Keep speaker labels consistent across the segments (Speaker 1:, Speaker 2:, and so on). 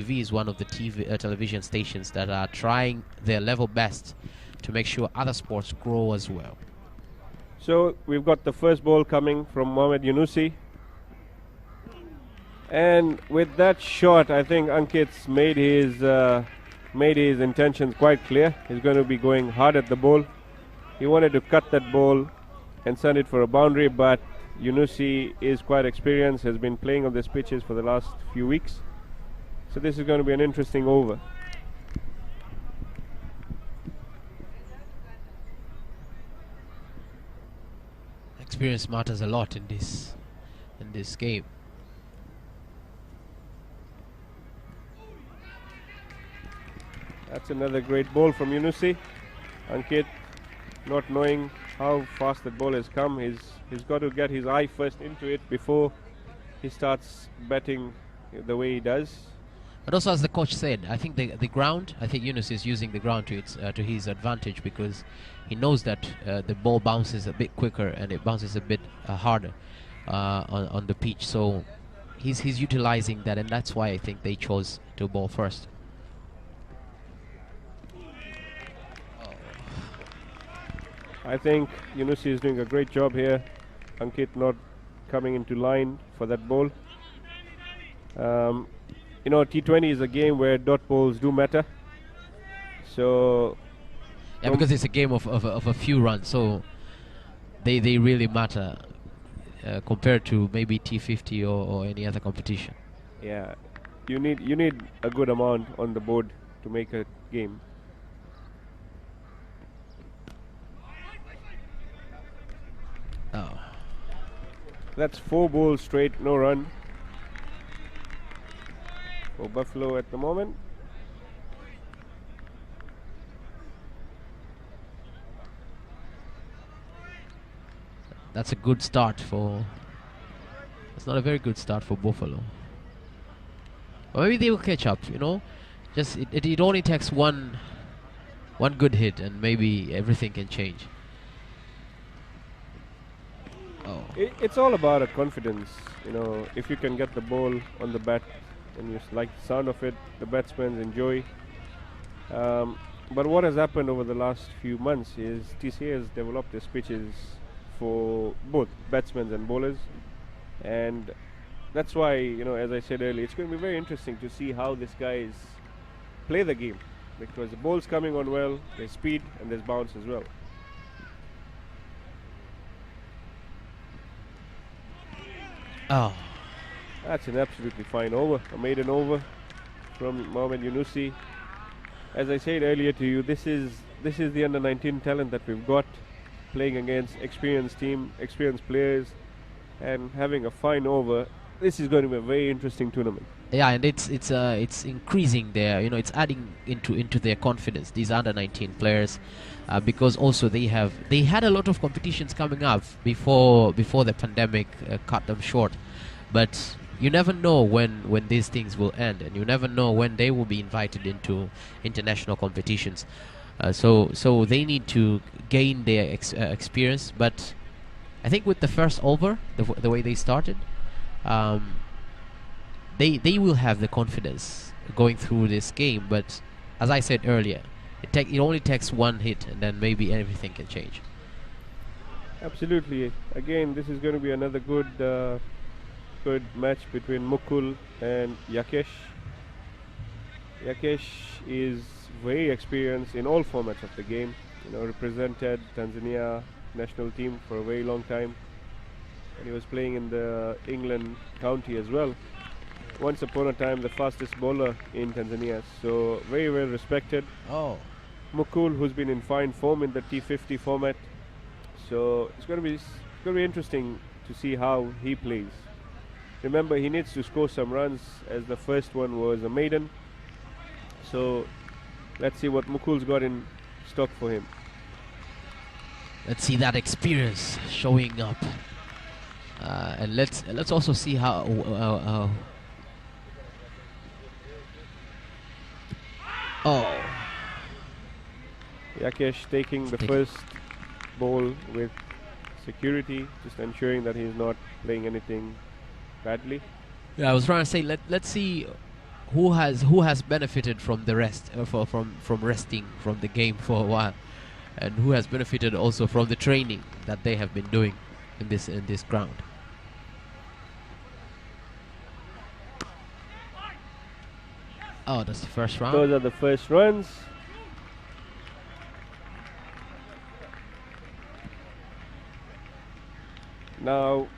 Speaker 1: TV is one of the television stations that are trying their level best to make sure other sports grow as well.
Speaker 2: So we've got the first ball coming from Mohamed Yunusi. And with that shot, I think Ankit's made his intentions quite clear. He's going to be going hard at the ball. He wanted to cut that ball and send it for a boundary, but Yunusi is quite experienced, has been playing on these pitches for the last few weeks. So this is going to be an interesting over.
Speaker 1: Experience matters a lot in this game.
Speaker 2: That's another great ball from Yunusi. Ankit, not knowing how fast that ball has come, he's got to get his eye first into it before he starts batting the way he does.
Speaker 1: But also, as the coach said, I think the ground, I think Yunusi is using the ground to his advantage, because he knows that the ball bounces a bit quicker and it bounces a bit harder on the pitch. So he's utilizing that, and that's why I think they chose to bowl first.
Speaker 2: I think Yunusi is doing a great job here. Ankit not coming into line for that ball. You know, T20 is a game where dot balls do matter. So
Speaker 1: yeah, because it's a game of a few runs, so they really matter compared to maybe T50 or any other competition.
Speaker 2: Yeah, you need a good amount on the board to make a game.
Speaker 1: Oh,
Speaker 2: that's 4 balls straight, no run for Buffalo at the moment.
Speaker 1: that's a good start for. It's not a very good start for Buffalo. Or maybe they will catch up. You know, just it only takes one good hit, and maybe everything can change. Oh.
Speaker 2: It's all about a confidence. You know, if you can get the ball on the bat and you like the sound of it, the batsmen enjoy. But what has happened over the last few months is TCA has developed these pitches for both batsmen and bowlers, and that's why, you know, as I said earlier, it's going to be very interesting to see how these guys play the game, because the ball's coming on well, there's speed and there's bounce as well.
Speaker 1: Oh,
Speaker 2: that's an absolutely fine over, a maiden over from Mohamed Yunusi. As I said earlier to you, this is the under-19 talent that we've got, playing against experienced team, experienced players, and having a fine over. This is going to be a very interesting tournament.
Speaker 1: yeah, and it's increasing their, you know, it's adding into their confidence, these under-19 players, because also they had a lot of competitions coming up before the pandemic cut them short, but you never know when these things will end, and you never know when they will be invited into international competitions. So they need to gain their experience. But I think with the first over, the way they started, they will have the confidence going through this game. But as I said earlier, it only takes one hit, and then maybe everything can change.
Speaker 2: Absolutely. Again, this is going to be another good match between Mukul and Yakesh. Yakesh is very experienced in all formats of the game. You know, represented Tanzania national team for a very long time, and he was playing in the England county as well. Once upon a time, the fastest bowler in Tanzania, so very well respected.
Speaker 1: Oh,
Speaker 2: Mukul, who's been in fine form in the T50 format, so it's going to be interesting to see how he plays. Remember, he needs to score some runs, as the first one was a maiden. So let's see what Mukul's got in stock for him.
Speaker 1: let's see that experience showing up, and let's also see how. Oh,
Speaker 2: Yakesh taking the first ball with security, just ensuring that he's not playing anything badly.
Speaker 1: yeah, I was trying to say let's see who has benefited from the rest from resting from the game for a while, and who has benefited also from the training that they have been doing in this ground. Oh, that's the first round.
Speaker 2: Those are the first runs. Now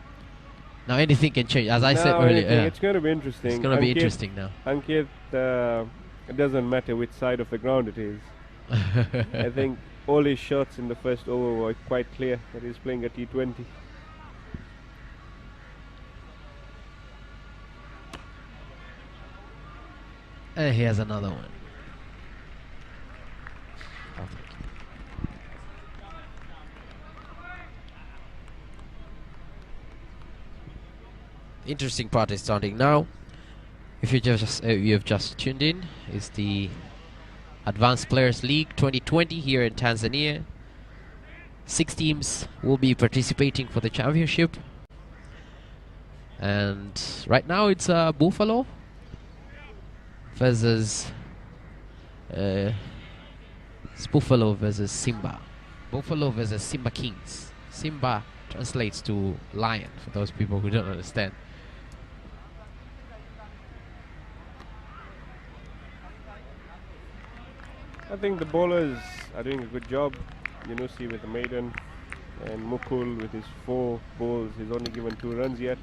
Speaker 1: anything can change, as I said earlier.
Speaker 2: It's going to be interesting.
Speaker 1: It's going to be interesting now.
Speaker 2: Ankit, it doesn't matter which side of the ground it is. I think all his shots in the first over were quite clear that he's playing a T20.
Speaker 1: And here's another one. Interesting part is starting now. If you have just tuned in, it's the Advanced Players League 2020 here in Tanzania. 6 teams will be participating for the championship, and right now it's Buffalo versus it's Buffalo versus Simba. Buffalo versus Simba Kings. Simba translates to lion for those people who don't understand.
Speaker 2: I think the bowlers are doing a good job. Yunusi with the maiden, and Mukul with his 4 balls. He's only given 2 runs yet.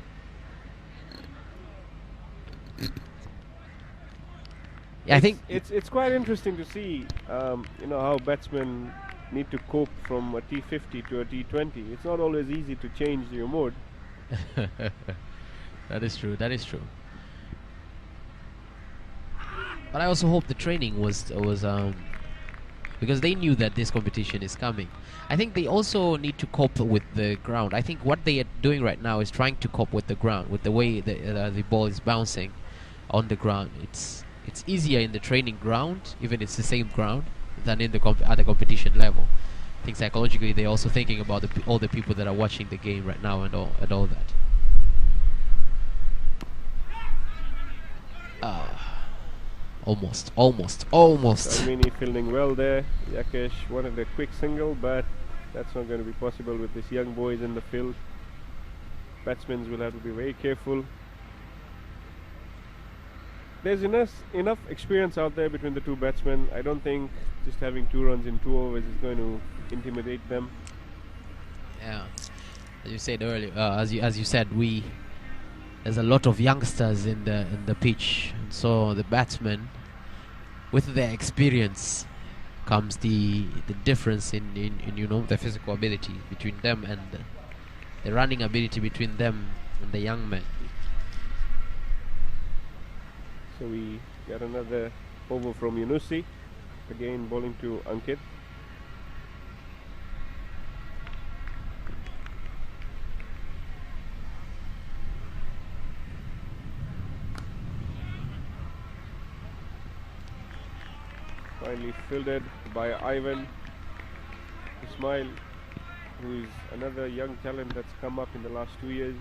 Speaker 1: Yeah, I think
Speaker 2: it's quite interesting to see, how batsmen need to cope from a T50 to a T20. It's not always easy to change your mode.
Speaker 1: That is true. That is true. But I also hope the training was because they knew that this competition is coming. I think they also need to cope with the ground. I think what they are doing right now is trying to cope with the ground, with the way the ball is bouncing on the ground. It's easier in the training ground, even it's the same ground, than in the at the competition level. I think psychologically they're also thinking about all the people that are watching the game right now and all that. Almost.
Speaker 2: Salmin fielding well there. Yakesh wanted a quick single, but that's not going to be possible with these young boys in the field. Batsmen will have to be very careful. There's enough experience out there between the 2 batsmen. I don't think just having 2 runs in 2 overs is going to intimidate them.
Speaker 1: Yeah, as you said earlier, as you said, there's a lot of youngsters in the pitch, and so the batsmen, with their experience, comes the difference in the physical ability between them and the running ability between them and the young men.
Speaker 2: So we get another over from Yunusi, again bowling to Ankit. Finally fielded by Ivan. Ismail, who is another young talent that's come up in the last 2 years,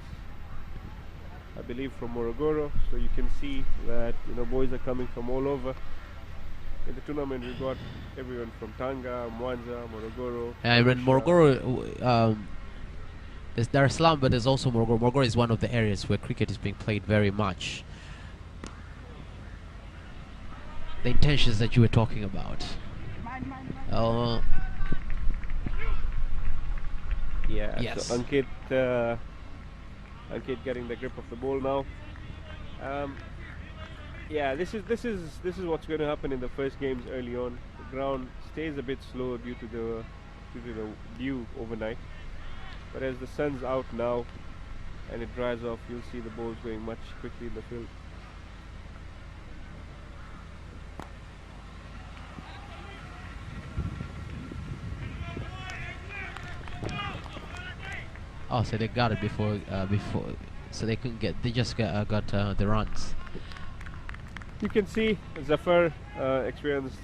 Speaker 2: I believe from Morogoro. So you can see that boys are coming from all over. In the tournament we got everyone from Tanga, Mwanza, Morogoro.
Speaker 1: And when Morogoro, there's Dar-es-Salaam, but there's also Morogoro. Morogoro is one of the areas where cricket is being played very much. The intentions that you were talking about.
Speaker 2: Yeah.
Speaker 1: Yes.
Speaker 2: So Ankit getting the grip of the ball now. Yeah, this is what's going to happen in the first games early on. The ground stays a bit slow due to the dew overnight, but as the sun's out now and it dries off, you'll see the balls going much quickly in the field.
Speaker 1: Oh, so they got it before, so they couldn't get. They just got the runs.
Speaker 2: You can see Zafar, experienced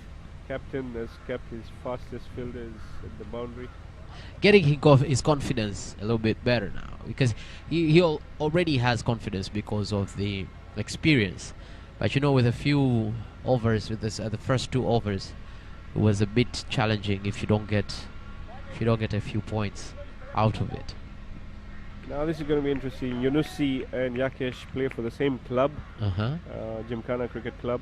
Speaker 2: captain, has kept his fastest fielders at the boundary.
Speaker 1: Getting his confidence a little bit better now, because he already has confidence because of the experience. But you know, with a few overs, with this the first 2 overs, it was a bit challenging if you don't get a few points out of it.
Speaker 2: Now this is going to be interesting. Yunusi and Yakesh play for the same club, Gymkhana Cricket Club.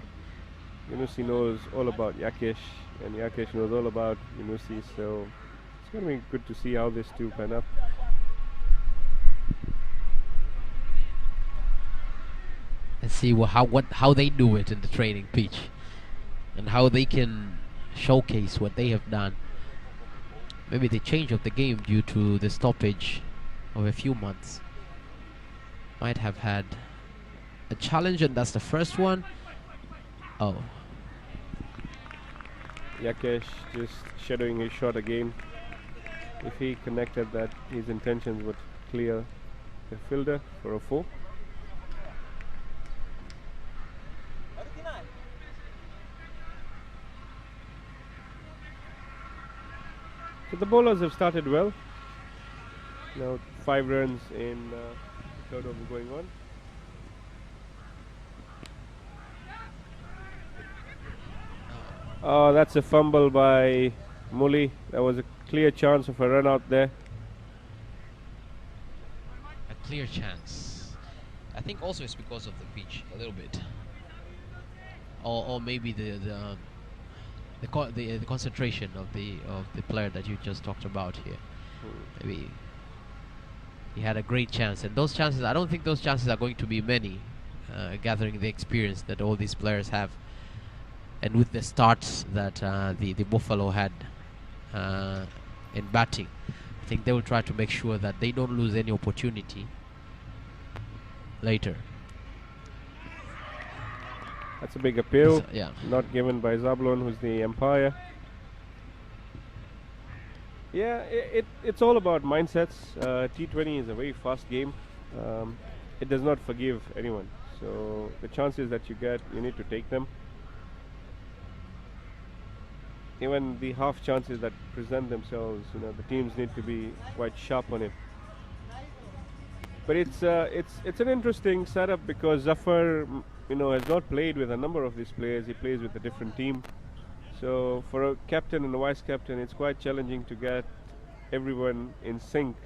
Speaker 2: Yunusi knows all about Yakesh, and Yakesh knows all about Yunusi, so it's going to be good to see how these two pan up.
Speaker 1: Let's see how they do it in the training pitch, and how they can showcase what they have done. Maybe the change of the game due to the stoppage of a few months might have had a challenge, and that's the first one. Oh,
Speaker 2: Yakesh just shadowing his shot again. If he connected that, his intentions would clear the fielder for a 4. So the bowlers have started well. Now 5 runs in the third over going on. Oh, that's a fumble by Mully. There was a clear chance of a run out there.
Speaker 1: a clear chance. I think also it's because of the pitch a little bit, or maybe the concentration of the player that you just talked about here. Maybe he had a great chance, and those chances, I don't think those chances are going to be many, gathering the experience that all these players have, and with the starts that the Buffalo had in batting. I think they will try to make sure that they don't lose any opportunity later.
Speaker 2: That's a big appeal.
Speaker 1: Yeah.
Speaker 2: Not given by Zablon, who's the umpire. Yeah, it's all about mindsets. T20 is a very fast game. It does not forgive anyone. So the chances that you get, you need to take them. Even the half chances that present themselves, the teams need to be quite sharp on it. But it's an interesting setup because Zafar, has not played with a number of these players. He plays with a different team. So for a captain and a vice captain, it's quite challenging to get everyone in sync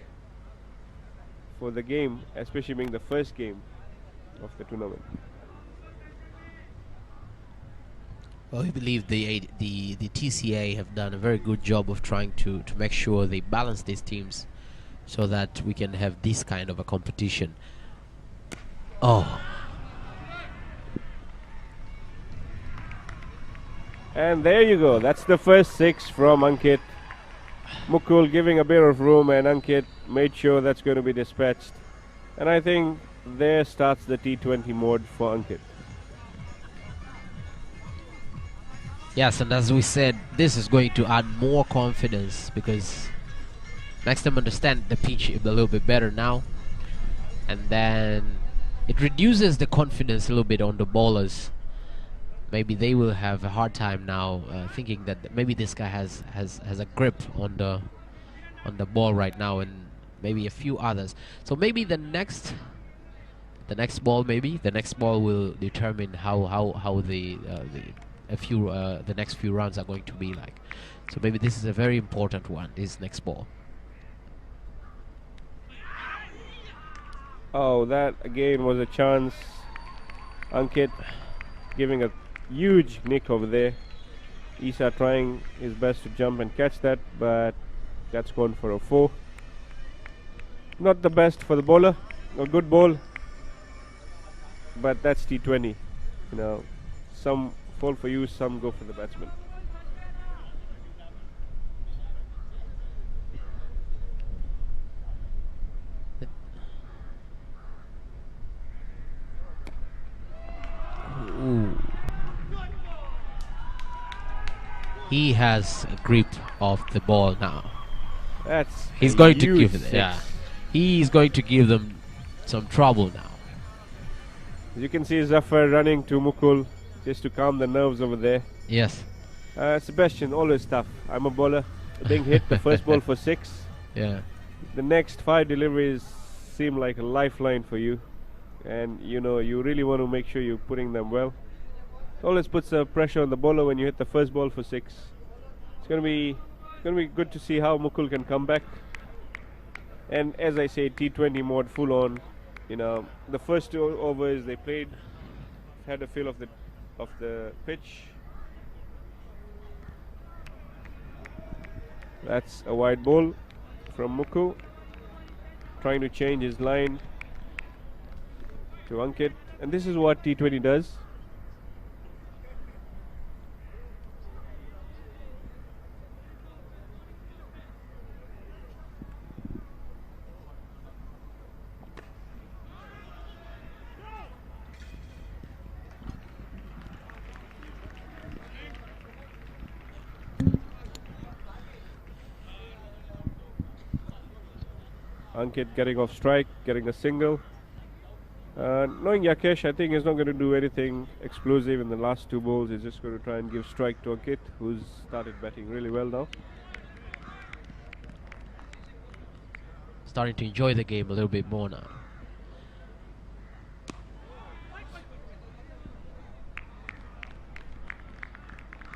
Speaker 2: for the game, especially being the first game of the tournament.
Speaker 1: Well, we believe the TCA have done a very good job of trying to make sure they balance these teams so that we can have this kind of a competition. Oh.
Speaker 2: And there you go. That's the first 6 from Ankit. Mukul giving a bit of room, and Ankit made sure that's going to be dispatched. And I think there starts the T20 mode for Ankit.
Speaker 1: Yes, and as we said, this is going to add more confidence because makes them understand the pitch a little bit better now, and then it reduces the confidence a little bit on the bowlers. Maybe they will have a hard time now thinking that maybe this guy has a grip on the ball right now, and maybe a few others. So maybe the next ball will determine how the next few rounds are going to be like. So maybe this is a very important one, this next ball.
Speaker 2: Oh, that again was a chance. Ankit giving a huge nick over there. Issa trying his best to jump and catch that, but that's gone for a 4. Not the best for the bowler. A good ball, but that's T20. Some fall for you, some go for the batsman.
Speaker 1: Ooh. He has a grip of the ball now. He's going to give it. Yeah, he's going to give them some trouble now.
Speaker 2: As you can see, Zafar running to Mukul just to calm the nerves over there.
Speaker 1: Yes.
Speaker 2: Sebastian, always tough. I'm a bowler. Being hit the first ball for 6.
Speaker 1: Yeah.
Speaker 2: The next 5 deliveries seem like a lifeline for you. and you really want to make sure you're putting them well. It always puts pressure on the bowler when you hit the first ball for 6. It's going to be good to see how Mukul can come back. And as I say, T20 mode full on. The first 2 overs they played had a feel of the pitch. That's a wide ball from Mukul, trying to change his line to Ankit, and this is what T20 does. Ankit getting off strike, getting a single. Knowing Yakesh, I think he's not going to do anything explosive in the last 2 balls. He's just going to try and give strike to Ankit, who's started batting really well now.
Speaker 1: Starting to enjoy the game a little bit more now.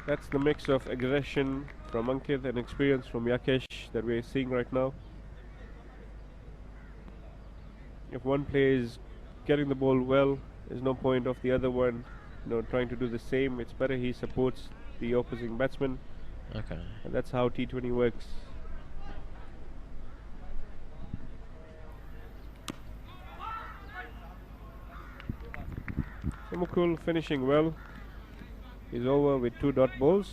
Speaker 2: That's the mix of aggression from Ankit and experience from Yakesh that we're seeing right now. If one player is getting the ball well, there's no point of the other one trying to do the same. It's better he supports the opposing batsman.
Speaker 1: Okay.
Speaker 2: And that's how T20 works. So Mukul finishing well. He's over with 2 dot balls.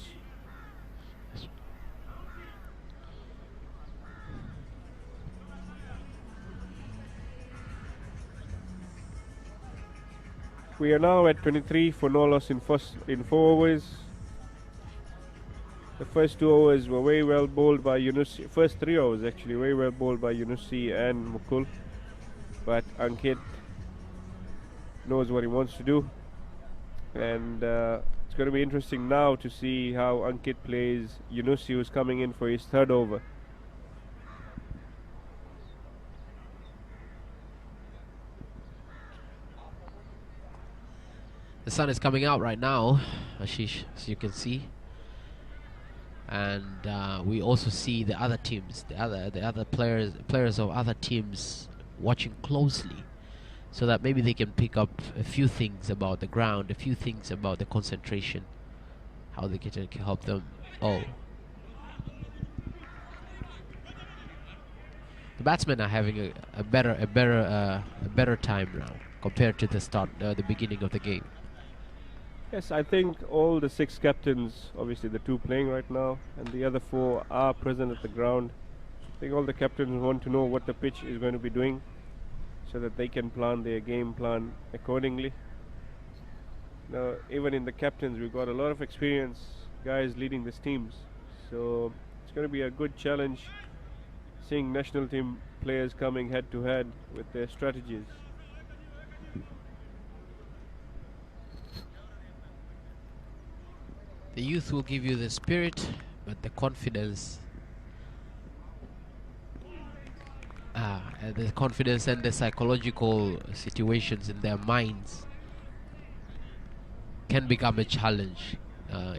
Speaker 2: We are now at 23 for no loss in 4 overs. The first 2 overs were very well bowled by Yunusi. First 3 overs actually very well bowled by Yunusi and Mukul. But Ankit knows what he wants to do. And it's going to be interesting now to see how Ankit plays Yunusi, who's coming in for his 3rd over.
Speaker 1: The sun is coming out right now, Ashish, as you can see, and we also see the other teams, the other players of other teams watching closely, so that maybe they can pick up a few things about the ground, a few things about the concentration, how they can help them. Oh, the batsmen are having a better time now compared to the beginning of the game.
Speaker 2: Yes, I think all the 6 captains, obviously the 2 playing right now, and the other 4 are present at the ground. I think all the captains want to know what the pitch is going to be doing, so that they can plan their game plan accordingly. Now, even in the captains, we've got a lot of experience guys leading these teams, so it's going to be a good challenge seeing national team players coming head to head with their strategies.
Speaker 1: The youth will give you the spirit, but the confidence, and the psychological situations in their minds can become a challenge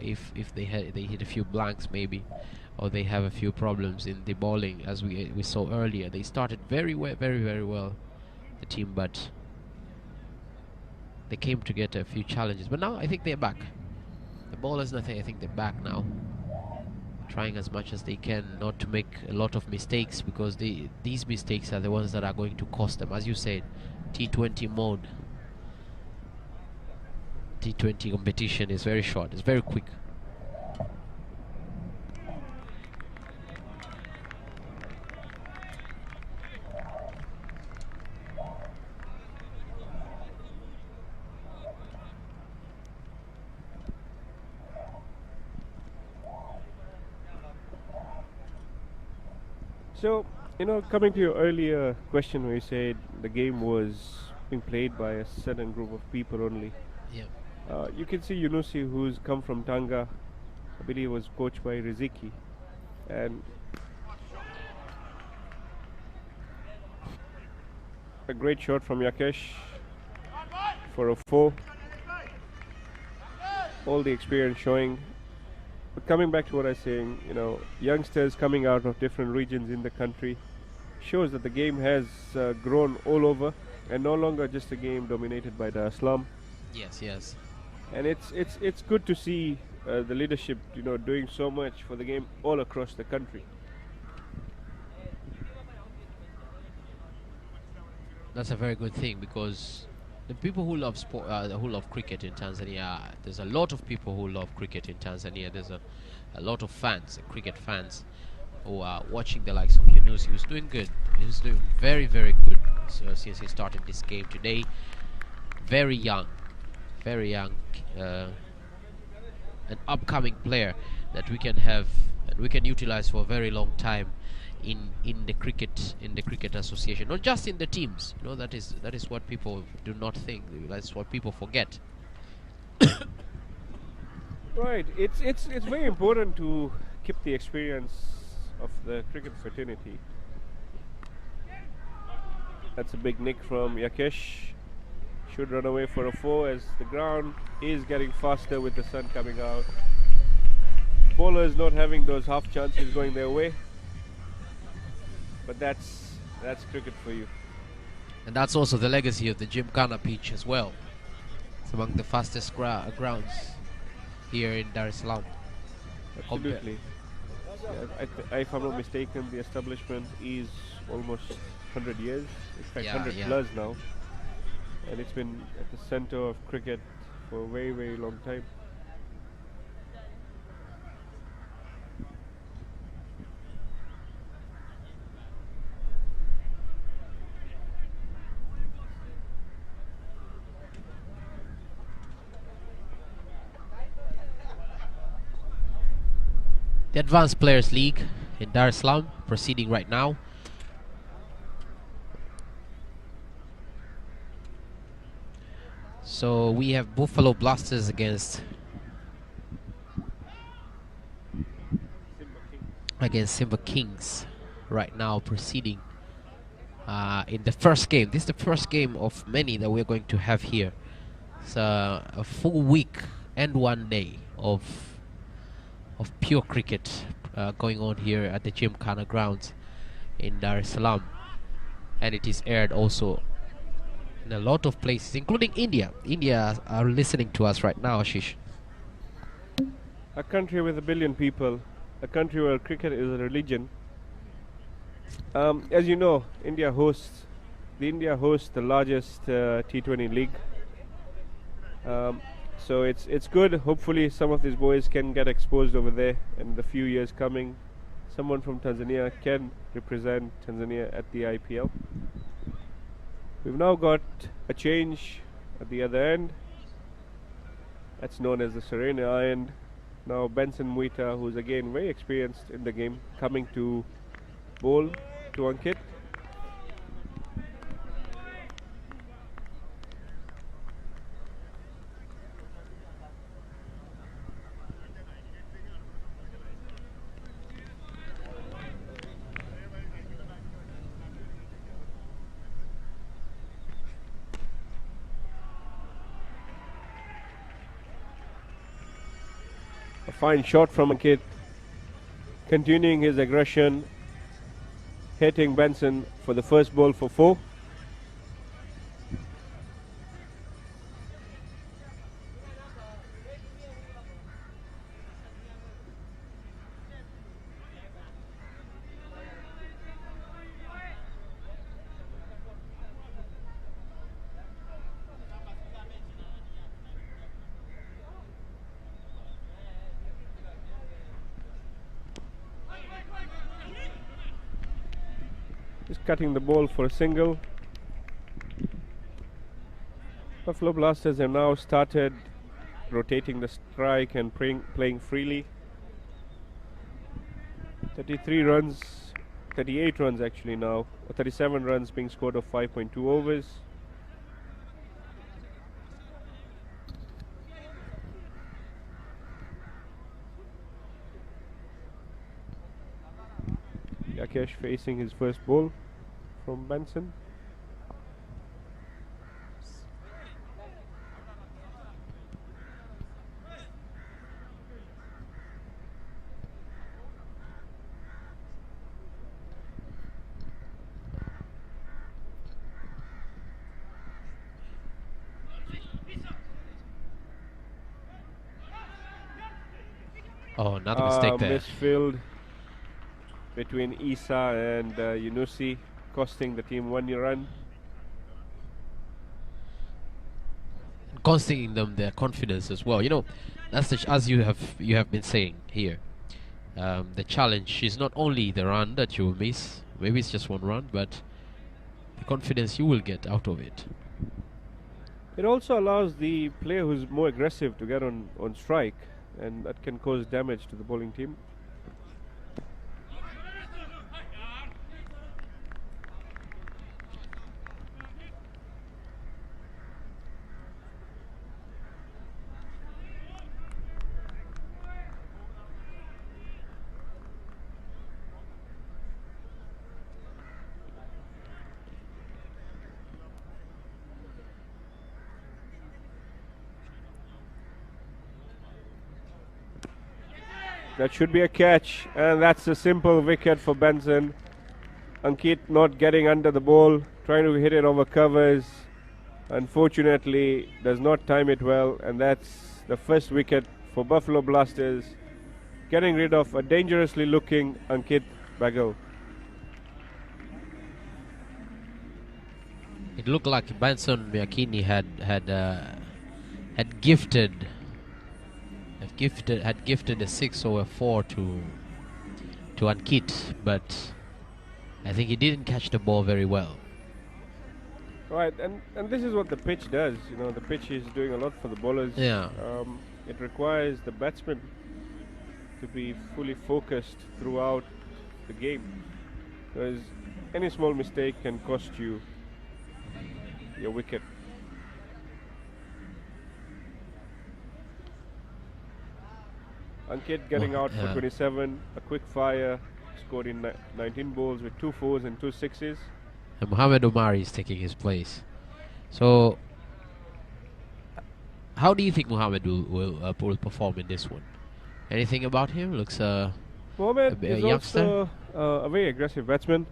Speaker 1: if they hit a few blanks maybe, or they have a few problems in the bowling. As we saw earlier, they started very well, the team, but they came to get a few challenges. But now I think they're back. The bowlers, I think they're back now, trying as much as they can not to make a lot of mistakes, because these mistakes are the ones that are going to cost them. As you said, T20 mode, T20 competition is very short, it's very quick.
Speaker 2: So, coming to your earlier question where you said the game was being played by a certain group of people only.
Speaker 1: Yeah.
Speaker 2: You can see Yunusi, who's come from Tanga. I believe he was coached by Riziki. And a great shot from Yakesh. for a 4. All the experience showing. But coming back to what I was saying, you know, youngsters coming out of different regions in the country shows that the game has grown all over and no longer just a game dominated by Dar-es-Salaam.
Speaker 1: Yes, yes.
Speaker 2: And it's good to see the leadership, you know, doing so much for the game all across the country.
Speaker 1: That's a very good thing, because the people who love sport, who love cricket in Tanzania, there's a lot of people who love cricket in Tanzania. There's a lot of fans, cricket fans, who are watching the likes of Yunusi, who's doing good. He's doing very, very good since he started this game today. Very young, an upcoming player that we can have and we can utilize for a very long time in the cricket association, not just in the teams. You know, that is what people do not think. That's what people forget.
Speaker 2: Right. It's very important to keep the experience of the cricket fraternity. That's a big nick from Yakesh. Should run away for a 4 as the ground is getting faster with the sun coming out. Bowlers not having those half chances going their way. But that's cricket for you.
Speaker 1: And that's also the legacy of the Gymkhana pitch as well. It's among the fastest grounds here in Dar-es-Salaam.
Speaker 2: Absolutely. Yeah, if I'm not mistaken, the establishment is almost 100 years. In fact, 100 plus now. And it's been at the center of cricket for a very, very long time.
Speaker 1: The Advanced Players League in Dar-es-Salaam proceeding right now. So we have Buffalo Blasters against Simba Kings right now proceeding in the first game. This is the first game of many that we're going to have here. It's a full week and 1 day of pure cricket going on here at the Gymkhana Ground in Dar-es-Salaam, and it is aired also in a lot of places, including India. India are listening to us right now, Ashish.
Speaker 2: A country with 1 billion people, a country where cricket is a religion. As you know, India hosts the largest T20 league. So it's good. Hopefully some of these boys can get exposed over there in the few years coming. Someone from Tanzania can represent Tanzania at the IPL. We've now got a change at the other end. That's known as the Serena end. Now Benson Mwita, who's again very experienced in the game, coming to bowl to Ankit. A fine shot from Ankit, continuing his aggression, hitting Benson for the first ball for 4. Just cutting the ball for a single. Buffalo Blasters have now started rotating the strike and playing freely. 38 runs actually now, 37 runs being scored of 5.2 overs. Yakesh facing his first ball from Benson.
Speaker 1: Oh, another mistake there.
Speaker 2: Misfilled between Issa and Yunusi, costing the team 1 run.
Speaker 1: Costing them their confidence as well. You know, that's as you have been saying here. The challenge is not only the run that you will miss, maybe it's just one run, but the confidence you will get out of it.
Speaker 2: It also allows the player who's more aggressive to get on strike, and that can cause damage to the bowling team. That should be a catch, and that's a simple wicket for Benson. Ankit not getting under the ball, trying to hit it over covers. Unfortunately, does not time it well, and that's the first wicket for Buffalo Blasters, getting rid of a dangerously looking Ankit Bagal.
Speaker 1: It looked like Benson Miyakini had gifted a 6 over 4 to Ankit, but I think he didn't catch the ball very well.
Speaker 2: Right, and this is what the pitch does. You know, the pitch is doing a lot for the bowlers.
Speaker 1: Yeah.
Speaker 2: It requires the batsman to be fully focused throughout the game, because any small mistake can cost you your wicket. Ankit getting out for 27, a quick fire, scored in 19 balls with 2 4s and 2 6s.
Speaker 1: And Mohamed Omari is taking his place. So, how do you think Mohamed will perform in this one? Anything about him? Looks
Speaker 2: Mohamed
Speaker 1: a
Speaker 2: is
Speaker 1: youngster.
Speaker 2: also a very aggressive batsman,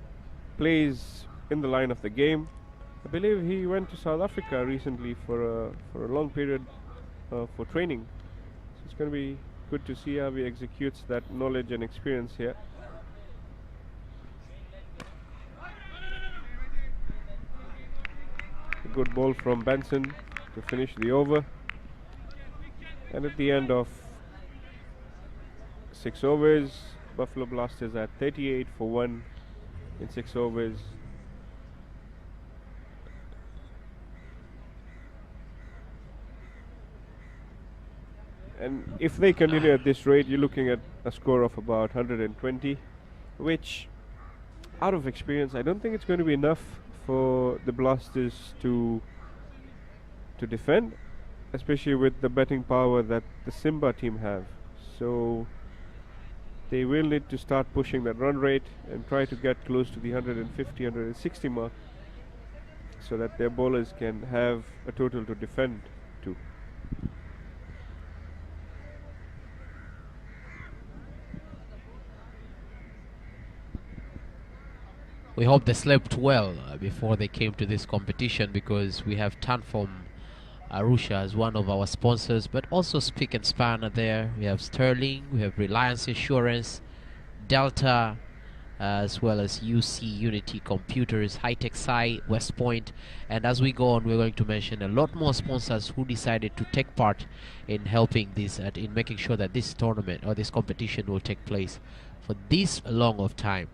Speaker 2: plays in the line of the game. I believe he went to South Africa recently for a long period for training. So it's going to be good to see how he executes that knowledge and experience here. A good ball from Benson to finish the over. And at the end of 6 overs, Buffalo Blasters at 38 for 1 in 6 overs. And if they continue at this rate, you're looking at a score of about 120, which, out of experience, I don't think it's going to be enough for the Blasters to defend, especially with the batting power that the Simba team have. So they will need to start pushing that run rate and try to get close to the 150, 160 mark, so that their bowlers can have a total to defend to.
Speaker 1: We hope they slept well before they came to this competition, because we have Tanform Arusha as one of our sponsors, but also Speak and Span are there. We have Sterling, we have Reliance Insurance, Delta, as well as UC Unity Computers, High-Tech Sci, West Point, and as we go on, we're going to mention a lot more sponsors who decided to take part in helping this, in making sure that this tournament or this competition will take place for this long of time.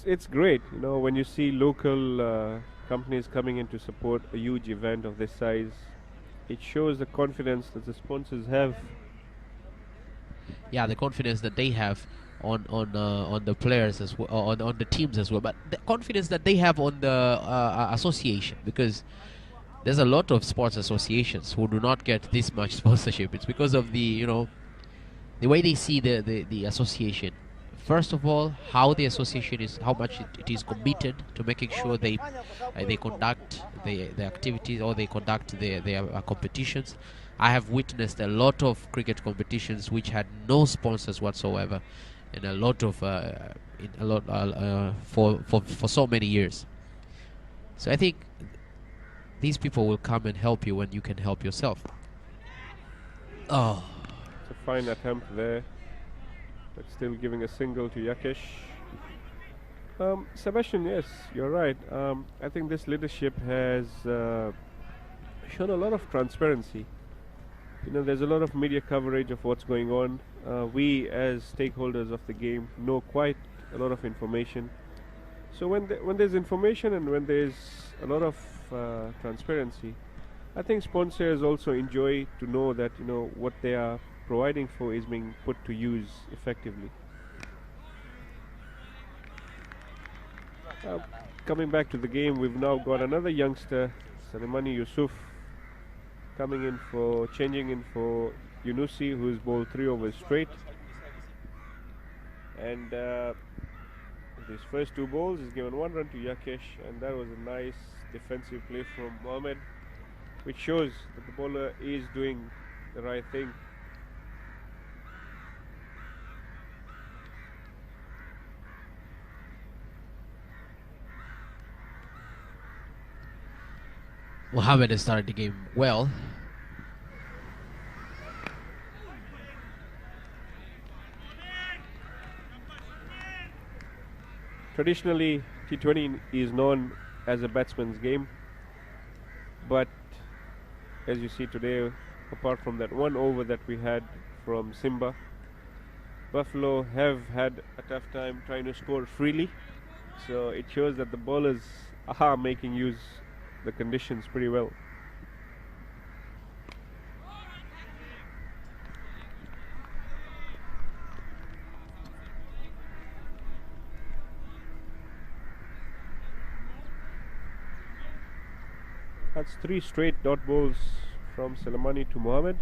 Speaker 2: It's great, you know, when you see local companies coming in to support a huge event of this size. It shows the confidence that the sponsors have.
Speaker 1: Yeah, the confidence that they have on the players as well, on the teams as well, but the confidence that they have on the association, because there's a lot of sports associations who do not get this much sponsorship. It's because of the the way they see the association. First of all, how the association is, how much it is committed to making sure they conduct the activities, or they conduct their competitions. I have witnessed a lot of cricket competitions which had no sponsors whatsoever, and a lot of for so many years. So I think these people will come and help you when you can help yourself. Oh,
Speaker 2: It's a fine attempt there, but still giving a single to Yakesh. Sebastian, yes, you're right. I think this leadership has shown a lot of transparency. You know, there's a lot of media coverage of what's going on. We, as stakeholders of the game, know quite a lot of information. So when there's information and when there's a lot of transparency, I think sponsors also enjoy to know that, you know, what they are providing for is being put to use effectively. Coming back to the game, we've now got another youngster, Salimani Yusuf, changing in for Yunusi, who's bowled 3 overs straight. And his first 2 balls, he's given 1 run to Yakesh, and that was a nice defensive play from Mohamed, which shows that the bowler is doing the right thing.
Speaker 1: Mohamed has started the game well.
Speaker 2: Traditionally, T20 is known as a batsman's game, but as you see today, apart from that 1 over that we had from Simba, Buffalo have had a tough time trying to score freely. So it shows that the bowlers are making use the conditions pretty well. That's 3 straight dot balls from Salimani to Mohamed.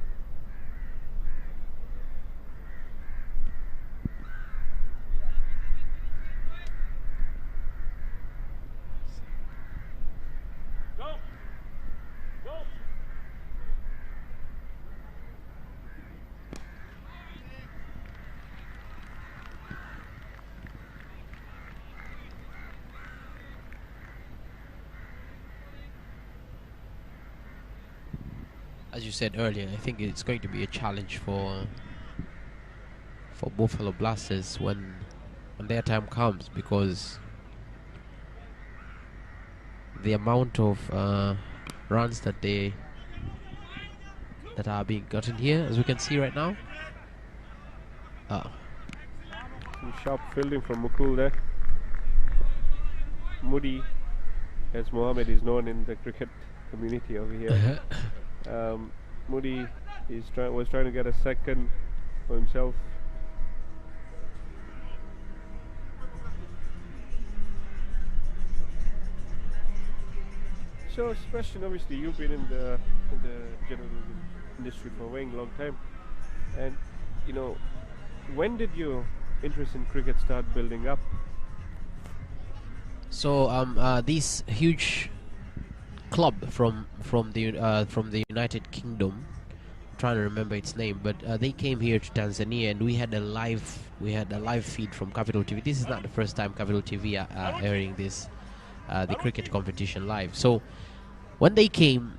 Speaker 1: As you said earlier, I think it's going to be a challenge for Buffalo Blasters when their time comes, because the amount of runs that are being gotten here, as we can see right now.
Speaker 2: Some sharp fielding from Mukul there. Moody, as Mohamed is known in the cricket community over here. Moody was trying to get a second for himself. So, Sebastian, obviously you've been in the general industry for a very long time, and you know, when did your interest in cricket start building up?
Speaker 1: So this huge club from the United Kingdom, I'm trying to remember its name, but they came here to Tanzania, and we had a live feed from Capital TV. This is not the first time Capital TV are airing this the cricket competition live. So when they came,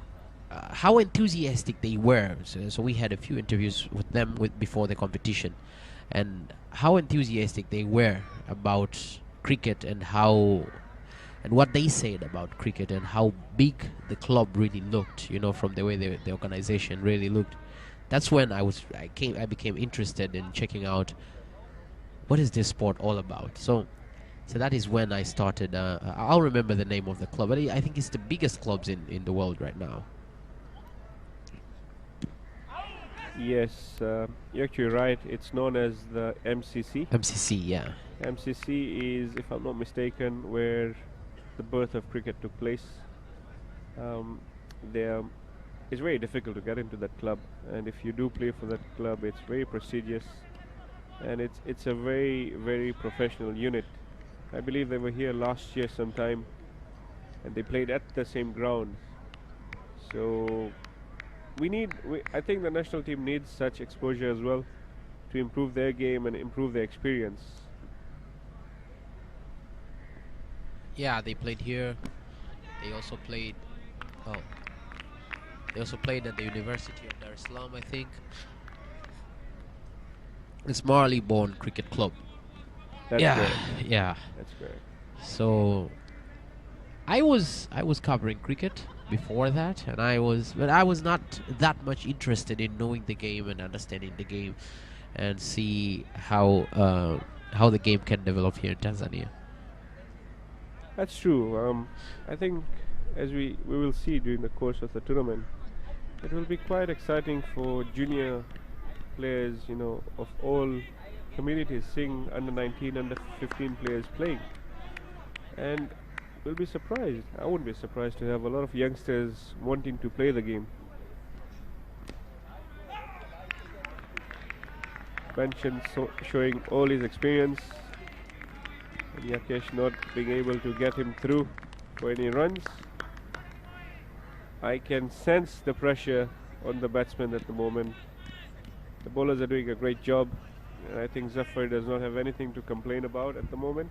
Speaker 1: how enthusiastic they were. So we had a few interviews with them before the competition, and how enthusiastic they were about cricket and what they said about cricket and how big the club really looked, you know, from the way the organization really looked. That's when I became interested in checking out what is this sport all about. So that is when I started. I'll remember the name of the club, but I think it's the biggest clubs in the world right now.
Speaker 2: Yes, you're actually right. It's known as the MCC.
Speaker 1: MCC, yeah.
Speaker 2: MCC is, if I'm not mistaken, where the birth of cricket took place. It's very difficult to get into that club, and if you do play for that club, it's very prestigious, and it's a very, very professional unit. I believe they were here last year sometime, and they played at the same ground. So I think the national team needs such exposure as well to improve their game and improve their experience.
Speaker 1: Yeah, they played here. They also played at the University of Dar-es-Salaam, I think. It's Marley-born Cricket Club.
Speaker 2: That's
Speaker 1: Yeah,
Speaker 2: correct.
Speaker 1: yeah.
Speaker 2: That's correct.
Speaker 1: So I was covering cricket before that, and I was not that much interested in knowing the game and understanding the game, and see how the game can develop here in Tanzania.
Speaker 2: That's true. I think as we will see during the course of the tournament, it will be quite exciting for junior players, of all communities, seeing under 19, under 15 players playing. And we'll be surprised. I wouldn't be surprised to have a lot of youngsters wanting to play the game. Benson showing all his experience, and Yakesh not being able to get him through for any runs. I can sense the pressure on the batsmen at the moment. The bowlers are doing a great job, and I think Zafar does not have anything to complain about at the moment.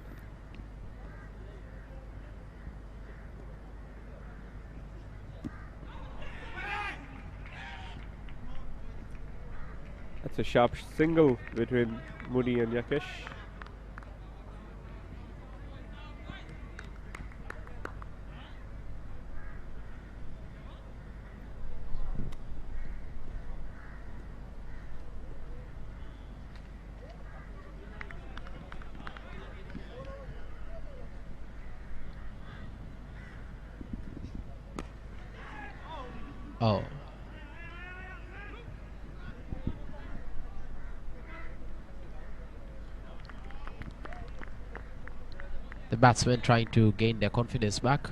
Speaker 2: That's a sharp single between Moody and Yakesh.
Speaker 1: Oh. The batsmen trying to gain their confidence back.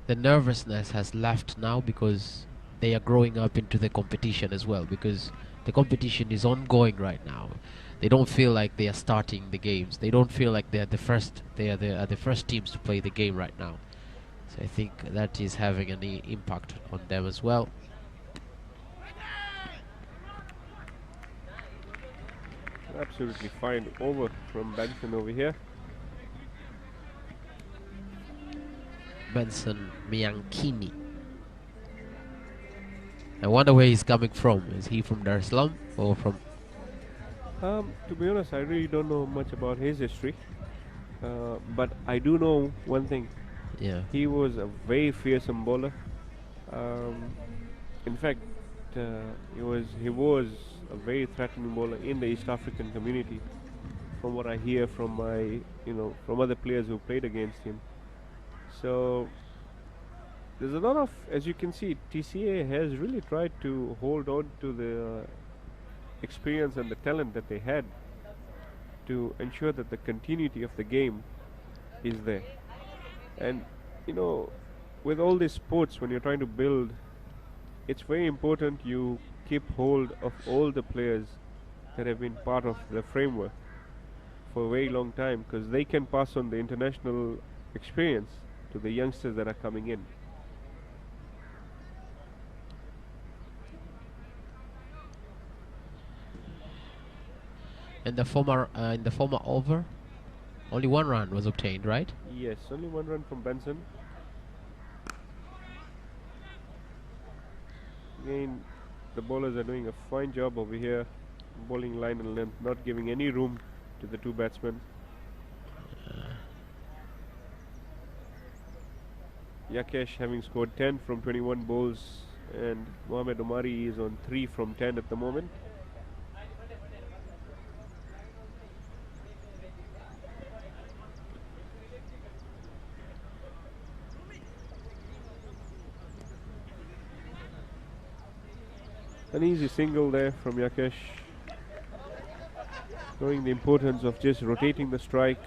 Speaker 1: The nervousness has left now because they are growing up into the competition as well, because the competition is ongoing right now. They don't feel like they are starting the games. They don't feel like they are the first teams to play the game right now. So I think that is having an impact on them as well.
Speaker 2: Absolutely fine over from Benson over here.
Speaker 1: Benson Miankini. I wonder where he's coming from. Is he from Dar-es-Salaam or from?
Speaker 2: To be honest, I really don't know much about his history, but I do know one thing.
Speaker 1: Yeah.
Speaker 2: He was a very fearsome bowler. In fact, he was a very threatening bowler in the East African community, from what I hear from from other players who played against him. So there's a lot of, as you can see, TCA has really tried to hold on to the experience and the talent that they had to ensure that the continuity of the game is there. And with all these sports, when you're trying to build, it's very important you keep hold of all the players that have been part of the framework for a very long time, because they can pass on the international experience to the youngsters that are coming in.
Speaker 1: In the former over, only one run was obtained, right?
Speaker 2: Yes, only one run from Benson. Again, the bowlers are doing a fine job over here, bowling line and length, not giving any room to the two batsmen. Yakesh having scored 10 from 21 bowls, and Mohamed Omari is on 3 from 10 at the moment. An easy single there from Yakesh, showing the importance of just rotating the strike.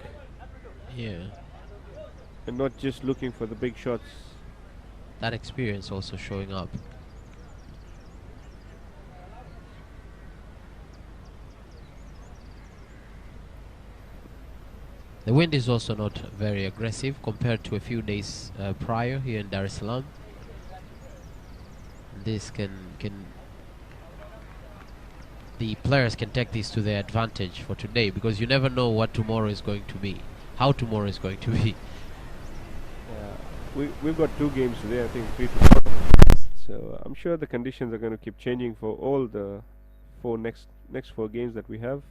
Speaker 1: Yeah.
Speaker 2: And not just looking for the big shots.
Speaker 1: That experience also showing up. The wind is also not very aggressive compared to a few days prior here in Dar-es-Salaam. This the players can take this to their advantage for today, because you never know what tomorrow is going to be, how tomorrow is going to be.
Speaker 2: we've got 2 games today. I think 3 to 4. So I'm sure the conditions are going to keep changing for all the next 4 games that we have.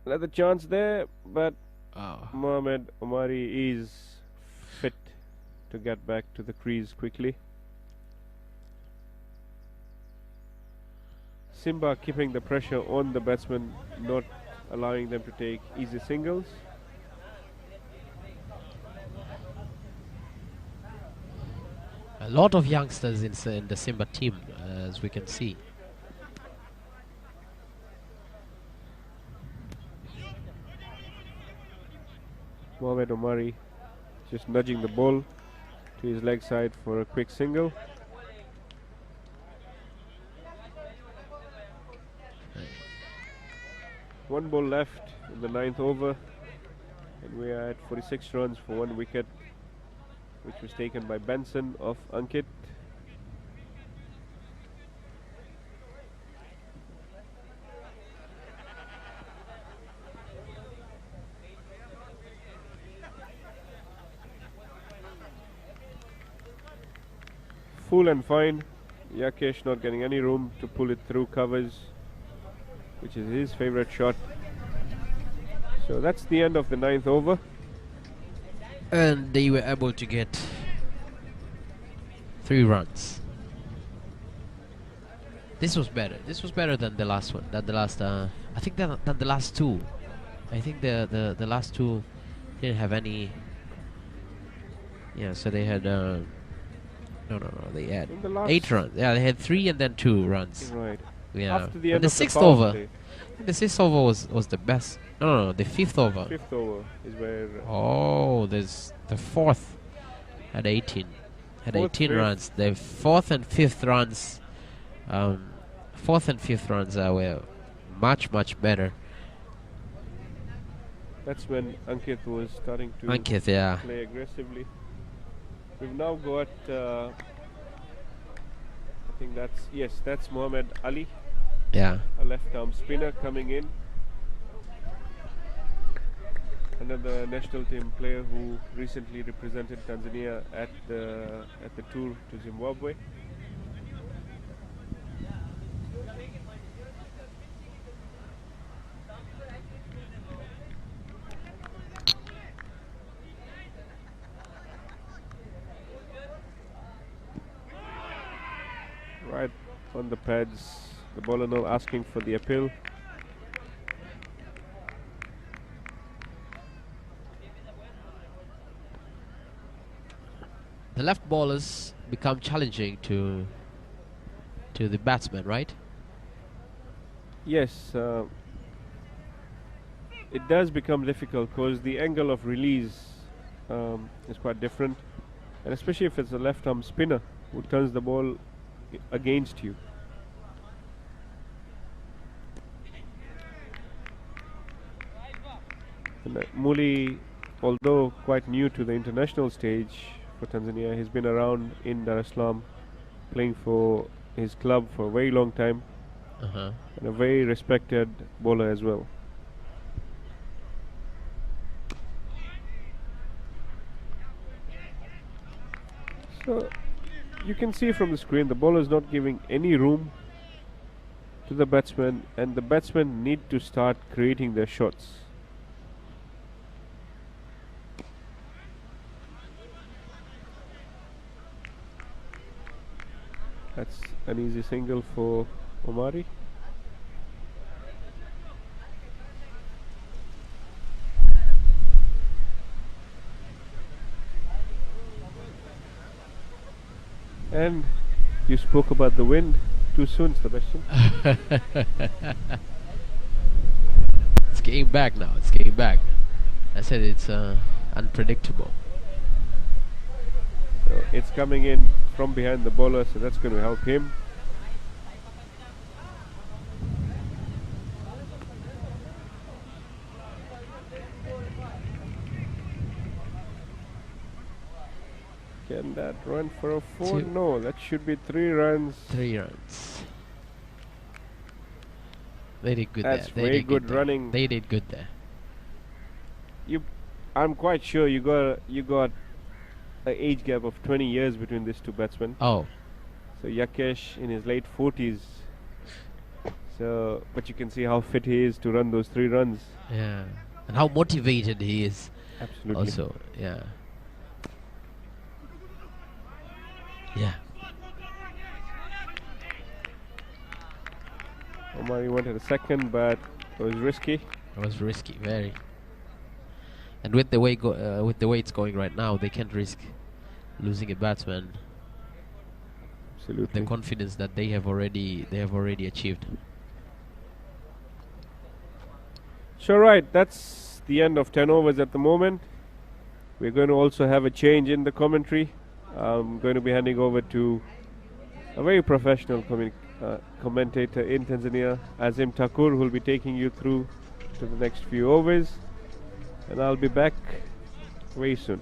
Speaker 2: Another chance there, but Mohamed Omari is fit to get back to the crease quickly. Simba keeping the pressure on the batsmen, not allowing them to take easy singles.
Speaker 1: A lot of youngsters in the Simba team, as we can see.
Speaker 2: Mohamed Omari just nudging the ball to his leg side for a quick single. One ball left in the 9th over, and we are at 46 runs for 1 wicket, which was taken by Benson of Ankit. Full and fine. Yakesh not getting any room to pull it through covers, which is his favorite shot. So that's the end of the 9th over.
Speaker 1: And they were able to get 3 runs. This was better. This was better than the last one. Than the last. I think than the last 2. I think the last 2 didn't have any. Yeah, so they had. No. They had 8 runs. Yeah, they had 3 and then 2 runs.
Speaker 2: Right.
Speaker 1: Yeah.
Speaker 2: After the end
Speaker 1: the
Speaker 2: of
Speaker 1: 6th
Speaker 2: the power
Speaker 1: over.
Speaker 2: play.
Speaker 1: The 6th over was the best. No, the 5th over.
Speaker 2: 5th over is where.
Speaker 1: Oh, there's the 4th had 18. Had 18
Speaker 2: 4th,
Speaker 1: runs. The 4th and 5th runs. 4th and 5th runs were much better.
Speaker 2: That's when Ankit was starting to play aggressively. We've now got. I think that's Muhammad Ali.
Speaker 1: Yeah.
Speaker 2: A left-arm spinner coming in. Another national team player who recently represented Tanzania at the tour to Zimbabwe. Right on the pads, the bowler now asking for the appeal.
Speaker 1: The left bowlers become challenging to the batsman, right?
Speaker 2: Yes, it does become difficult because the angle of release is quite different, and especially if it's a left-arm spinner who turns the ball against you. And Muli, although quite new to the international stage for Tanzania, he's been around in Dar-es-Salaam playing for his club for a very long time, and a very respected bowler as well. So you can see from the screen the bowler is not giving any room to the batsman, and the batsmen need to start creating their shots. That's an easy single for Omari. And you spoke about the wind too soon, Sebastian.
Speaker 1: It's getting back now. It's getting back. I said it's unpredictable.
Speaker 2: So it's coming in from behind the bowler, so that's going to help him. Can that run for a 4? No, that should be 3 runs.
Speaker 1: 3 runs. They did good
Speaker 2: That's
Speaker 1: there.
Speaker 2: very good running.
Speaker 1: They did good there.
Speaker 2: I'm quite sure you got an age gap of 20 years between these two batsmen.
Speaker 1: Oh.
Speaker 2: So Yakesh in his late 40s. So, but you can see how fit he is to run those 3 runs.
Speaker 1: Yeah. And how motivated he is.
Speaker 2: Absolutely.
Speaker 1: Also, yeah. Yeah.
Speaker 2: Omari wanted a second, but it was risky.
Speaker 1: It was risky, very. And with the way it's going right now, they can't risk losing a batsman.
Speaker 2: Absolutely.
Speaker 1: The confidence that they have already achieved.
Speaker 2: So right, that's the end of 10 overs at the moment. We're going to also have a change in the commentary. I'm going to be handing over to a very professional commentator in Tanzania, Azim Thakur, who will be taking you through to the next few overs. And I'll be back very soon.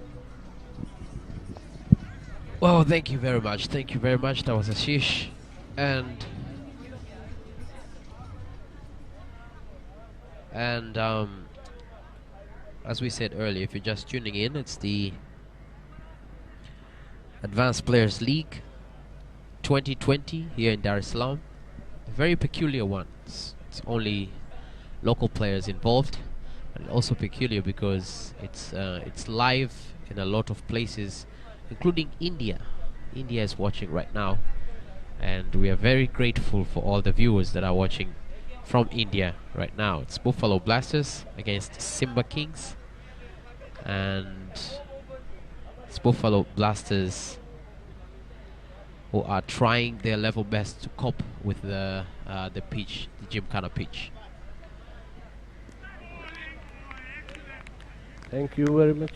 Speaker 1: Well, thank you very much. Thank you very much. That was Ashish. And as we said earlier, if you're just tuning in, it's the Advanced Players League 2020 here in Dar-es-Salaam. A very peculiar one. It's only local players involved, but also peculiar because it's live in a lot of places, including India. India is watching right now, and we are very grateful for all the viewers that are watching from India right now. It's Buffalo Blasters against Simba Kings, and it's Buffalo Blasters who are trying their level best to cope with the pitch, the Gymkhana pitch.
Speaker 3: Thank you very much.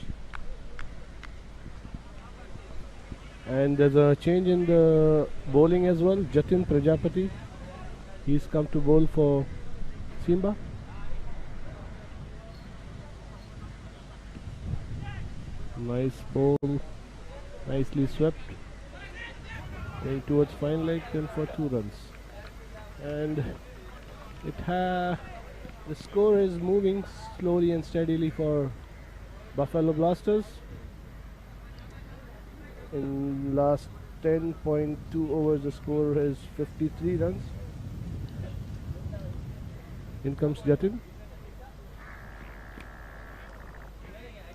Speaker 3: And there's a change in the bowling as well. Jatin Prajapati, he's come to bowl for Simba. Nice bowl, nicely swept. Going towards fine leg, then for 2 runs. And the score is moving slowly and steadily for Buffalo Blasters. In last 10.2 overs, the score is 53 runs. In comes Jatin.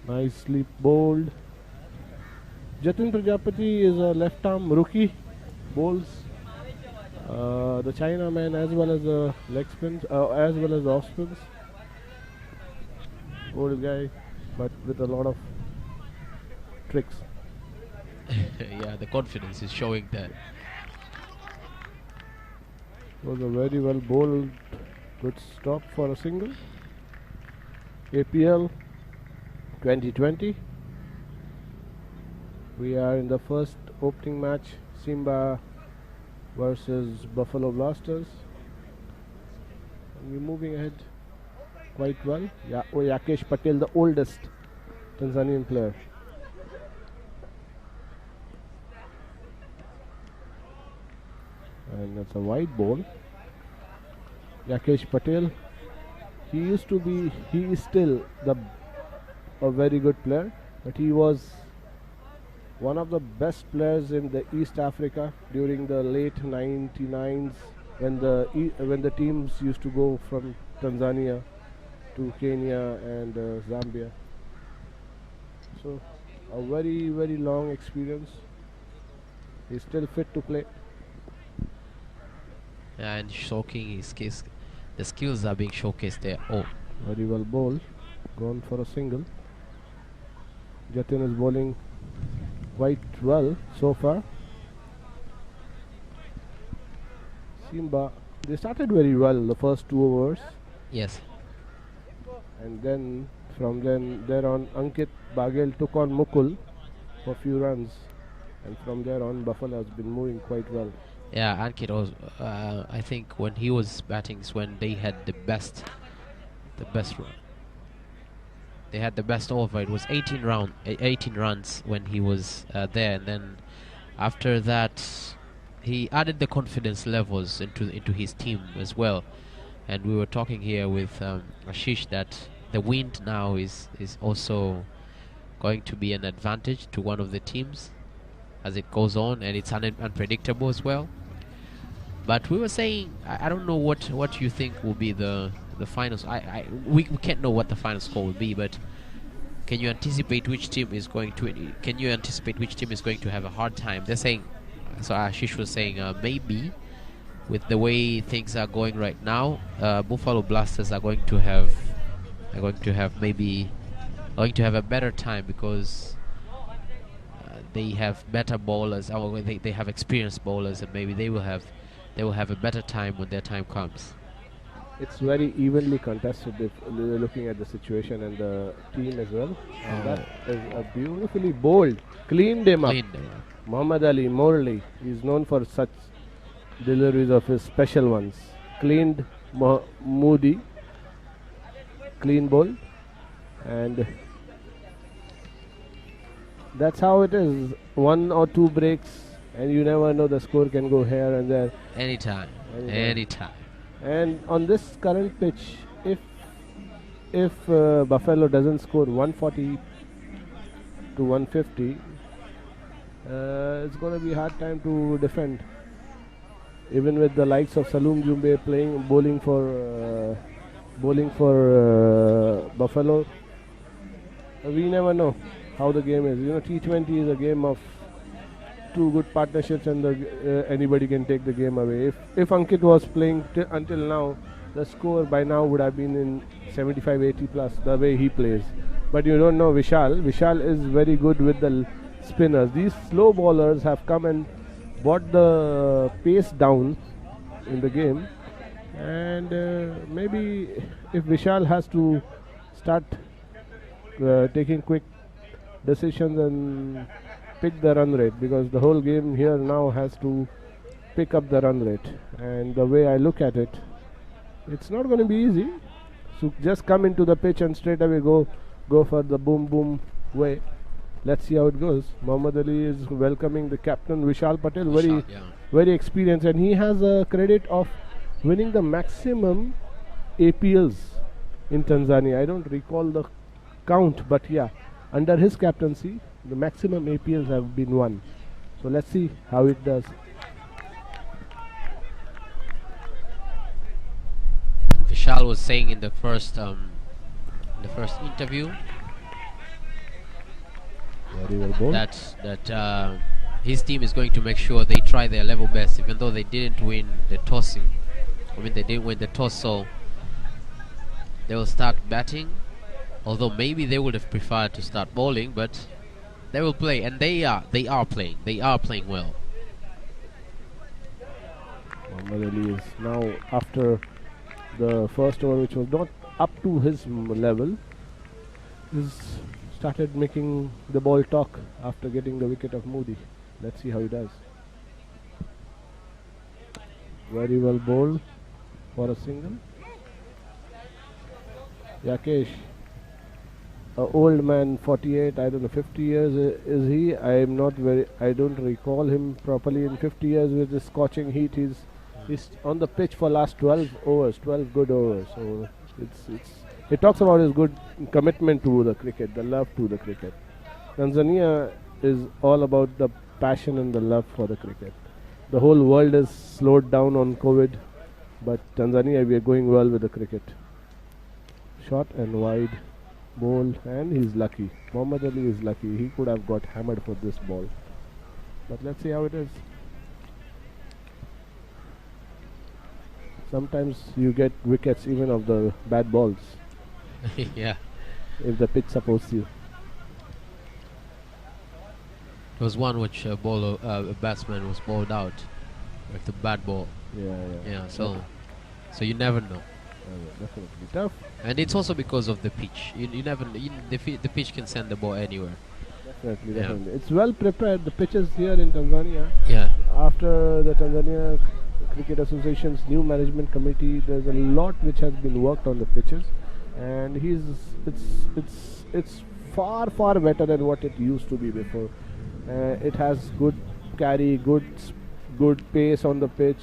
Speaker 3: Nicely bowled. Jatin Prajapati is a left arm rookie. Bowls the Chinaman as well as the leg spins, as well as the off spins. Old guy, but with a lot of tricks.
Speaker 1: Yeah, the confidence is showing that.
Speaker 3: Was a very well bowled, good stop for a single. APL 2020. We are in the first opening match, Simba versus Buffalo Blasters. And we're moving ahead quite well. Yakesh Patel, the oldest Tanzanian player. And that's a wide ball. Yakesh Patel, he is still a very good player, but he was one of the best players in the East Africa during the late 99s when the teams used to go from Tanzania to Kenya and Zambia. So a very, very long experience. He's still fit to play.
Speaker 1: Yeah, and showing his skills. The skills are being showcased there. Oh,
Speaker 3: very well bowled. Gone for a single. Jatin is bowling quite well so far. Simba, they started very well the first 2 overs.
Speaker 1: yes.
Speaker 3: And then from there on, Ankit Bagel took on Mukul for a few runs. And from there on, Buffalo has been moving quite well.
Speaker 1: Yeah, Ankit was, I think when he was batting is when they had the best run. They had the best over. It was 18 runs when he was there, and then after that he added the confidence levels into his team as well. And we were talking here with Ashish that the wind now is also going to be an advantage to one of the teams as it goes on, and it's unpredictable as well. But we were saying, I don't know what you think will be the finals. We can't know what the final score will be, but can you anticipate which team is going to? Can you anticipate which team is going to have a hard time? They're saying, so Ashish was saying maybe with the way things are going right now, Buffalo Blasters are going to have a better time because they have better bowlers, or they have experienced bowlers, and maybe they will have a better time when their time comes.
Speaker 3: It's very evenly contested if looking at the situation and the team as well. And that is a beautifully bowled, cleaned him up. Muhammad Ali, Morley, is known for such deliveries of his special ones. Cleaned Moody, clean bowl, and that's how it is. 1 or 2 breaks, and you never know, the score can go here and there.
Speaker 1: Anytime.
Speaker 3: And on this current pitch, if Buffalo doesn't score 140 to 150, it's going to be a hard time to defend. Even with the likes of Salum Jumbe bowling for Buffalo, we never know how the game is. T20 is a game of 2 good partnerships, and anybody can take the game away. If Ankit was playing until now, the score by now would have been in 75-80 plus, the way he plays. But you don't know Vishal. Vishal is very good with the spinners. These slow bowlers have come and brought the pace down in the game, and maybe if Vishal has to start taking quick decisions and pick the run rate, because the whole game here now has to pick up the run rate, and the way I look at it, it's not going to be easy. So just come into the pitch and straight away go for the boom boom way. Let's see how it goes. Muhammad Ali is welcoming the captain Vishal Patel, very experienced, and he has a credit of winning the maximum APLs in Tanzania. I don't recall the count, but yeah, under his captaincy, the maximum APLs have been won. So let's see how it does.
Speaker 1: Vishal was saying in the first interview that his team is going to make sure they try their level best, even though they didn't win the tossing. They didn't win the toss, so they will start batting. Although maybe they would have preferred to start bowling, but they will play, and they are playing. They are playing well.
Speaker 3: Muhammad Ali is now, after the first over, which was not up to his level, is started making the ball talk after getting the wicket of Moody. Let's see how he does. Very well bowled for a single. Yakesh, old man, 48, I don't know, 50 years is he? I don't recall him properly in 50 years with the scorching heat. He's on the pitch for last 12 good overs. So it talks about his good commitment to the cricket, the love to the cricket. Tanzania is all about the passion and the love for the cricket. The whole world is slowed down on COVID, but Tanzania, we are going well with the cricket. Short and wide ball, and he's lucky. Muhammad Ali is lucky. He could have got hammered for this ball. But let's see how it is. Sometimes you get wickets even of the bad balls.
Speaker 1: Yeah.
Speaker 3: If the pitch supports you.
Speaker 1: There was one which a batsman was bowled out with the bad ball.
Speaker 3: Yeah.
Speaker 1: So you never know.
Speaker 3: Definitely tough.
Speaker 1: And it's also because of the pitch. You never the pitch can send the ball anywhere.
Speaker 3: Definitely. It's well prepared. The pitches here in Tanzania.
Speaker 1: Yeah.
Speaker 3: After the Tanzania Cricket Association's new management committee, there's a lot which has been worked on the pitches, and it's far better than what it used to be before. It has good carry, good pace on the pitch.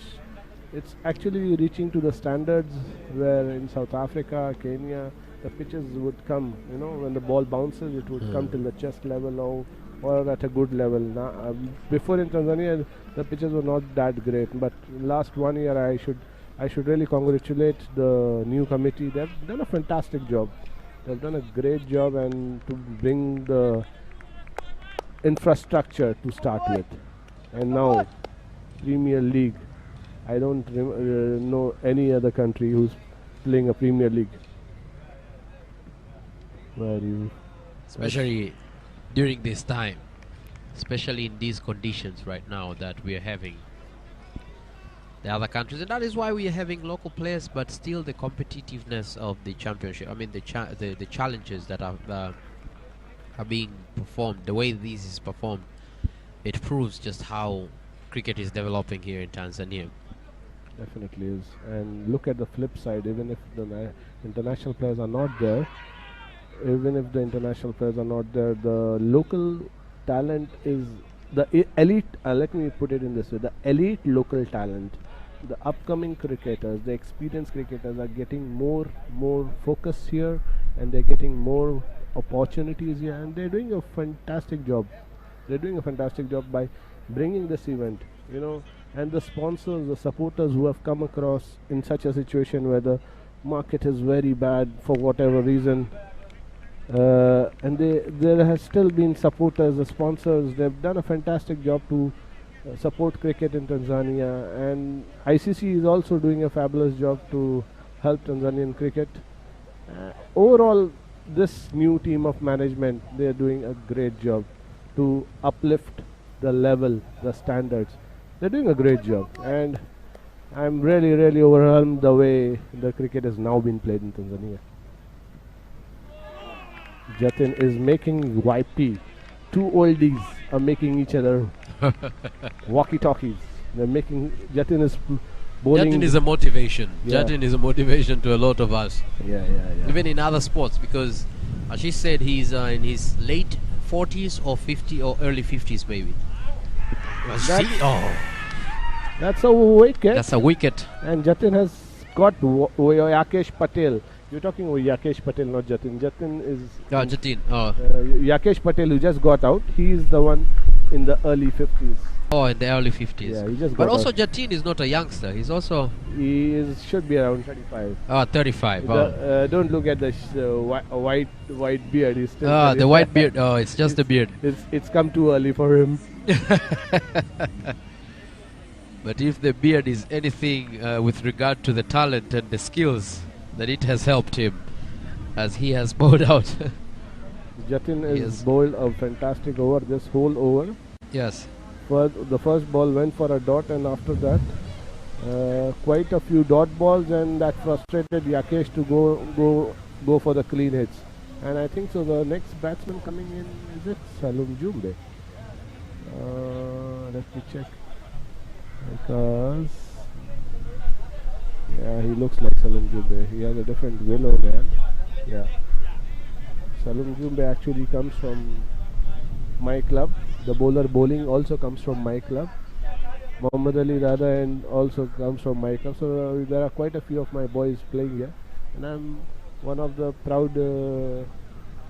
Speaker 3: It's actually reaching to the standards where in South Africa, Kenya, the pitches would come, when the ball bounces, it would come till the chest level or at a good level. Now, before in Tanzania, the pitches were not that great, but last 1 year I should really congratulate the new committee. They've done a fantastic job. They've done a great job, and to bring the infrastructure to start with. And now, Premier League. I don't know any other country who's playing a Premier League.
Speaker 1: Especially during this time, especially in these conditions right now that we are having the other countries, and that is why we are having local players, but still the competitiveness of the championship. I mean the challenges that are being performed, the way this is performed, it proves just how cricket is developing here in Tanzania.
Speaker 3: Definitely is. And look at the flip side. Even if the international players are not there, the local talent is the elite. Let me put it in this way: the elite local talent, the upcoming cricketers, the experienced cricketers are getting more focus here, and they're getting more opportunities here, and they're doing a fantastic job. They're doing a fantastic job by bringing this event, and the sponsors, the supporters who have come across in such a situation where the market is very bad for whatever reason, and there has still been supporters, the sponsors. They've done a fantastic job to support cricket in Tanzania, and ICC is also doing a fabulous job to help Tanzanian cricket. Overall, this new team of management, they are doing a great job to uplift the level, the standards. They're doing a great job, and I'm really, really overwhelmed the way the cricket has now been played in Tanzania. Jatin is making YP. Two oldies are making each other walkie-talkies. They're making Jatin is bowling.
Speaker 1: Jatin is a motivation.
Speaker 3: Yeah.
Speaker 1: Jatin is a motivation to a lot of us.
Speaker 3: Yeah.
Speaker 1: Even in other sports, because as she said, he's in his late 40s or 50 or early 50s maybe.
Speaker 3: That's a wicket.
Speaker 1: That's a wicket.
Speaker 3: And Jatin has got Yakesh Patel. You're talking about Yakesh Patel, not Jatin. Jatin is...
Speaker 1: Jatin.
Speaker 3: Yakesh Patel, who just got out, he is the one in the early 50s.
Speaker 1: Oh, in the early 50s.
Speaker 3: Yeah, he just got
Speaker 1: But also
Speaker 3: out.
Speaker 1: Jatin is not a youngster. He's also...
Speaker 3: Should be around 35.
Speaker 1: 35.
Speaker 3: Don't look at the white beard. He's still
Speaker 1: The white beard. Oh, it's just the beard.
Speaker 3: It's come too early for him.
Speaker 1: But if the beard is anything with regard to the talent and the skills, then it has helped him as he has bowled out.
Speaker 3: Jatin is bowled a fantastic over, this whole over.
Speaker 1: Yes.
Speaker 3: The first ball went for a dot, and after that quite a few dot balls, and that frustrated Yakesh to go for the clean hits. And I think so the next batsman coming in, is it Salum Jumbe? Let me check, because he looks like Salum Jumbe. He has a different willow there. Yeah, Salum Jumbe actually comes from my club. The bowler bowling also comes from my club. Mohamed Ali Rada and also comes from my club. So there are quite a few of my boys playing here, and I'm one of the proud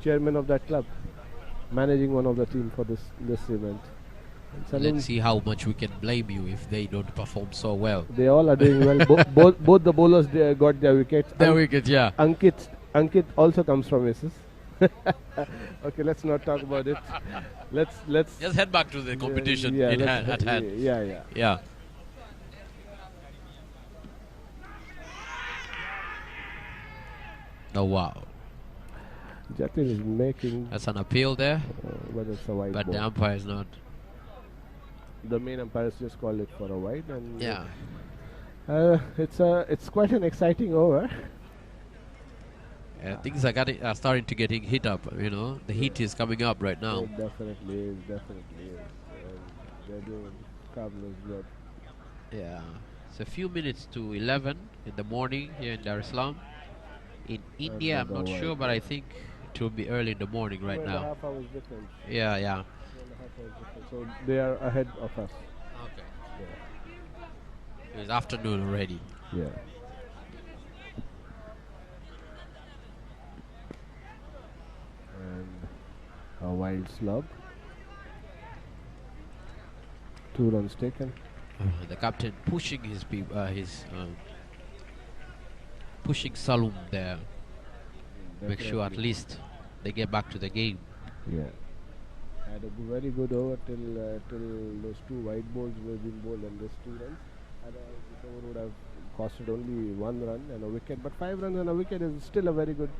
Speaker 3: chairman of that club, managing one of the team for this event.
Speaker 1: Let's see how much we can blame you if they don't perform so well.
Speaker 3: They all are doing well. Both the bowlers got their wickets.
Speaker 1: Their wickets, yeah.
Speaker 3: Ankit also comes from Misses. Okay, let's not talk about it. Let's
Speaker 1: just head back to the competition at hand.
Speaker 3: Yeah.
Speaker 1: Oh wow.
Speaker 3: Jatin is making.
Speaker 1: That's an appeal there.
Speaker 3: But it's a wide ball.
Speaker 1: The umpire is not.
Speaker 3: The main umpires just called it for a wide, and it's quite an exciting over.
Speaker 1: Things are starting to getting hit up. The heat is coming up right now.
Speaker 3: It definitely is. They're doing fabulous job.
Speaker 1: Yeah, it's a few minutes to 11 in the morning here in Dar-es-Salaam. In India, I'm not sure, but I think it will be early in the morning right now.
Speaker 3: 2.5 hours difference.
Speaker 1: Yeah.
Speaker 3: 2.5 hours difference. So they are ahead of us.
Speaker 1: Okay.
Speaker 3: Yeah.
Speaker 1: It's afternoon already.
Speaker 3: Yeah. And a wild slug. 2 runs taken.
Speaker 1: The captain pushing pushing Salum there. Make sure at least they get back to the game.
Speaker 3: Yeah. Had a very good over till those 2 wide balls were being bowled and those 2 runs. Otherwise, this over would have costed only 1 run and a wicket. But 5 runs and a wicket is still a very good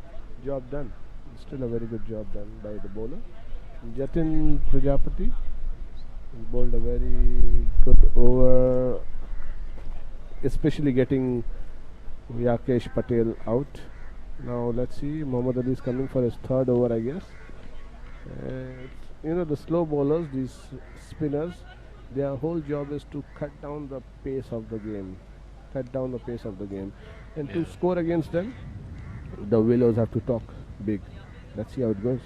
Speaker 3: job done. Still a very good job done by the bowler. Jatin Prajapati bowled a very good over, especially getting Patel out. Now let's see, Mohamed Ali is coming for his 3rd over, I guess. You know, the slow bowlers, these spinners, their whole job is to cut down the pace of the game. And to score against them, the willows have to talk big. Let's see how it goes.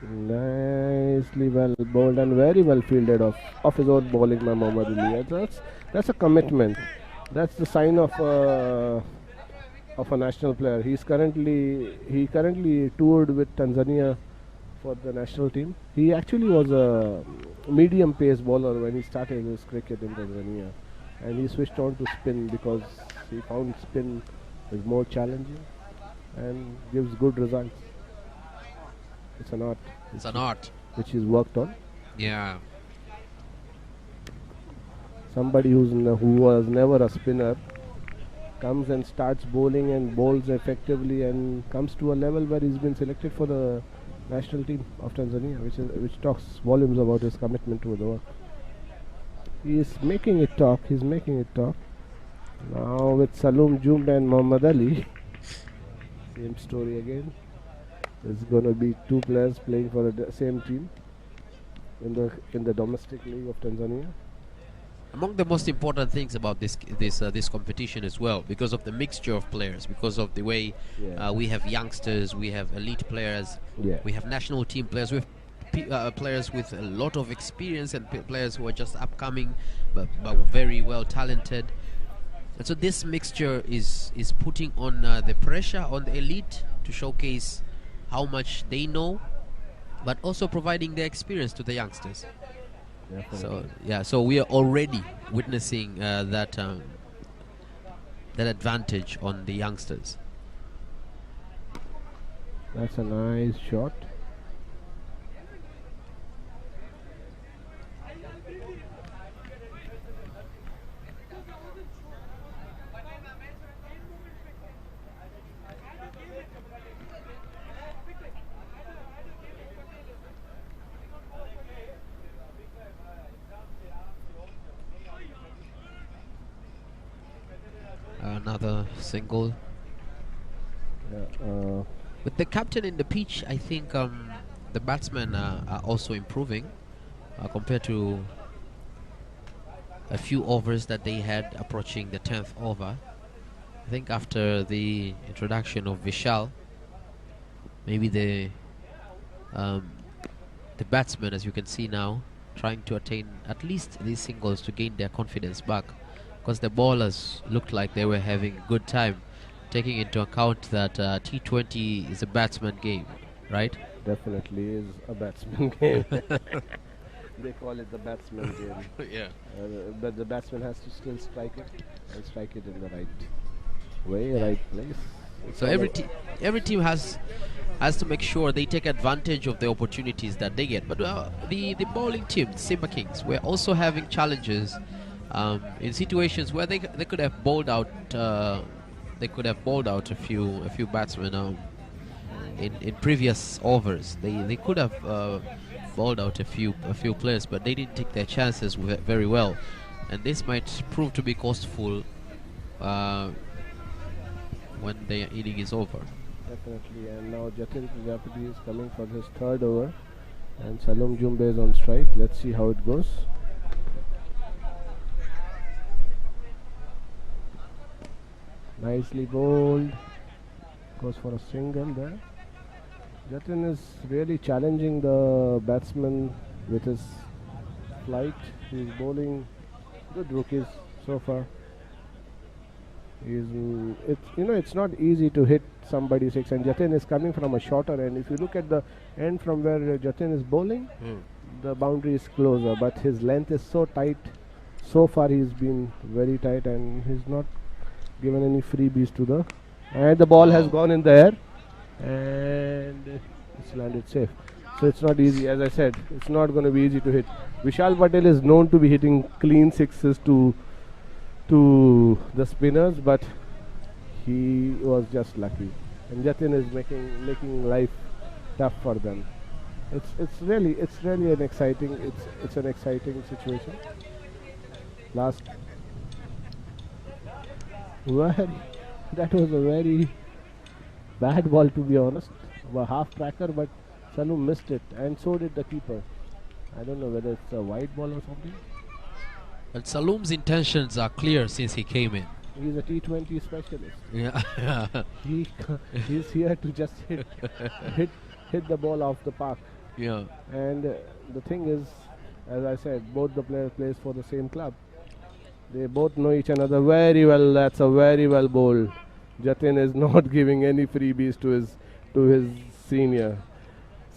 Speaker 3: Nicely well bowled and very well fielded off his own bowling by Mohamed Ali. That's a commitment. That's the sign of a national player. He currently toured with Tanzania for the national team. He actually was a medium pace bowler when he started his cricket in Tanzania, and he switched on to spin because he found spin is more challenging and gives good results. It's an art.
Speaker 1: It's an art
Speaker 3: which he's worked on.
Speaker 1: Yeah.
Speaker 3: Somebody who was never a spinner comes and starts bowling and bowls effectively and comes to a level where he's been selected for the national team of Tanzania, which talks volumes about his commitment to the work. He is making it talk. Now with Salum Jumbe and Muhammad Ali, same story again. There's going to be 2 players playing for the same team in the domestic league of Tanzania.
Speaker 1: Among the most important things about this competition as well, because of the mixture of players, because of the way we have youngsters, we have elite players, we have national team players, we have players with a lot of experience and players who are just upcoming but very well talented. And so this mixture is putting on the pressure on the elite to showcase how much they know, but also providing their experience to the youngsters. So we are already witnessing that advantage on the youngsters.
Speaker 3: That's a nice shot.
Speaker 1: Another single. With the captain in the pitch, I think the batsmen are also improving compared to a few overs that they had approaching the 10th over. I think after the introduction of Vishal, maybe the batsmen, as you can see now, trying to attain at least these singles to gain their confidence back, because the bowlers looked like they were having a good time, taking into account that T20 is a batsman game, right?
Speaker 3: Definitely is a batsman game. They call it the batsman game.
Speaker 1: Yeah.
Speaker 3: But the batsman has to still strike it, and strike it in the right way, right place.
Speaker 1: So every team has to make sure they take advantage of the opportunities that they get. But the bowling team, the Simba Kings, were also having challenges in situations where they could have bowled out. They could have bowled out a few batsmen in previous overs. They could have bowled out a few players, but they didn't take their chances very well, and this might prove to be costful when the inning is over.
Speaker 3: Definitely. And now Jatin Prajapati is coming for his 3rd over, and Salum Jumbe is on strike. Let's see how it goes. Nicely bowled. Goes for a single there. Jatin is really challenging the batsman with his flight. He's bowling good rookies so far. It's not easy to hit somebody six. And Jatin is coming from a shorter end. If you look at the end from where Jatin is bowling, the boundary is closer, but his length is so tight. So far he's been very tight, and he's not given any freebies to the. And the ball has gone in the air, and it's landed safe. So it's not easy, as I said. It's not going to be easy to hit. Vishal Patel is known to be hitting clean sixes to the spinners, but he was just lucky. And Jatin is making life tough for them. It's really an exciting situation. Last, that was a very bad ball, to be honest. A half cracker, but Salum missed it, and so did the keeper. I don't know whether it's a wide ball or something.
Speaker 1: And Salum's intentions are clear since he came in.
Speaker 3: He's a T20 specialist.
Speaker 1: Yeah.
Speaker 3: He's here to just hit the ball off the park.
Speaker 1: Yeah.
Speaker 3: And the thing is, as I said, both the players plays for the same club. They both know each another very well. That's a very well bowled. Jatin is not giving any freebies to his senior.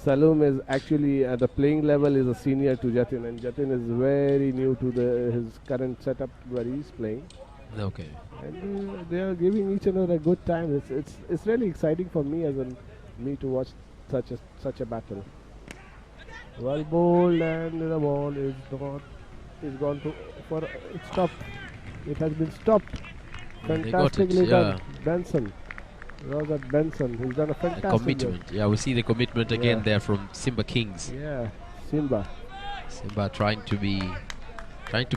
Speaker 3: Salum is actually at the playing level is a senior to Jatin, and Jatin is very new to his current setup where he's playing.
Speaker 1: Okay.
Speaker 3: And they are giving each other a good time. It's really exciting for me to watch such a battle. Well bowled, and the ball is gone it's stopped. It has been stopped. Fantastically done, Benson. Robert Benson, who's done a fantastic
Speaker 1: commitment.
Speaker 3: job.
Speaker 1: Yeah, we see the commitment again there from Simba Kings.
Speaker 3: Yeah, Simba
Speaker 1: trying to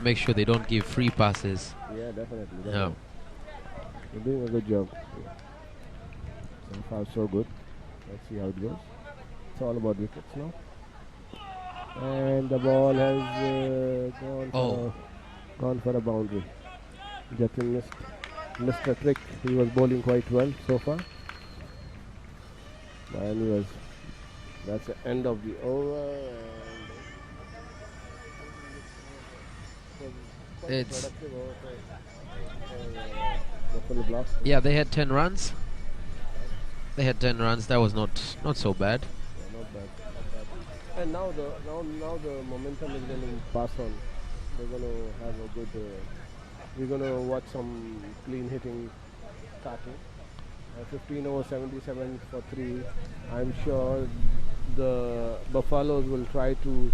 Speaker 1: make sure they don't give free passes.
Speaker 3: Yeah, definitely.
Speaker 1: No.
Speaker 3: They're doing a good job. So far, so good. Let's see how it goes. It's all about wickets now. And the ball has gone for a boundary. Jatin missed a trick. He was bowling quite well so far. And that's the end of the over.
Speaker 1: Yeah, they had 10 runs. That was not so bad.
Speaker 3: Yeah, not bad. And now the momentum is going to pass on. They're going to have a good. We're going to watch some clean hitting starting. 15 over 77 for 3. I'm sure the Buffaloes will try to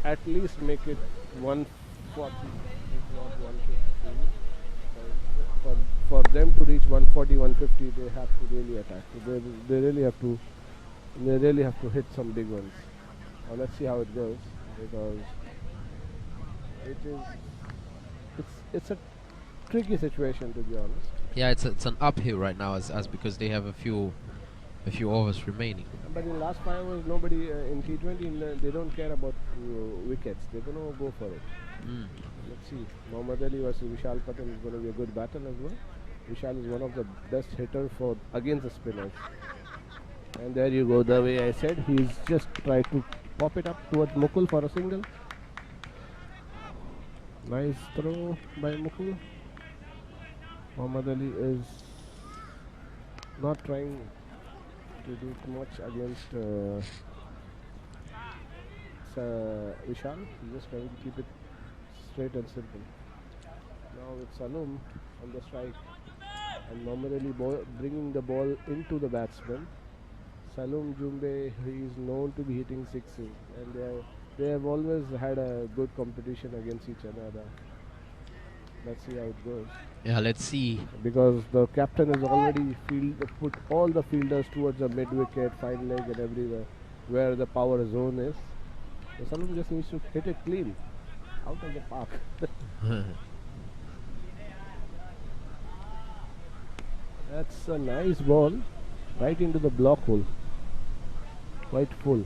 Speaker 3: at least make it 140, if not 150. For them to reach 140, 150, they have to really attack. They really have to hit some big ones. Now let's see how it goes, because it's a tricky situation, to be honest.
Speaker 1: Yeah, it's an uphill right now, as because they have a few overs remaining.
Speaker 3: But in the last 5 overs, nobody in T20 they don't care about wickets. They're gonna go for it. Let's see. Mohamed Ali versus Vishal Patel is going to be a good battle as well. Vishal is one of the best hitters against the spinners. And there you go. The way I said, he's just tried to pop it up towards Mukul for a single. Nice throw by Mukul. Mohamed Ali is not trying to do too much against Vishal. He's just trying to keep it straight and simple. Now with Salum on the strike, and Mohamed Ali bringing the ball into the batsman. Salum Jumbe, he is known to be hitting sixes, and they have always had a good competition against each other. Let's see how it goes.
Speaker 1: Yeah, let's see.
Speaker 3: Because the captain has already put all the fielders towards the mid-wicket, fine leg and everywhere, where the power zone is. So Salum just needs to hit it clean, out of the park. That's a nice ball, right into the block hole. Quite full.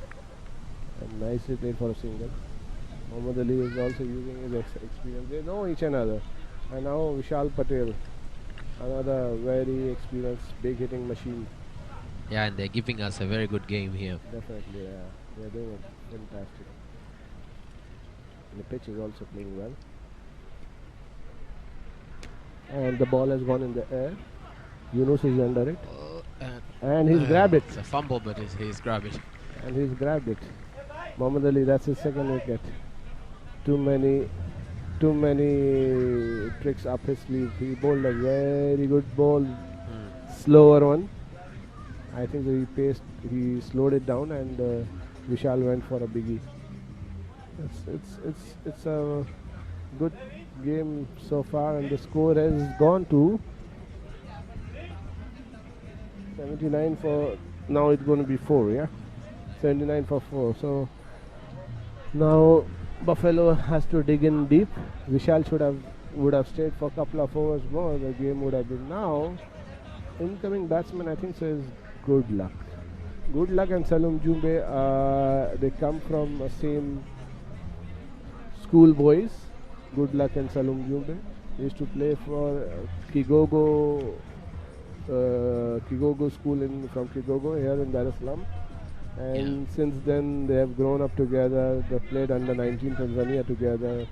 Speaker 3: And nicely played for a single. Mohamed Ali is also using his experience. They know each another. And now Vishal Patel, another very experienced big hitting machine.
Speaker 1: Yeah, and they're giving us a very good game here.
Speaker 3: Definitely, yeah. They're doing it fantastic. And the pitch is also playing well. And the ball has gone in the air. Yunusi is under it.
Speaker 1: And
Speaker 3: he's grabbed it.
Speaker 1: It's a fumble, but he's grabbed it.
Speaker 3: And he's grabbed it. Mohamed Ali, that's his second wicket. Too many tricks up his sleeve. He bowled a very good ball. Slower one. I think he slowed it down, and Vishal went for a biggie. It's a good game so far, and the score has gone to 79 for. Now it's going to be 4, yeah. 79 for 4. So now Buffalo has to dig in deep. Vishal would have stayed for a couple of overs more. The game would have been now. Incoming batsman, I think so, is Good Luck. Good Luck and Salum Jumbe, they come from the same school boys. Good Luck and Salum Jumbe. They used to play for Kigogo school from Kigogo here in Dar-es-Salaam. And since then they have grown up together. They played under 19 Tanzania together.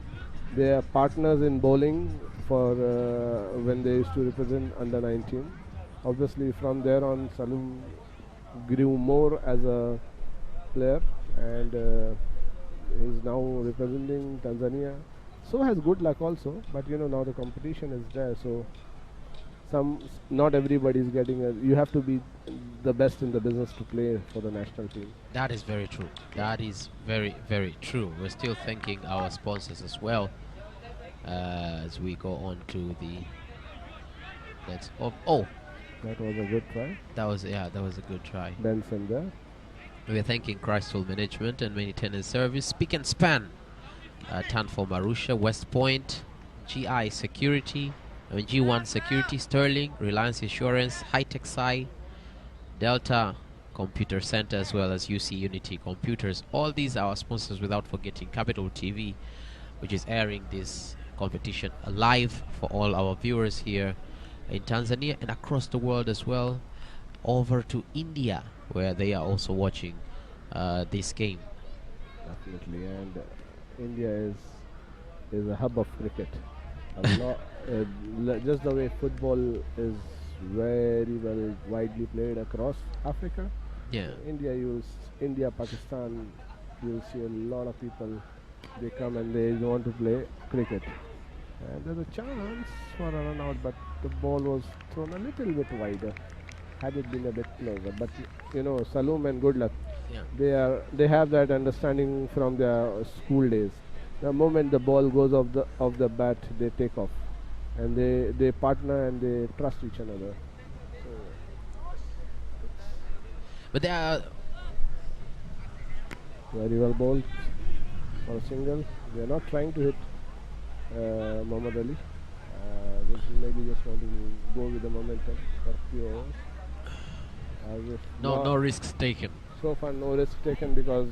Speaker 3: They are partners in bowling for when they used to represent under 19. Obviously from there on Salum grew more as a player, and is now representing Tanzania. So has Good Luck also, but now the competition is there, so not everybody is getting you have to be the best in the business to play for the national team.
Speaker 1: That is very true. That is very, very true. We're still thanking our sponsors as well as we go on to the next.
Speaker 3: That was a good try.
Speaker 1: That was a good try.
Speaker 3: Benson there.
Speaker 1: We're thanking Crystal Management and Many Tenant Service, Speak and Span, Tan for Marusha, West Point, GI Security, G1 Security, Sterling, Reliance Insurance, High-Tech Sci, Delta Computer Center, as well as UC Unity Computers. All these are our sponsors, without forgetting Capital TV, which is airing this competition live for all our viewers here in Tanzania and across the world as well, over to India, where they are also watching this game.
Speaker 3: Definitely, and India is a hub of cricket. Just the way football is very well widely played across Africa.
Speaker 1: Yeah.
Speaker 3: India, Pakistan, you'll see a lot of people. They come and they want to play cricket. And there's a chance for a run out, but the ball was thrown a little bit wider. Had it been a bit closer, but Salum and Good Luck, they have that understanding from their school days. The moment the ball goes off the bat, they take off, and they partner and they trust each other.
Speaker 1: But they are
Speaker 3: very well bowled for a single. They are not trying to hit Mohamed Ali. Maybe just want to go with the momentum for a few overs.
Speaker 1: No risks taken.
Speaker 3: So far, no risk taken, because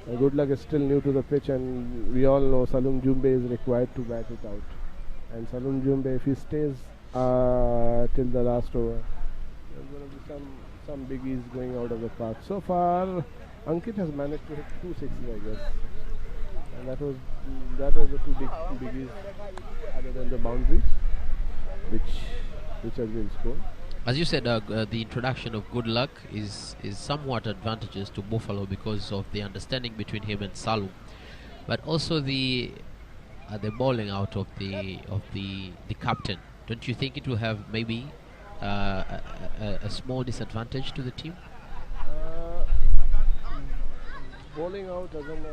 Speaker 3: Good Luck is still new to the pitch, and we all know Salum Jumbe is required to bat it out. And Salum Jumbe, if he stays till the last over, there's going to be some biggies going out of the park. So far, Ankit has managed to hit 2 sixes, I guess. And that was the two biggies other than the boundaries, which has been scored.
Speaker 1: As you said, the introduction of Good Luck is somewhat advantageous to Buffalo because of the understanding between him and Salum, but also the bowling out of the captain. Don't you think it will have maybe a small disadvantage to the team?
Speaker 3: Bowling out doesn't.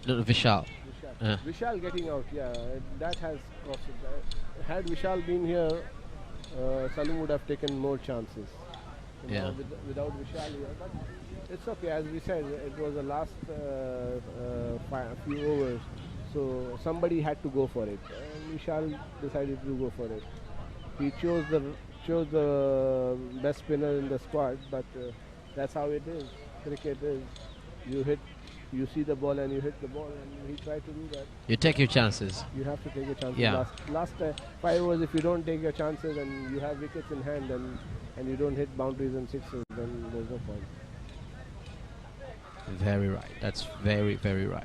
Speaker 1: No, Vishal.
Speaker 3: Vishal getting out, that has cost it. Had Vishal been here, Salum would have taken more chances. Without Vishal here, but it's okay. As we said, it was the last few overs, so somebody had to go for it, and Vishal decided to go for it. He chose the best spinner in the squad, but that's how it is. Cricket is, you see the ball and you hit the ball, and he tried to do that.
Speaker 1: You take your chances.
Speaker 3: You have to take your chances.
Speaker 1: Yeah.
Speaker 3: Last 5 overs, if you don't take your chances and you have wickets in hand and you don't hit boundaries and sixes, then there's no point.
Speaker 1: Very right. That's very, very right.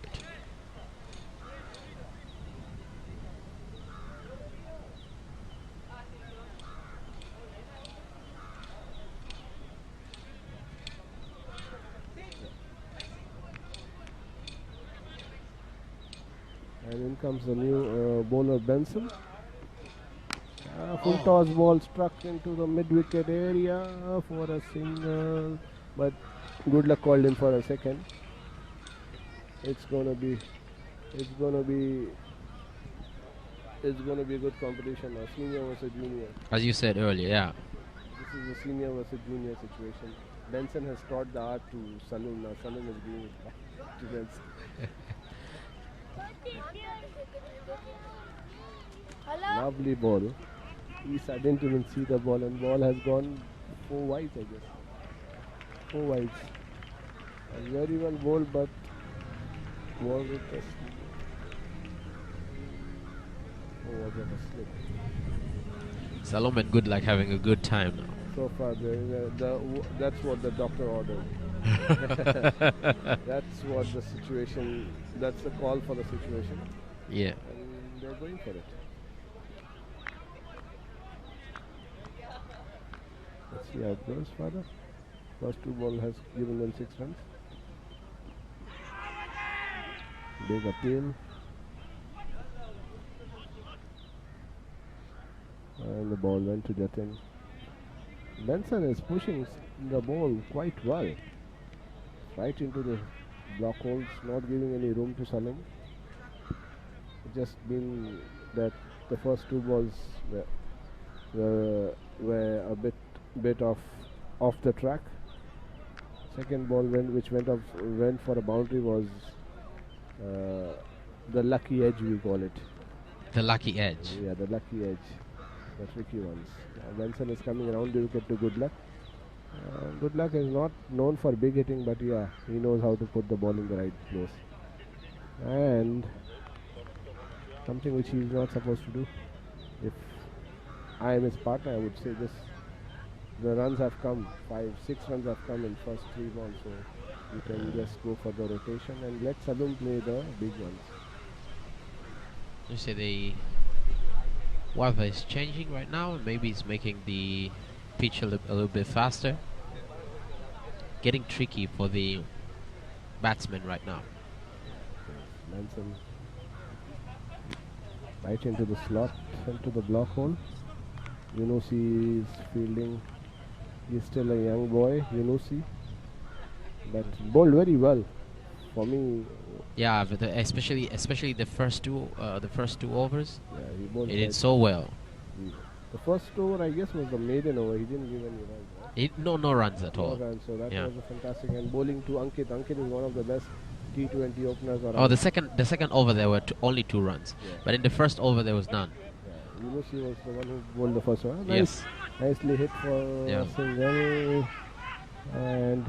Speaker 3: And in comes the new bowler Benson. Full toss ball struck into the mid-wicket area for a single, but good luck called in for a second. It's gonna be a good competition now. Senior versus junior.
Speaker 1: As you said earlier, yeah.
Speaker 3: This is a senior versus junior situation. Benson has taught the art to Salmin. Now Salmin is giving it back to Benson. Lovely ball. Issa didn't even see the ball, and ball has gone 4 wides, I guess. 4 wides. And very well bowled, but was it a slip? Or was it a slip?
Speaker 1: Salomon good luck having a good time now.
Speaker 3: So far, that's what the doctor ordered. That's what the situation, that's the call for the situation.
Speaker 1: Yeah.
Speaker 3: And they're going for it. Let's see how it goes, father. First 2 ball has given them 6 runs. Big appeal. And the ball went to Jatin. Benson is pushing the ball quite well. Right into the block holes, not giving any room to Salem. Just been that the first 2 balls were a bit off the track. Second ball went for a boundary was the lucky edge, we call it.
Speaker 1: The lucky edge.
Speaker 3: Yeah, the lucky edge. The tricky ones. Benson is coming around the wicket to Good Luck. Good Luck is not known for big hitting, but yeah, he knows how to put the ball in the right place. And something which he is not supposed to do. If I am his partner, I would say this. The runs have come, 5-6 runs have come in first 3 balls, so you can just go for the rotation and let Salum play the big ones.
Speaker 1: You say the weather is changing right now, maybe it's making the pitch a little bit faster. Getting tricky for the batsmen right now.
Speaker 3: Benson right into the slot, into the block hole. Yunusi is fielding. He's still a young boy, Yunusi, but bowled very well for me.
Speaker 1: Yeah, but especially the first two overs.
Speaker 3: Yeah, he bowled.
Speaker 1: He did so well.
Speaker 3: The first over, I guess, was the maiden over. He didn't give any runs. Right?
Speaker 1: No runs at all.
Speaker 3: No runs, so that was a fantastic. And bowling to Ankit. Ankit is one of the best T20 openers around.
Speaker 1: Oh, the second over there were only 2 runs, but in the first over there was none.
Speaker 3: Yunusi was the one who bowled the first one.
Speaker 1: Yes.
Speaker 3: Nicely hit for single, and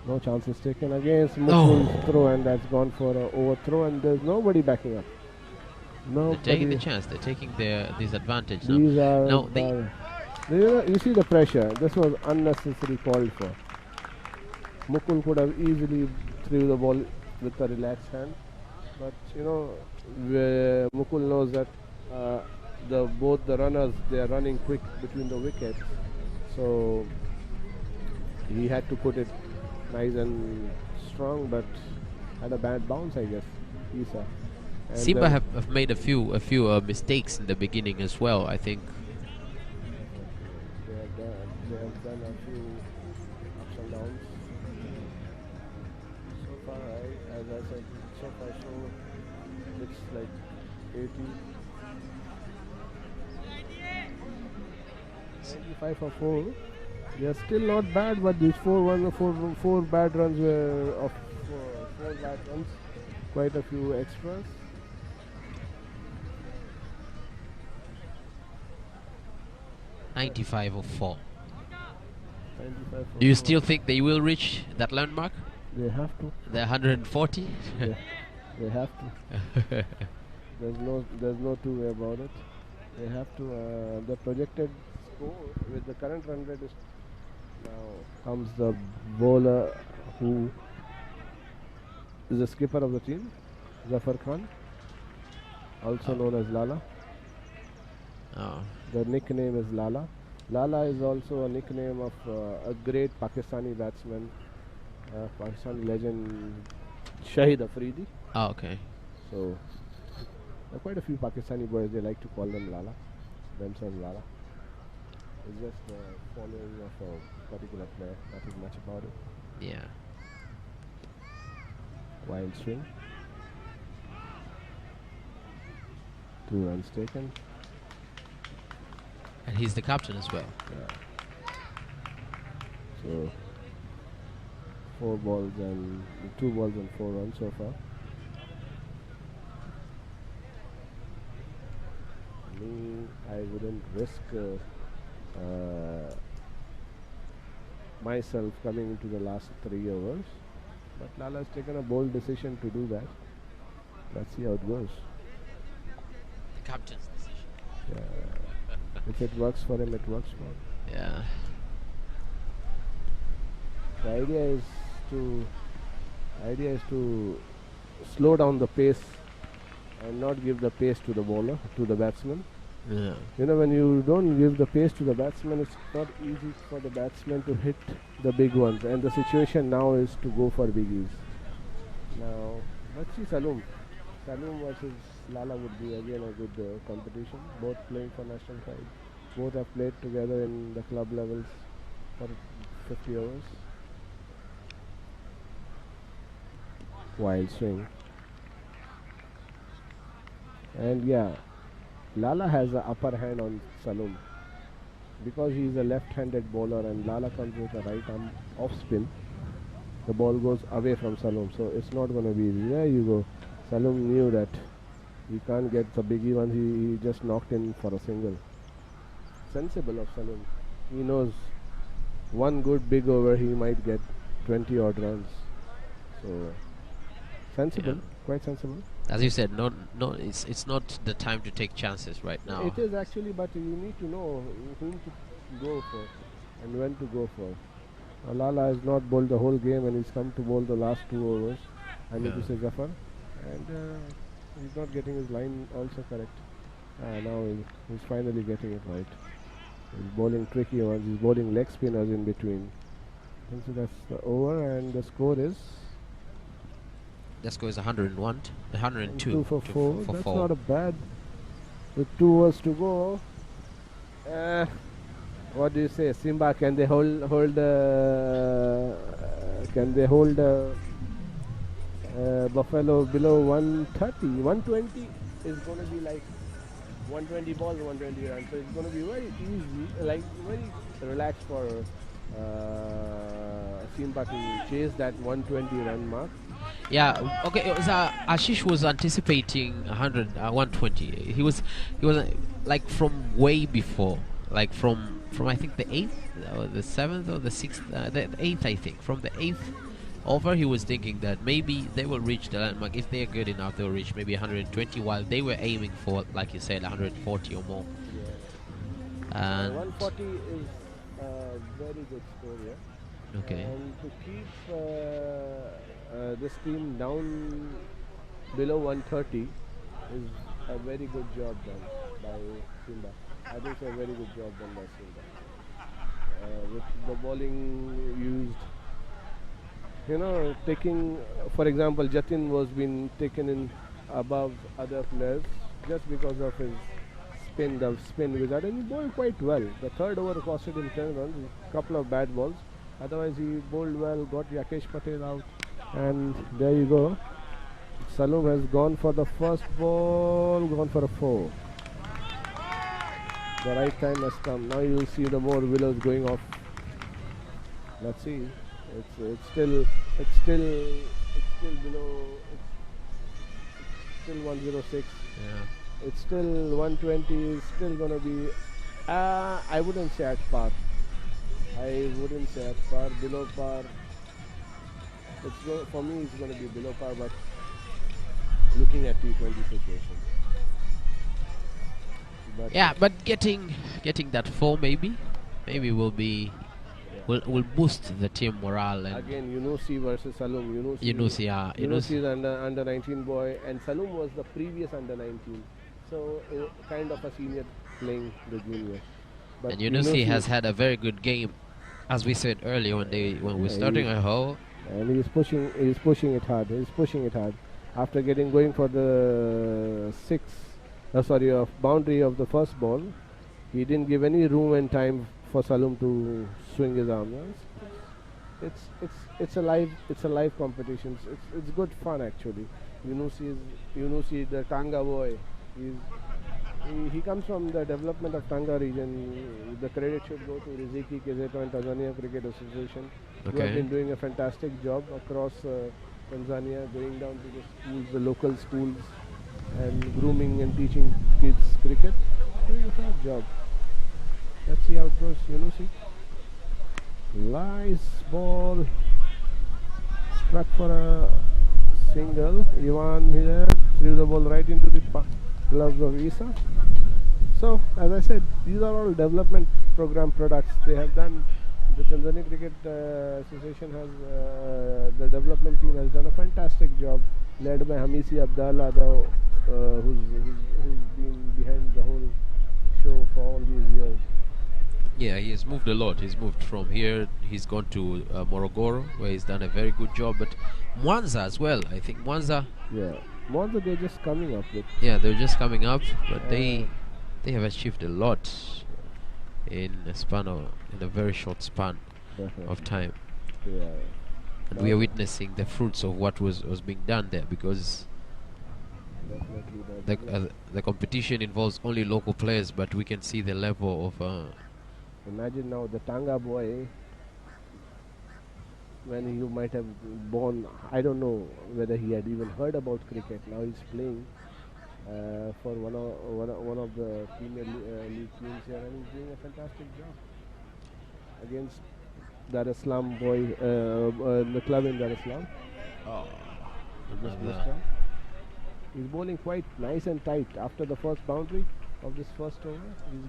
Speaker 3: no chances taken against Mukul's throw, and that's gone for an overthrow, and there's nobody backing up.
Speaker 1: They're taking the chance. They're taking this advantage now.
Speaker 3: These are
Speaker 1: No,
Speaker 3: you see the pressure. This was unnecessary called for. Mukul could have easily threw the ball with a relaxed hand, but Mukul knows that both the runners, they are running quick between the wickets, so he had to put it nice and strong, but had a bad bounce, I guess. Issa.
Speaker 1: Simba have made a few mistakes in the beginning as well, I think.
Speaker 3: They have done a few ups and downs. So far, as I said, looks like 80. 95 for 4. They are still not bad, but these four bad runs were of 4 bad runs. Quite a few extras.
Speaker 1: $95 of 4.
Speaker 3: 95 for
Speaker 1: Do you
Speaker 3: 4.
Speaker 1: still think they will reach that landmark?
Speaker 3: They have to.
Speaker 1: They're 140.
Speaker 3: They have to. There's no two way about it. They have to. The projected score with the current run rate is now comes the bowler who is the skipper of the team, Zafar Khan, also known as Lala.
Speaker 1: Oh.
Speaker 3: The nickname is Lala. Lala is also a nickname of a great Pakistani batsman, Pakistani legend Shahid Afridi.
Speaker 1: Oh, okay.
Speaker 3: So there are quite a few Pakistani boys, they like to call them Lala. Benson Lala. It's just following of a particular player, nothing much about it.
Speaker 1: Yeah.
Speaker 3: Wild swing. 2 runs taken.
Speaker 1: And he's the captain as well.
Speaker 3: Yeah. So 4 balls and 2 balls and 4 runs so far. Me, I wouldn't risk myself coming into the last 3 overs, but Lala has taken a bold decision to do that. Let's see how it goes.
Speaker 1: The captain's decision.
Speaker 3: Yeah. If it works for him, it works for him.
Speaker 1: Yeah.
Speaker 3: The idea is to slow down the pace and not give the pace to the bowler, to the batsman.
Speaker 1: Yeah.
Speaker 3: You know, when you don't give the pace to the batsman, it's not easy for the batsman to hit the big ones. And the situation now is to go for biggies. Now, let's see Salum. Salum versus Lala would be again a good competition. Both playing for national side. Both have played together in the club levels for 50 overs. Wild swing. And yeah, Lala has the upper hand on Salum because he is a left-handed bowler and Lala comes with a right arm off spin. The ball goes away from Salum, so it's not going to be easy. There you go. Salum knew that he can't get the biggie one. He just knocked in for a single. Sensible of Salum. He knows one good big over he might get 20 odd runs. So sensible, quite sensible.
Speaker 1: As you said, it's not the time to take chances right now.
Speaker 3: It is actually, but you need to know whom to go for and when to go for. Lala has not bowled the whole game and he's come to bowl the last 2 overs. I need to say Zafar. And he's not getting his line also correct. Now he's finally getting it right. He's bowling tricky ones. He's bowling leg spinners in between. And so that's the over, and the score is?
Speaker 1: The score is 101, 102
Speaker 3: 2 for 4. That's
Speaker 1: 4.
Speaker 3: not a bad. With 2 overs to go. What do you say, Simba? Can they hold? Can they hold Buffalo below 130? 120 is going to be like 120 balls, 120 runs. So it's going to be very easy, like very relaxed for Simba to chase that 120 run mark.
Speaker 1: Yeah, okay. Ashish was anticipating 120. He was like from way before, like from I think the 8th, or the 7th, or the 6th, the 8th, I think. From the 8th over, he was thinking that maybe they will reach the landmark. If they are good enough, they will reach maybe 120, while they were aiming for, like you said, 140 or more.
Speaker 3: Yeah. And 140 is a very good score, yeah.
Speaker 1: Okay.
Speaker 3: And to keep this team down below 130 is a very good job done by Simba. I think it's a very good job done by Simba. With the bowling used, you know, taking, for example, Jatin was being taken in above other players just because of his the spin wizard, and he bowled quite well. The 3rd over costed him 10 runs, a couple of bad balls. Otherwise, he bowled well, got Yakesh Patel out, and there you go. Salum has gone for the first ball, gone for a 4. The right time has come. Now you will see the more willows going off. Let's see. It's still below. It's still 106.
Speaker 1: Yeah.
Speaker 3: It's still 120. It's still gonna be. I wouldn't say at par. Below par. For me, it's gonna be below par. But looking at T20 situation.
Speaker 1: But yeah, but getting that 4 maybe will be.
Speaker 3: Yeah.
Speaker 1: will boost the team morale. And
Speaker 3: Again, Yunusi versus Salum.
Speaker 1: Yunusi, yeah,
Speaker 3: Yunusi is under 19 boy, and Salum was the previous under 19. So kind of a senior playing the junior. But
Speaker 1: and Yunusi has had a very good game, as we said earlier when we're starting a hole.
Speaker 3: And he's pushing it hard. After going for the boundary of the first ball, he didn't give any room and time for Salum to swing his arms. It's a live competition. It's good fun actually. Yunusi, the Tanga boy. He comes from the development of Tanga region. The credit should go to Riziki, Kiseto and Tanzania Cricket Association, who have been doing a fantastic job across Tanzania, going down to the schools, the local schools, and grooming and teaching kids cricket. Doing a fab job. Let's see how it goes, Yunusi. Nice ball. Struck for a single. Ivan here threw the ball right into the gloves of Issa. So, as I said, these are all development program products. They have done, the Tanzania Cricket Association has, the development team has done a fantastic job, led by Hamisi Abdallah, who's been behind the whole show for all these years.
Speaker 1: Yeah, he has moved a lot. He's moved from here, he's gone to Morogoro, where he's done a very good job. But Mwanza as well, I think Mwanza.
Speaker 3: Yeah, Mwanza they're just coming up with.
Speaker 1: Yeah, they're just coming up, but they have achieved a lot in a very short span of time.
Speaker 3: Yeah.
Speaker 1: And we are witnessing the fruits of what was being done there, because the competition involves only local players, but we can see the level of.
Speaker 3: Imagine now the Tanga boy, when you might have born, I don't know whether he had even heard about cricket. Now he's playing for one of the Premier League teams here, and he's doing a fantastic job against Dar-es-Salaam boy, the club in Dar-es-Salaam. He's bowling quite nice and tight after the first boundary of this first over.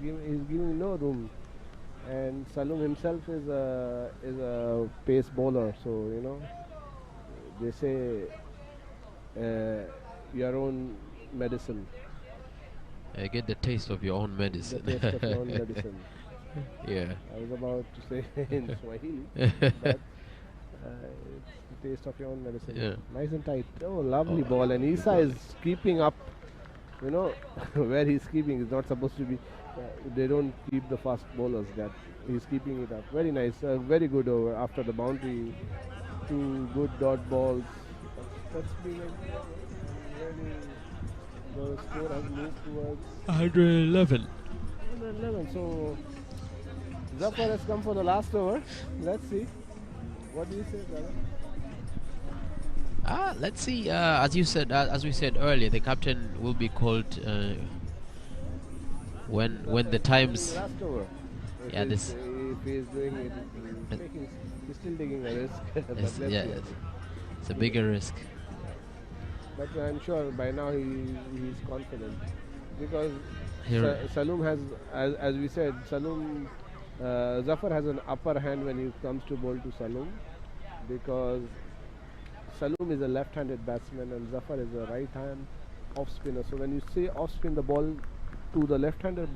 Speaker 3: He's giving no room. And Salum himself is a pace bowler, so they say your own medicine.
Speaker 1: Get the taste of your own medicine.
Speaker 3: The taste of your own medicine.
Speaker 1: Yeah.
Speaker 3: I was about to say in Swahili, but it's the taste of your own medicine.
Speaker 1: Yeah.
Speaker 3: Nice and tight. Oh, lovely ball. And Issa is keeping up. Where he's keeping is not supposed to be. They don't keep the fast bowlers. That he's keeping it up. Very nice. Very good over after the boundary. 2 good dot balls. That's been really. The score has moved towards
Speaker 1: 111.
Speaker 3: 111. So Zafar has come for the last over. Let's see. What do you say, brother?
Speaker 1: Let's see. As we said earlier, the captain will be called when the times.
Speaker 3: Last over. If he's doing it, he's still taking a risk.
Speaker 1: It's a bigger risk.
Speaker 3: But I'm sure by now he's confident, because Salum has, as we said, Zafar has an upper hand when it comes to bowl to Salum, because Salum is a left-handed batsman and Zafar is a right-hand off-spinner. So when you say off-spin, the ball to the left-hander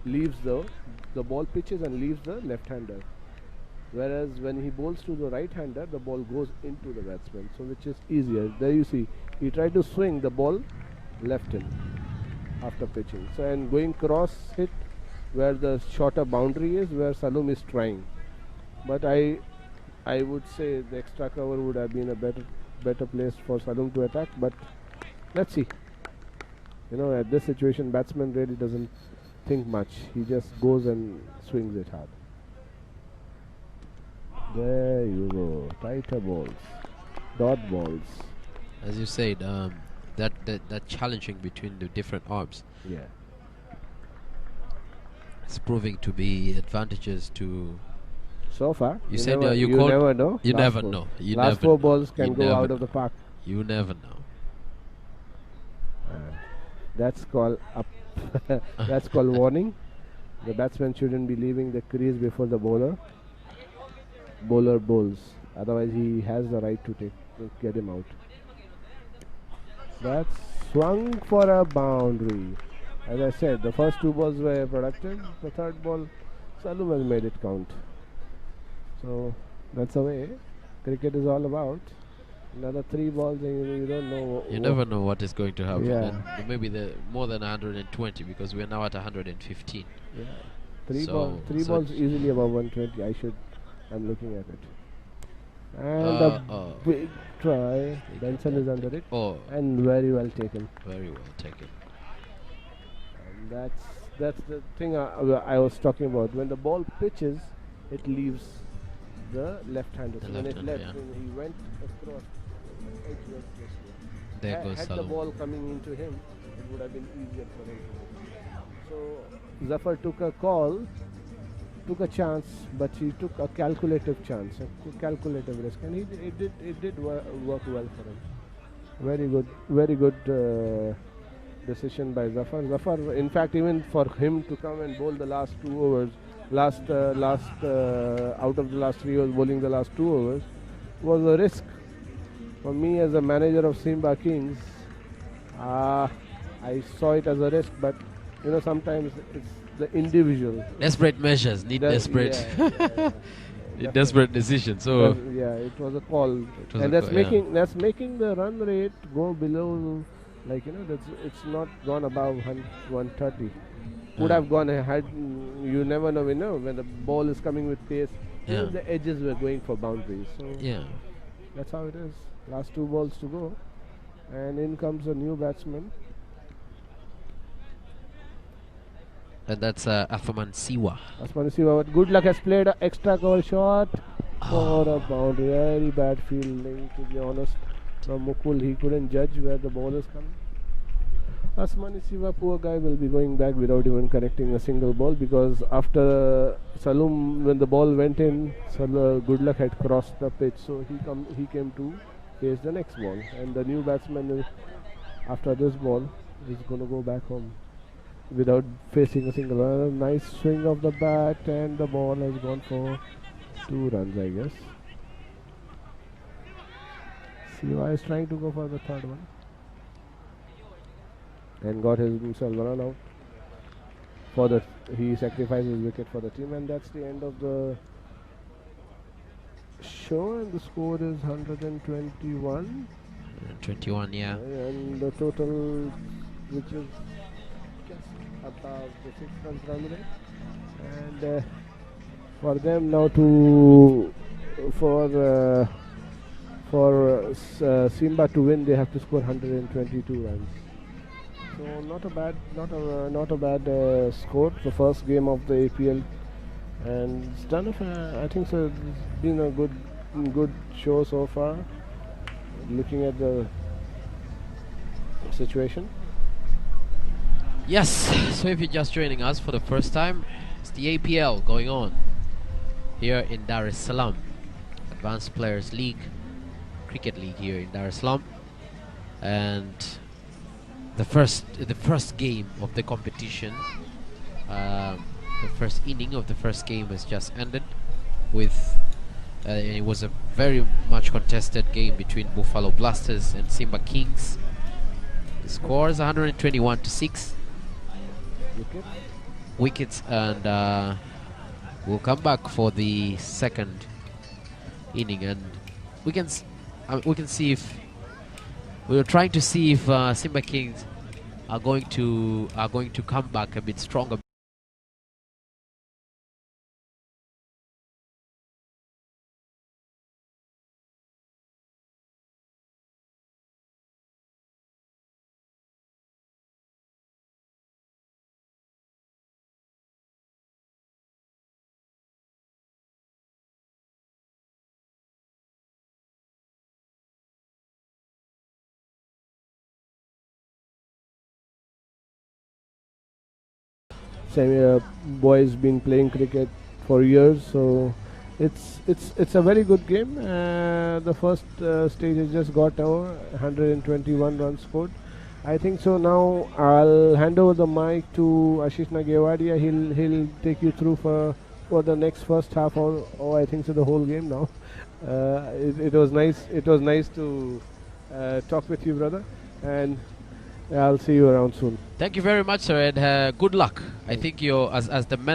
Speaker 3: leaves the ball pitches and leaves the left-hander. Whereas when he bowls to the right-hander, the ball goes into the batsman, so which is easier. There you see, he tried to swing, the ball left him after pitching. So and going cross hit where the shorter boundary is, where Salum is trying. But I would say the extra cover would have been a better place for Salum to attack. But let's see. At this situation, batsman really doesn't think much. He just goes and swings it hard. There you go. Tighter balls, dot balls.
Speaker 1: As you said, that challenging between the different arms.
Speaker 3: Yeah.
Speaker 1: It's proving to be advantages to.
Speaker 3: So far,
Speaker 1: you said
Speaker 3: never,
Speaker 1: you
Speaker 3: never know.
Speaker 1: You never know.
Speaker 3: Last 4 balls can go out of the park.
Speaker 1: You never know.
Speaker 3: That's called that's called warning. The batsman shouldn't be leaving the crease before the bowler. bowler bowls. Otherwise, he has the right to get him out. That's swung for a boundary. As I said, the first 2 balls were productive. The third ball, Salum has made it count. So that's the way cricket is all about. Another 3 balls, and you don't know.
Speaker 1: You never know what is going to happen.
Speaker 3: Yeah.
Speaker 1: And maybe more than 120 because we are now at 115.
Speaker 3: Yeah. 3
Speaker 1: So
Speaker 3: balls easily above 120. I'm looking at it. And a big try. Benson is under it. And very well taken.
Speaker 1: Very well taken.
Speaker 3: And that's the thing I was talking about. When the ball pitches, it leaves the left-hander. When it left, when he went across,
Speaker 1: there goes
Speaker 3: had
Speaker 1: Salum.
Speaker 3: the ball coming into him, it would have been easier for him. So Zafar took a chance, but he took a calculative chance, a calculative risk, and it did work well for him. Very good decision by Zafar. Zafar, in fact, even for him to come and bowl the last 2 overs, out of the last 3 overs, bowling the last 2 overs, was a risk. For me as a manager of Simba Kings, I saw it as a risk, but sometimes it's the individual.
Speaker 1: Desperate measures need desperate decisions. So
Speaker 3: it was a call, and that's making the run rate go below. It's not gone above 130. Would have gone ahead. You never know. When the ball is coming with pace, even the edges were going for boundaries. So that's how it is. Last 2 balls to go, and in comes a new batsman.
Speaker 1: And that's Afman Siwa.
Speaker 3: But good luck has played an extra cover shot for a boundary. Very bad fielding, to be honest. From Mukul, he couldn't judge where the ball is coming. Asmani Siva, poor guy, will be going back without even connecting a single ball, because after Salum, when the ball went in, good luck had crossed the pitch, so he came to face the next ball, and the new batsman after this ball is going to go back home without facing a single run. Nice swing of the bat, and the ball has gone for 2 runs, I guess. Siva is trying to go for the 3rd one, and got himself run out. He sacrificed his wicket for the team, and that's the end of the show. And the score is 121.
Speaker 1: 21, yeah.
Speaker 3: And the total, which is just above the 6 runs run rate. And for them now for Simba to win, they have to score 122 runs. So not a bad score. The first game of the APL, and it's done. I think so. It's been a good show so far. Looking at the situation.
Speaker 1: Yes. So if you're just joining us for the first time, it's the APL going on here in Dar-es-Salaam, Advanced Players League, Cricket League here in Dar-es-Salaam, and the first game of the competition, the first inning of the first game has just ended with it was a very much contested game between Buffalo Blasters and Simba Kings. The score is 121 to 6 wickets, and we'll come back for the second inning, and we can see if we're trying to see if Simba Kings are going to come back a bit stronger.
Speaker 3: Boys been playing cricket for years, so it's a very good game. The first stage has just got over, 121 runs scored. I think so. Now I'll hand over the mic to Ashish Nagewadia. He'll take you through for for the next first half, or I think so the whole game now. It was nice. It was nice to talk with you, brother, and I'll see you around soon.
Speaker 1: Thank you very much, sir, and good luck. I think you're as the men.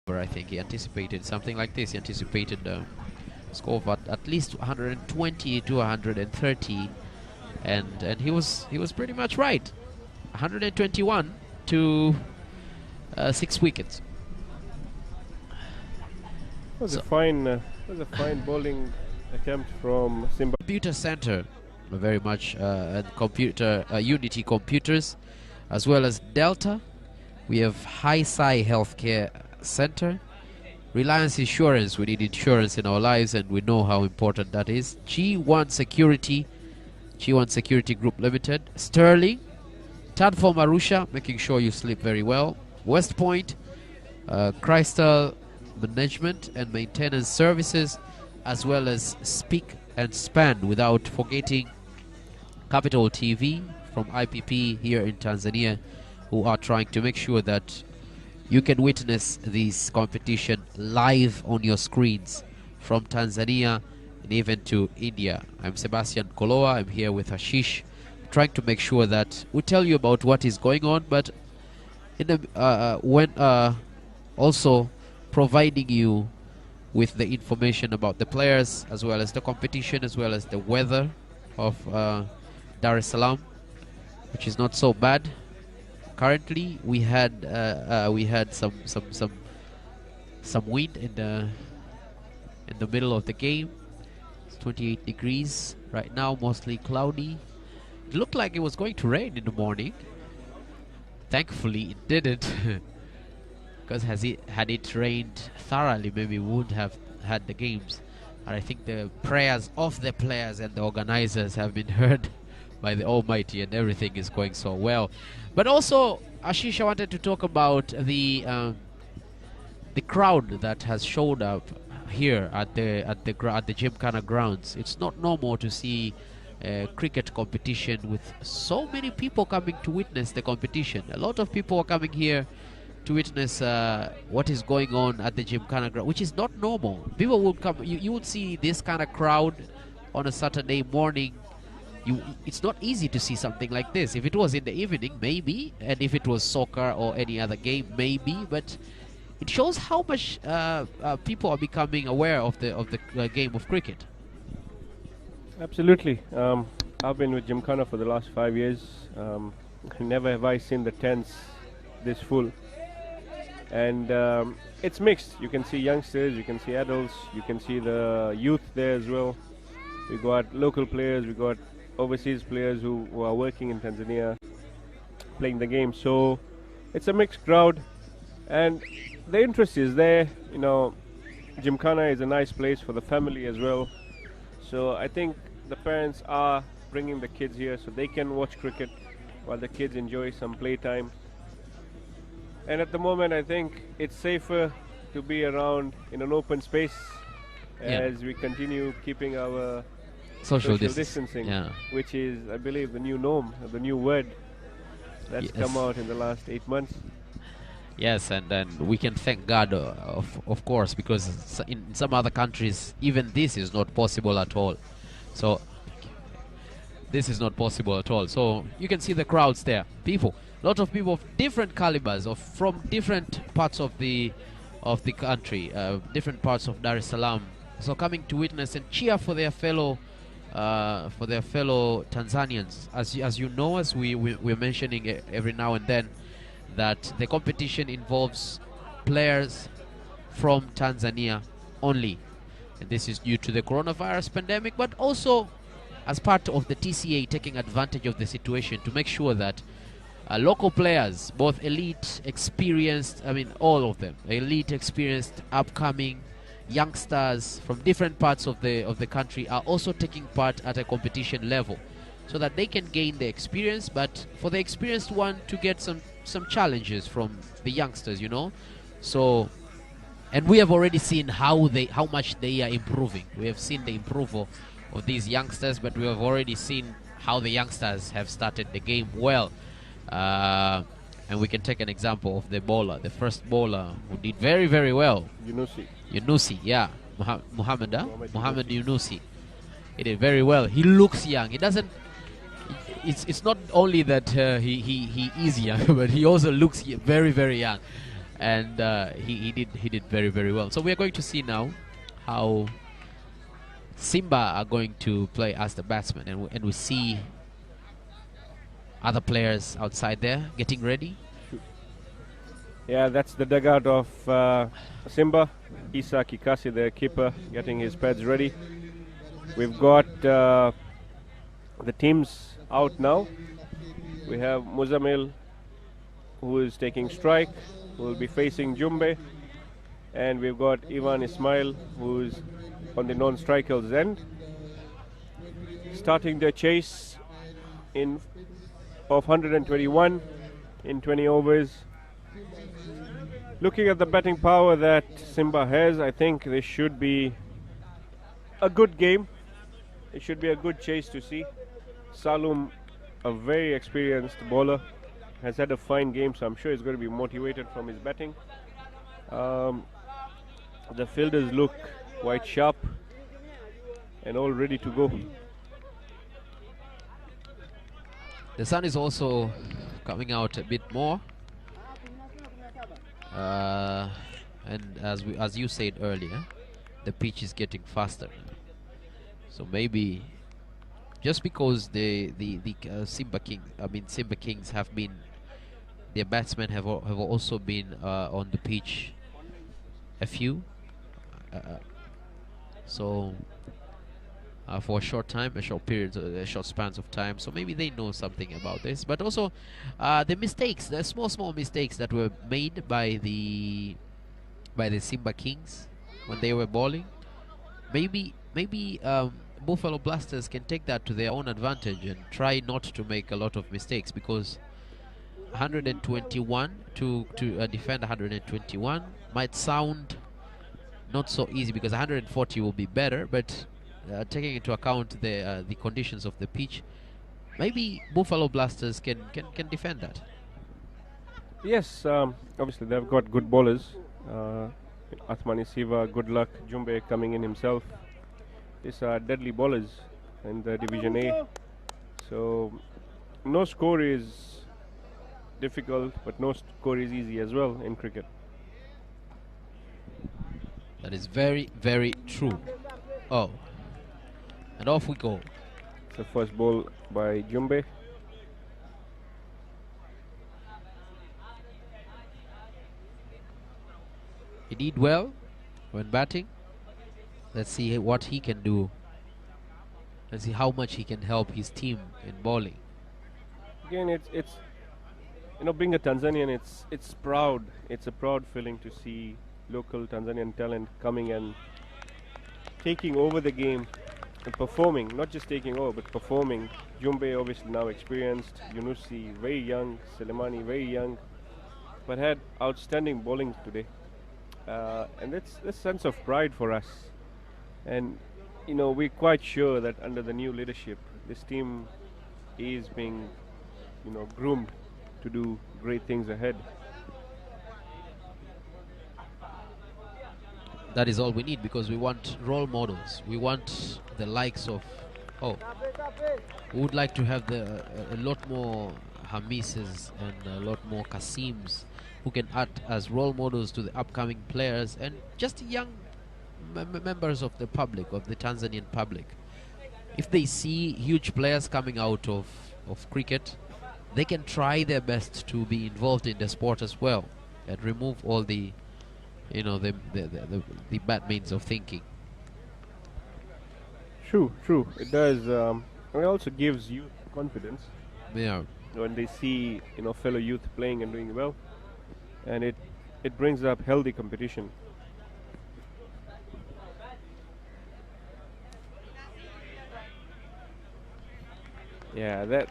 Speaker 1: I think he anticipated something like this. He anticipated score of at least 120 to 130, and he was pretty much right. 121 to 6 wickets.
Speaker 2: It was a fine bowling attempt from Simba.
Speaker 1: Computer center, very much, and computer Unity computers, as well as Delta. We have High-Sai Healthcare Center, Reliance Insurance. We need insurance in our lives, and we know how important that is. G1 Security Group Limited, Sterling, Tadform Arusha, making sure you sleep very well. West Point, Crystal Management and Maintenance Services, as well as Speak and Span, without forgetting Capital TV from IPP here in Tanzania, who are trying to make sure that you can witness this competition live on your screens from Tanzania and even to India. I'm Sebastian Koloa. I'm here with Ashish, trying to make sure that we tell you about what is going on, but in the also providing you with the information about the players, as well as the competition, as well as the weather of Dar-es-Salaam, which is not so bad. Currently, we had some wind in the middle of the game. It's 28 degrees right now, mostly cloudy. It looked like it was going to rain in the morning. Thankfully, it didn't, because had it rained thoroughly, maybe we would have had the games. And I think the prayers of the players and the organizers have been heard by the Almighty, and everything is going so well. But also, Ashish, I wanted to talk about the crowd that has showed up here at the Gymkhana grounds. It's not normal to see a cricket competition with so many people coming to witness the competition. A lot of people are coming here to witness what is going on at the Gymkhana ground, which is not normal. People will come. You would see this kind of crowd on a Saturday morning. It's not easy to see something like this. If it was in the evening, maybe, and if it was soccer or any other game, maybe. But it shows how much people are becoming aware of the game of cricket.
Speaker 2: Absolutely. I've been with Gymkhana for the last 5 years. Never have I seen the tents this full. And it's mixed. You can see youngsters, you can see adults, you can see the youth there as well. We got local players, we got overseas players who are working in Tanzania playing the game. So it's a mixed crowd, and the interest is there. You know, Gymkhana is a nice place for the family as well. So I think the parents are bringing the kids here so they can watch cricket while the kids enjoy some playtime. And at the moment, I think it's safer to be around in an open space as we continue keeping our social distancing, which is, I believe, the new norm, the new word that's come out in the last 8 months.
Speaker 1: Yes, and then we can thank God, of course, because in some other countries, even this is not possible at all. So this is not possible at all. So you can see the crowds there, people, a lot of people of different calibers, from different parts of the country, different parts of Dar-es-Salaam. So coming to witness and cheer for their fellow Tanzanians. As you know, as we're mentioning every now and then, that the competition involves players from Tanzania only. And this is due to the coronavirus pandemic, but also as part of the TCA taking advantage of the situation to make sure that local players, both elite, experienced, all of them, elite, experienced, upcoming, youngsters from different parts of the country are also taking part at a competition level, so that they can gain the experience, but for the experienced one to get some challenges from the youngsters, So, and we have already seen how much they are improving. We have seen the improvement of these youngsters, but we have already seen how the youngsters have started the game well. And we can take an example of the bowler, the first bowler who did very, very well. Yunusi, yeah. Mohamed Yunusi. He did very well. He looks young. He doesn't. It's not only that he is young, but he also looks very, very young, and he did very, very well. So we are going to see now how Simba are going to play as the batsman, and we see other players outside there getting ready.
Speaker 2: Yeah, that's the dugout of Simba. Issa, Kikasi, the keeper, getting his pads ready. We've got the teams out now. We have Muzamil, who is taking strike, who will be facing Jumbe. And we've got Ismail, who's on the non-strikers end, starting their chase of 121 in 20 overs. Looking at the batting power that Simba has, I think this should be a good game. It should be a good chase to see. Salum, a very experienced bowler, has had a fine game, so I'm sure he's going to be motivated from his batting. The fielders look quite sharp and all ready to go.
Speaker 1: The sun is also coming out a bit more, and as you said earlier, the pitch is getting faster. So maybe just because the Simba Kings have been, their batsmen have also been on the pitch a few, so for a short time, a short period, short spans of time. So maybe they know something about this. But also the mistakes, the small mistakes that were made by the Simba Kings when they were bowling. Maybe Buffalo Blasters can take that to their own advantage and try not to make a lot of mistakes, because 121 to defend 121 might sound not so easy, because 140 will be better, but taking into account the conditions of the pitch, maybe Buffalo Blasters can defend that.
Speaker 2: Yes, obviously they've got good bowlers. Athmani Siva, good luck. Jumbe coming in himself. These are deadly bowlers in the Division A. So no score is difficult, but no score is easy as well in cricket.
Speaker 1: That is very, very true. Oh, and off we go.
Speaker 2: It's the first ball by Jumbe.
Speaker 1: He did well when batting. Let's see what he can do. Let's see how much he can help his team in bowling.
Speaker 2: Again, it's being a Tanzanian, it's proud. It's a proud feeling to see local Tanzanian talent coming and taking over the game and performing. Not just taking over, but performing. Jumbe obviously now experienced. Yunusi very young. Selemani very young, but had outstanding bowling today. And it's a sense of pride for us. And we're quite sure that under the new leadership, this team is being groomed to do great things ahead.
Speaker 1: That is all we need, because we want role models. We want the likes of we would like to have a lot more Hamises and a lot more Kasims who can act as role models to the upcoming players and just young members of the public, of the Tanzanian public. If they see huge players coming out of cricket, they can try their best to be involved in the sport as well and remove all the you know, the bad means of thinking.
Speaker 2: True, true. It does. It also gives youth confidence
Speaker 1: Yeah.
Speaker 2: when they see, you know, fellow youth playing and doing well, and it brings up healthy competition. Yeah, that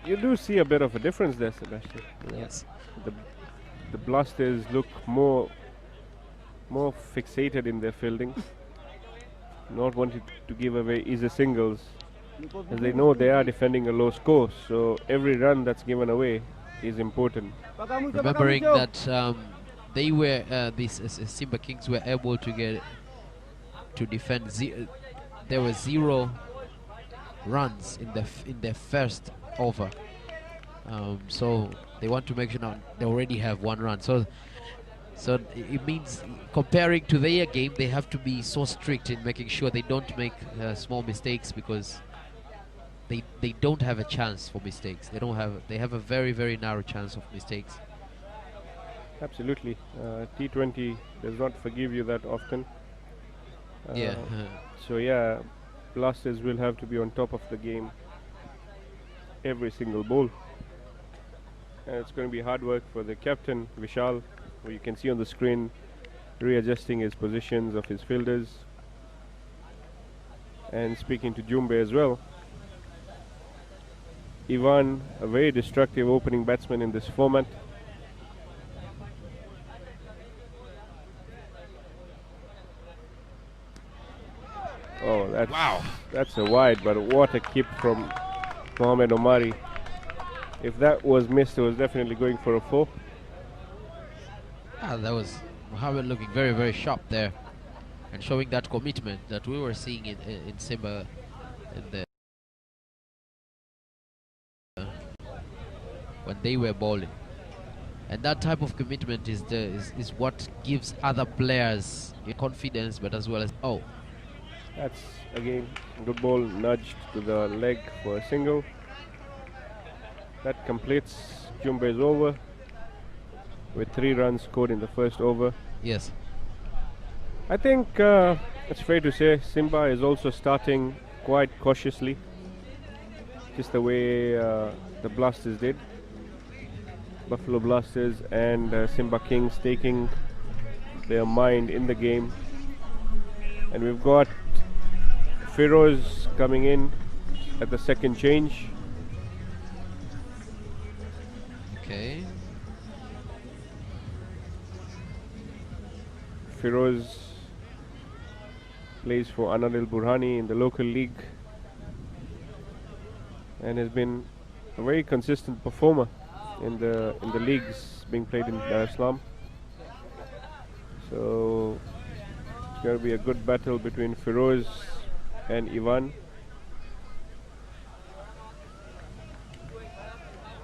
Speaker 2: you do see a bit of a difference there, Sebastian. You know,
Speaker 1: Yes.
Speaker 2: the Blasters look more fixated in their fielding, not wanting to give away easy singles, as they know they are defending a low score. So every run that's given away is important.
Speaker 1: Remembering that they were these Simba Kings were able to defend. There were 0 runs in their first over. So they want to make sure now they already have 1 run. So it means comparing to their game, they have to be so strict in making sure they don't make small mistakes, because they don't have a chance for mistakes. They have a very, very narrow chance of mistakes.
Speaker 2: Absolutely. T20 does not forgive you that often.
Speaker 1: Yeah.
Speaker 2: So yeah, Blasters will have to be on top of the game every single ball. And it's going to be hard work for the captain, Vishal, who you can see on the screen readjusting his positions of his fielders. And speaking to Jumbe as well. Ivan, a very destructive opening batsman in this format. Oh, that's a wide, but what a keep from Mohamed Omari. If that was missed, it was definitely going for a 4.
Speaker 1: That was Mohamed looking very, very sharp there, and showing that commitment that we were seeing in Simba in the when they were bowling. And that type of commitment is what gives other players confidence, but as well as
Speaker 2: That's again good ball, nudged to the leg for a single. That completes Jumbe's over with 3 runs scored in the first over.
Speaker 1: Yes.
Speaker 2: I think it's fair to say Simba is also starting quite cautiously, just the way the Blasters did. Buffalo Blasters and Simba Kings taking their mind in the game. And we've got Feroz coming in at the second change.
Speaker 1: Okay.
Speaker 2: Feroz plays for Anadil Burhani in the local league and has been a very consistent performer in the leagues being played in Dar-es-Salaam. So it's going to be a good battle between Feroz and Ivan.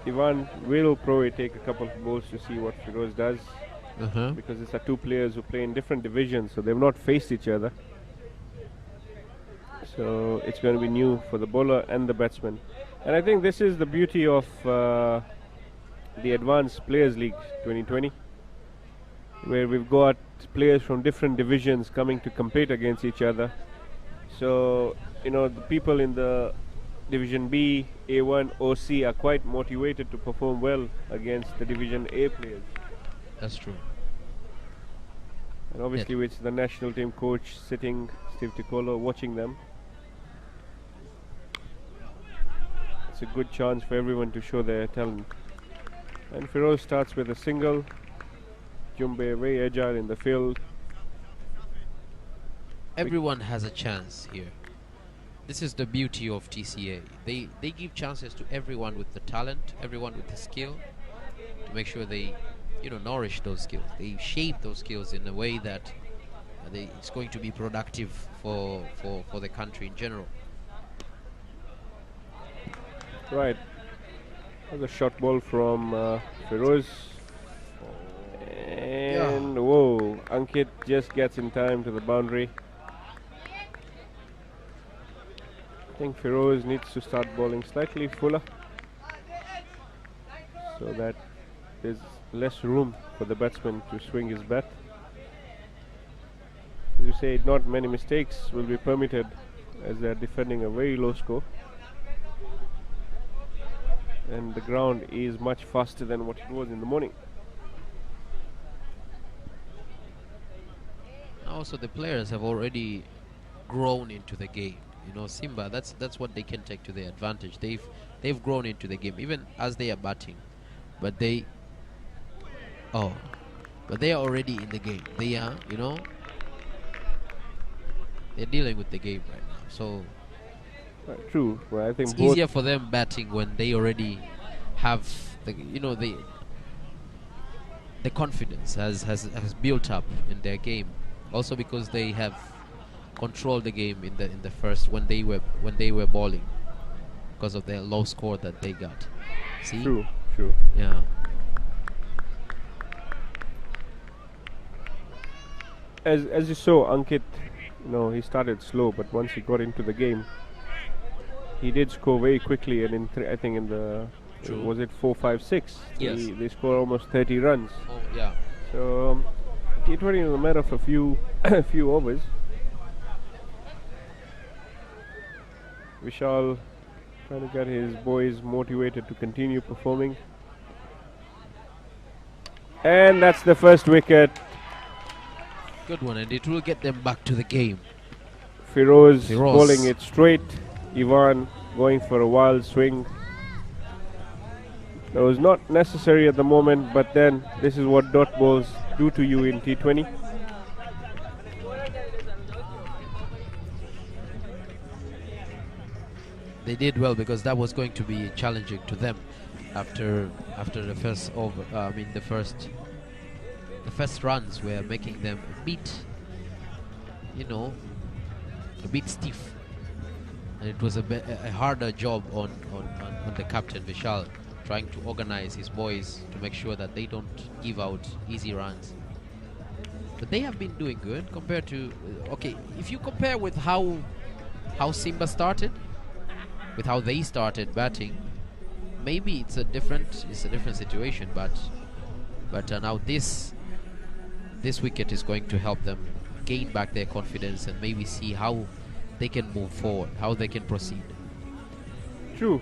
Speaker 2: Ivan will probably take a couple of balls to see what Feroz does, because it's 2 players who play in different divisions, so they've not faced each other. So it's going to be new for the bowler and the batsman. And I think this is the beauty of the Advanced Players League 2020, where we've got players from different divisions coming to compete against each other. So, you know, the people in the Division B, A1, OC are quite motivated to perform well against the Division A players.
Speaker 1: That's true.
Speaker 2: And obviously with the national team coach sitting, Steve Ticolo, watching them. It's a good chance for everyone to show their talent. And Feroz starts with a single. Jumbe very agile in the field.
Speaker 1: Everyone has a chance here. This is the beauty of TCA. They give chances to everyone with the talent, everyone with the skill, to make sure they, nourish those skills. They shape those skills in a way that it's going to be productive for the country in general.
Speaker 2: Right. That's a short ball from Feroz. And whoa, Ankit just gets in time to the boundary. I think Feroz needs to start bowling slightly fuller, so that there's less room for the batsman to swing his bat. you say, not many mistakes will be permitted as they are defending a very low score. And the ground is much faster than what it was in the morning.
Speaker 1: Also, the players have already grown into the game. You know, Simba, that's what they can take to their advantage. They've grown into the game, even as they are batting. But they are already in the game. They are, you know, they're dealing with the game right now. So
Speaker 2: True. Well, I think
Speaker 1: it's easier for them batting when they already have the, you know, the confidence has built up in their game. Also because they have controlled the game in the first when they were bowling because of their low score that they got. See?
Speaker 2: True.
Speaker 1: Yeah.
Speaker 2: As you saw, Ankit, you know, he started slow, but once he got into the game, he did score very quickly. And I think in the was it 4, 5, 6?
Speaker 1: Yes.
Speaker 2: They scored almost 30 runs.
Speaker 1: Oh yeah.
Speaker 2: So T20 is a matter of a few few overs. Vishal trying to get his boys motivated to continue performing. And that's the first wicket.
Speaker 1: Good one, and it will get them back to the game.
Speaker 2: Firoz bowling it straight. Ivan going for a wild swing. That was not necessary at the moment, but then this is what dot balls do to you in T20.
Speaker 1: They did well because that was going to be challenging to them after the first over. The first runs were making them a bit, you know, a bit stiff, and it was a harder job on the captain Vishal, trying to organize his boys to make sure that they don't give out easy runs. But they have been doing good compared to okay. If you compare with how Simba started, with how they started batting, maybe it's a different situation. But now this wicket is going to help them gain back their confidence and maybe see how they can move forward, how they can proceed.
Speaker 2: True.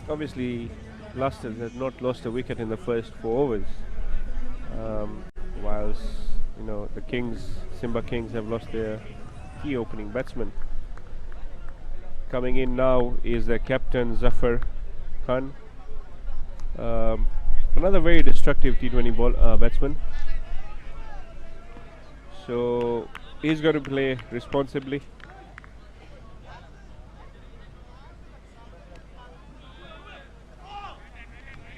Speaker 2: Obviously, Blasters had not lost a wicket in the first 4 overs, whilst you know the Simba Kings have lost their key opening batsman. Coming in now is the captain Zafar Khan, another very destructive T20 batsman. So he's got to play responsibly.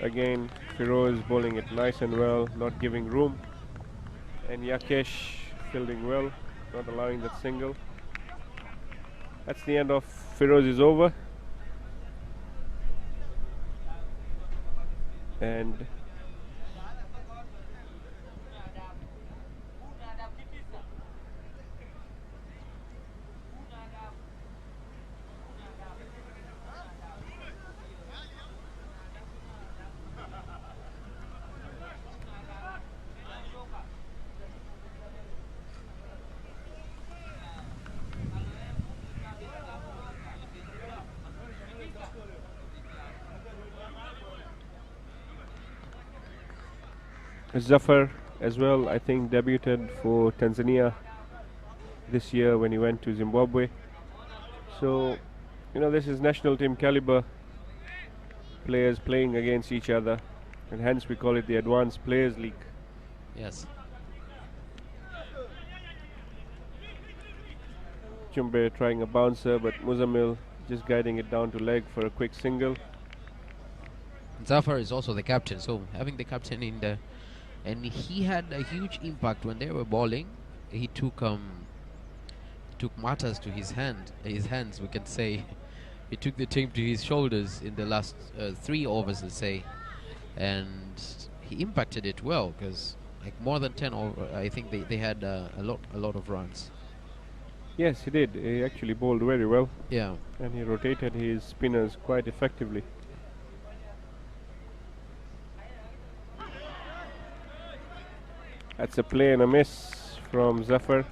Speaker 2: Again, Firoz bowling it nice and well, not giving room, and Yakesh fielding well, not allowing that single. That's the end of Firoz's over. And Zafar as well, I think, debuted for Tanzania this year when he went to Zimbabwe. So, you know, this is national team caliber players playing against each other, and hence we call it the Advanced Players League.
Speaker 1: Yes.
Speaker 2: Chumbe trying a bouncer, but Muzamil just guiding it down to leg for a quick single.
Speaker 1: Zafar is also the captain, so having the captain in the, and he had a huge impact when they were bowling. He took matters to his hands, we can say. He took the team to his shoulders in the last 3 overs, let's say, and he impacted it well because like more than 10 over. I think they had a lot of runs.
Speaker 2: Yes, he did. He actually bowled very well.
Speaker 1: Yeah,
Speaker 2: And he rotated his spinners quite effectively. That's a play and a miss from Zafar.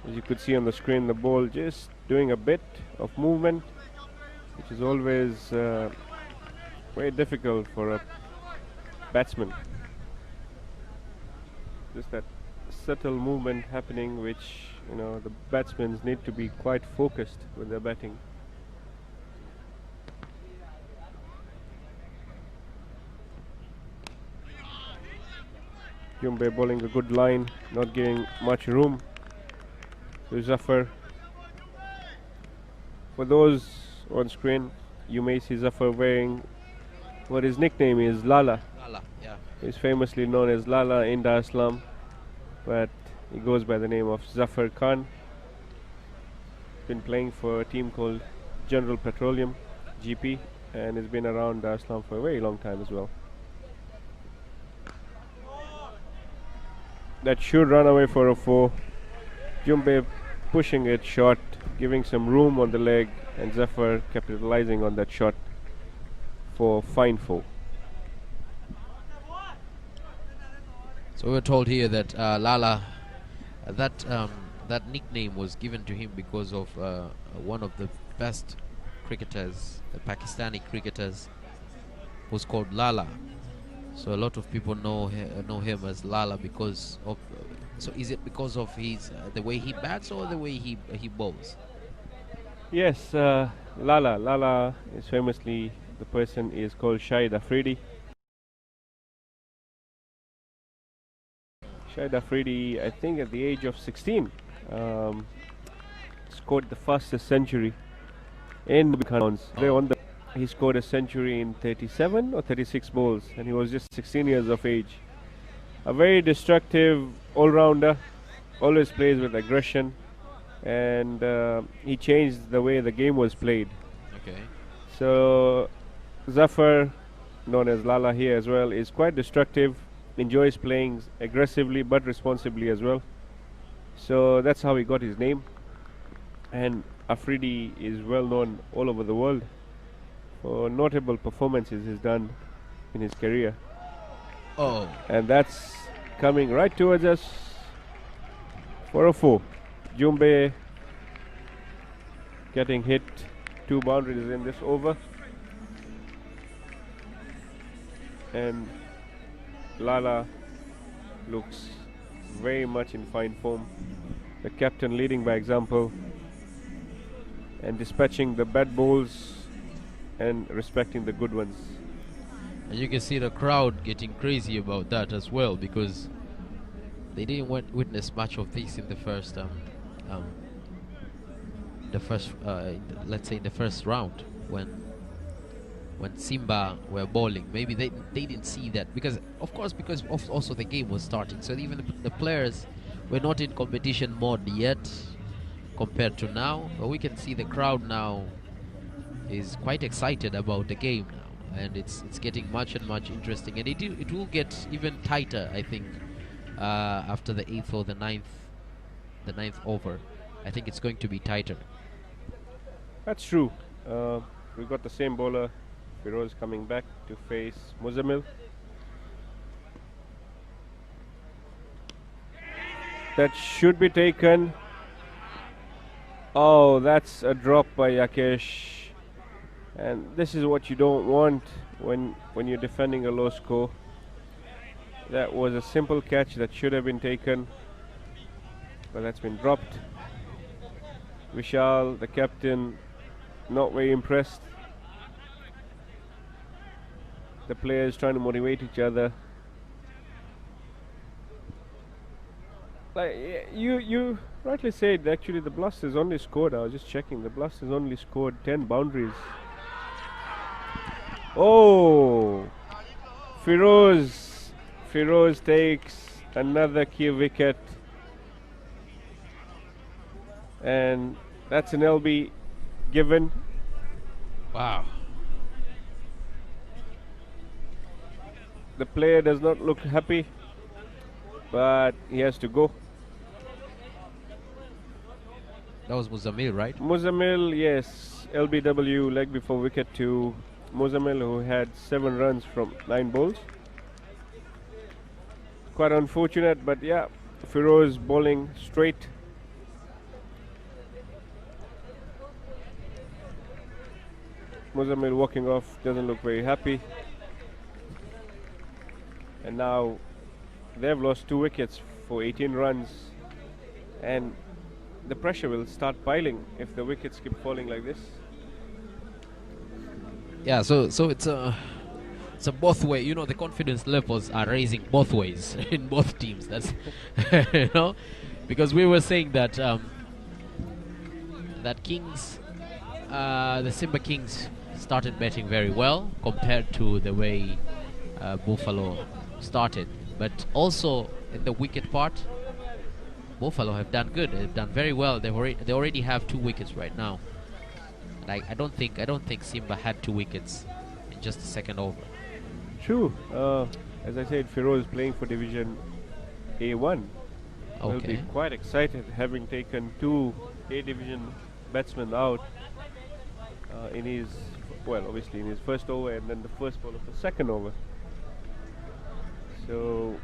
Speaker 2: As you could see on the screen, the ball just doing a bit of movement, which is always very difficult for a batsman. Just that subtle movement happening, which the batsmen need to be quite focused when they're batting. Jumbe bowling a good line, not giving much room to Zafar. For those on screen, you may see Zafar wearing what his nickname is, Lala.
Speaker 1: Lala, yeah.
Speaker 2: He's famously known as Lala in Dar-es-Salaam, but he goes by the name of Zafar Khan. Been playing for a team called General Petroleum, GP, and has been around Dar-es-Salaam for a very long time as well. That should run away for a 4. Jumbe pushing it short, giving some room on the leg, and Zafar capitalizing on that shot for fine 4.
Speaker 1: So we're told here that Lala, that nickname was given to him because of one of the best cricketers, the Pakistani cricketers, who's called Lala. So a lot of people know him as Lala because of. So is it because of his the way he bats or the way he bowls?
Speaker 2: Yes, Lala. Lala is famously, the person is called Shahid Afridi. Shahid Afridi, I think at the age of 16, scored the fastest century in Gymkhana Ground. He scored a century in 37 or 36 balls, and he was just 16 years of age. A very destructive all-rounder, always plays with aggression, and he changed the way the game was played.
Speaker 1: Okay.
Speaker 2: So Zafar, known as Lala here as well, is quite destructive, enjoys playing aggressively but responsibly as well. So that's how he got his name. And Afridi is well known all over the world for notable performances he's done in his career.
Speaker 1: Oh.
Speaker 2: And that's coming right towards us for a 4. Jumbe getting hit 2 boundaries in this over. And Lala looks very much in fine form. The captain leading by example and dispatching the bad bowls and respecting the good ones.
Speaker 1: And you can see the crowd getting crazy about that as well, because they didn't witness much of this in the first let's say in the first round when Simba were bowling. Maybe they didn't see that because also the game was starting, so even the players were not in competition mode yet compared to now. But we can see the crowd now is quite excited about the game now, and it's getting much and much interesting, and it will get even tighter, I think, after the 8th or the 9th over. I think it's going to be tighter.
Speaker 2: That's true. We got the same bowler, Firoz, coming back to face Muzamil. That should be taken. Oh, that's a drop by Yakesh. And this is what you don't want when you're defending a low score. That was a simple catch that should have been taken, but that's been dropped. Vishal, the captain, not very impressed. The players trying to motivate each other. Like you rightly said, actually the Blasters only scored, I was just checking, the Blasters only scored 10 boundaries. Oh, Firoz takes another key wicket, and that's an LB given.
Speaker 1: Wow.
Speaker 2: The player does not look happy, but he has to go.
Speaker 1: That was Muzamil, right?
Speaker 2: Muzamil, yes, LBW, leg before wicket to Muzamil, who had 7 runs from 9 balls. Quite unfortunate, but yeah, Firoz bowling straight Muzamil walking off, doesn't look very happy. And now they've lost 2 wickets for 18 runs. And the pressure will start piling if the wickets keep falling like this.
Speaker 1: Yeah, so it's a both way. You know, the confidence levels are raising both ways in both teams. That's you know, because we were saying that that Kings, the Simba Kings started batting very well compared to the way Buffalo started, but also in the wicket part, Buffalo have done good. They've done very well. They already have 2 wickets right now. And I don't think Simba had 2 wickets in just the second over.
Speaker 2: True. As I said, Feroz playing for Division A1 will be quite excited, having taken 2 A Division batsmen out in his, well, obviously in his first over and then the first ball of the second over. So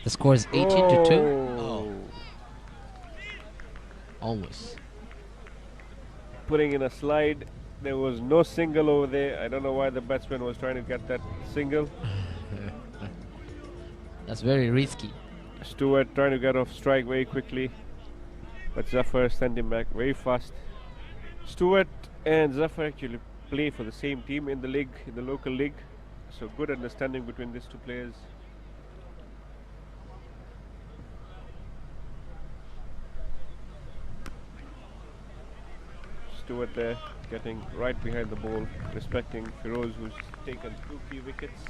Speaker 1: the score is 18 to 2. Oh. Almost.
Speaker 2: Putting in a slide. There was no single over there. I don't know why the batsman was trying to get that single.
Speaker 1: That's very risky.
Speaker 2: Stewart trying to get off strike very quickly, but Zafar sent him back very fast. Stewart and Zafar actually play for the same team in the league, in the local league, so good understanding between these 2 players. Stewart there, getting right behind the ball, respecting Feroz, who's taken 2 key wickets.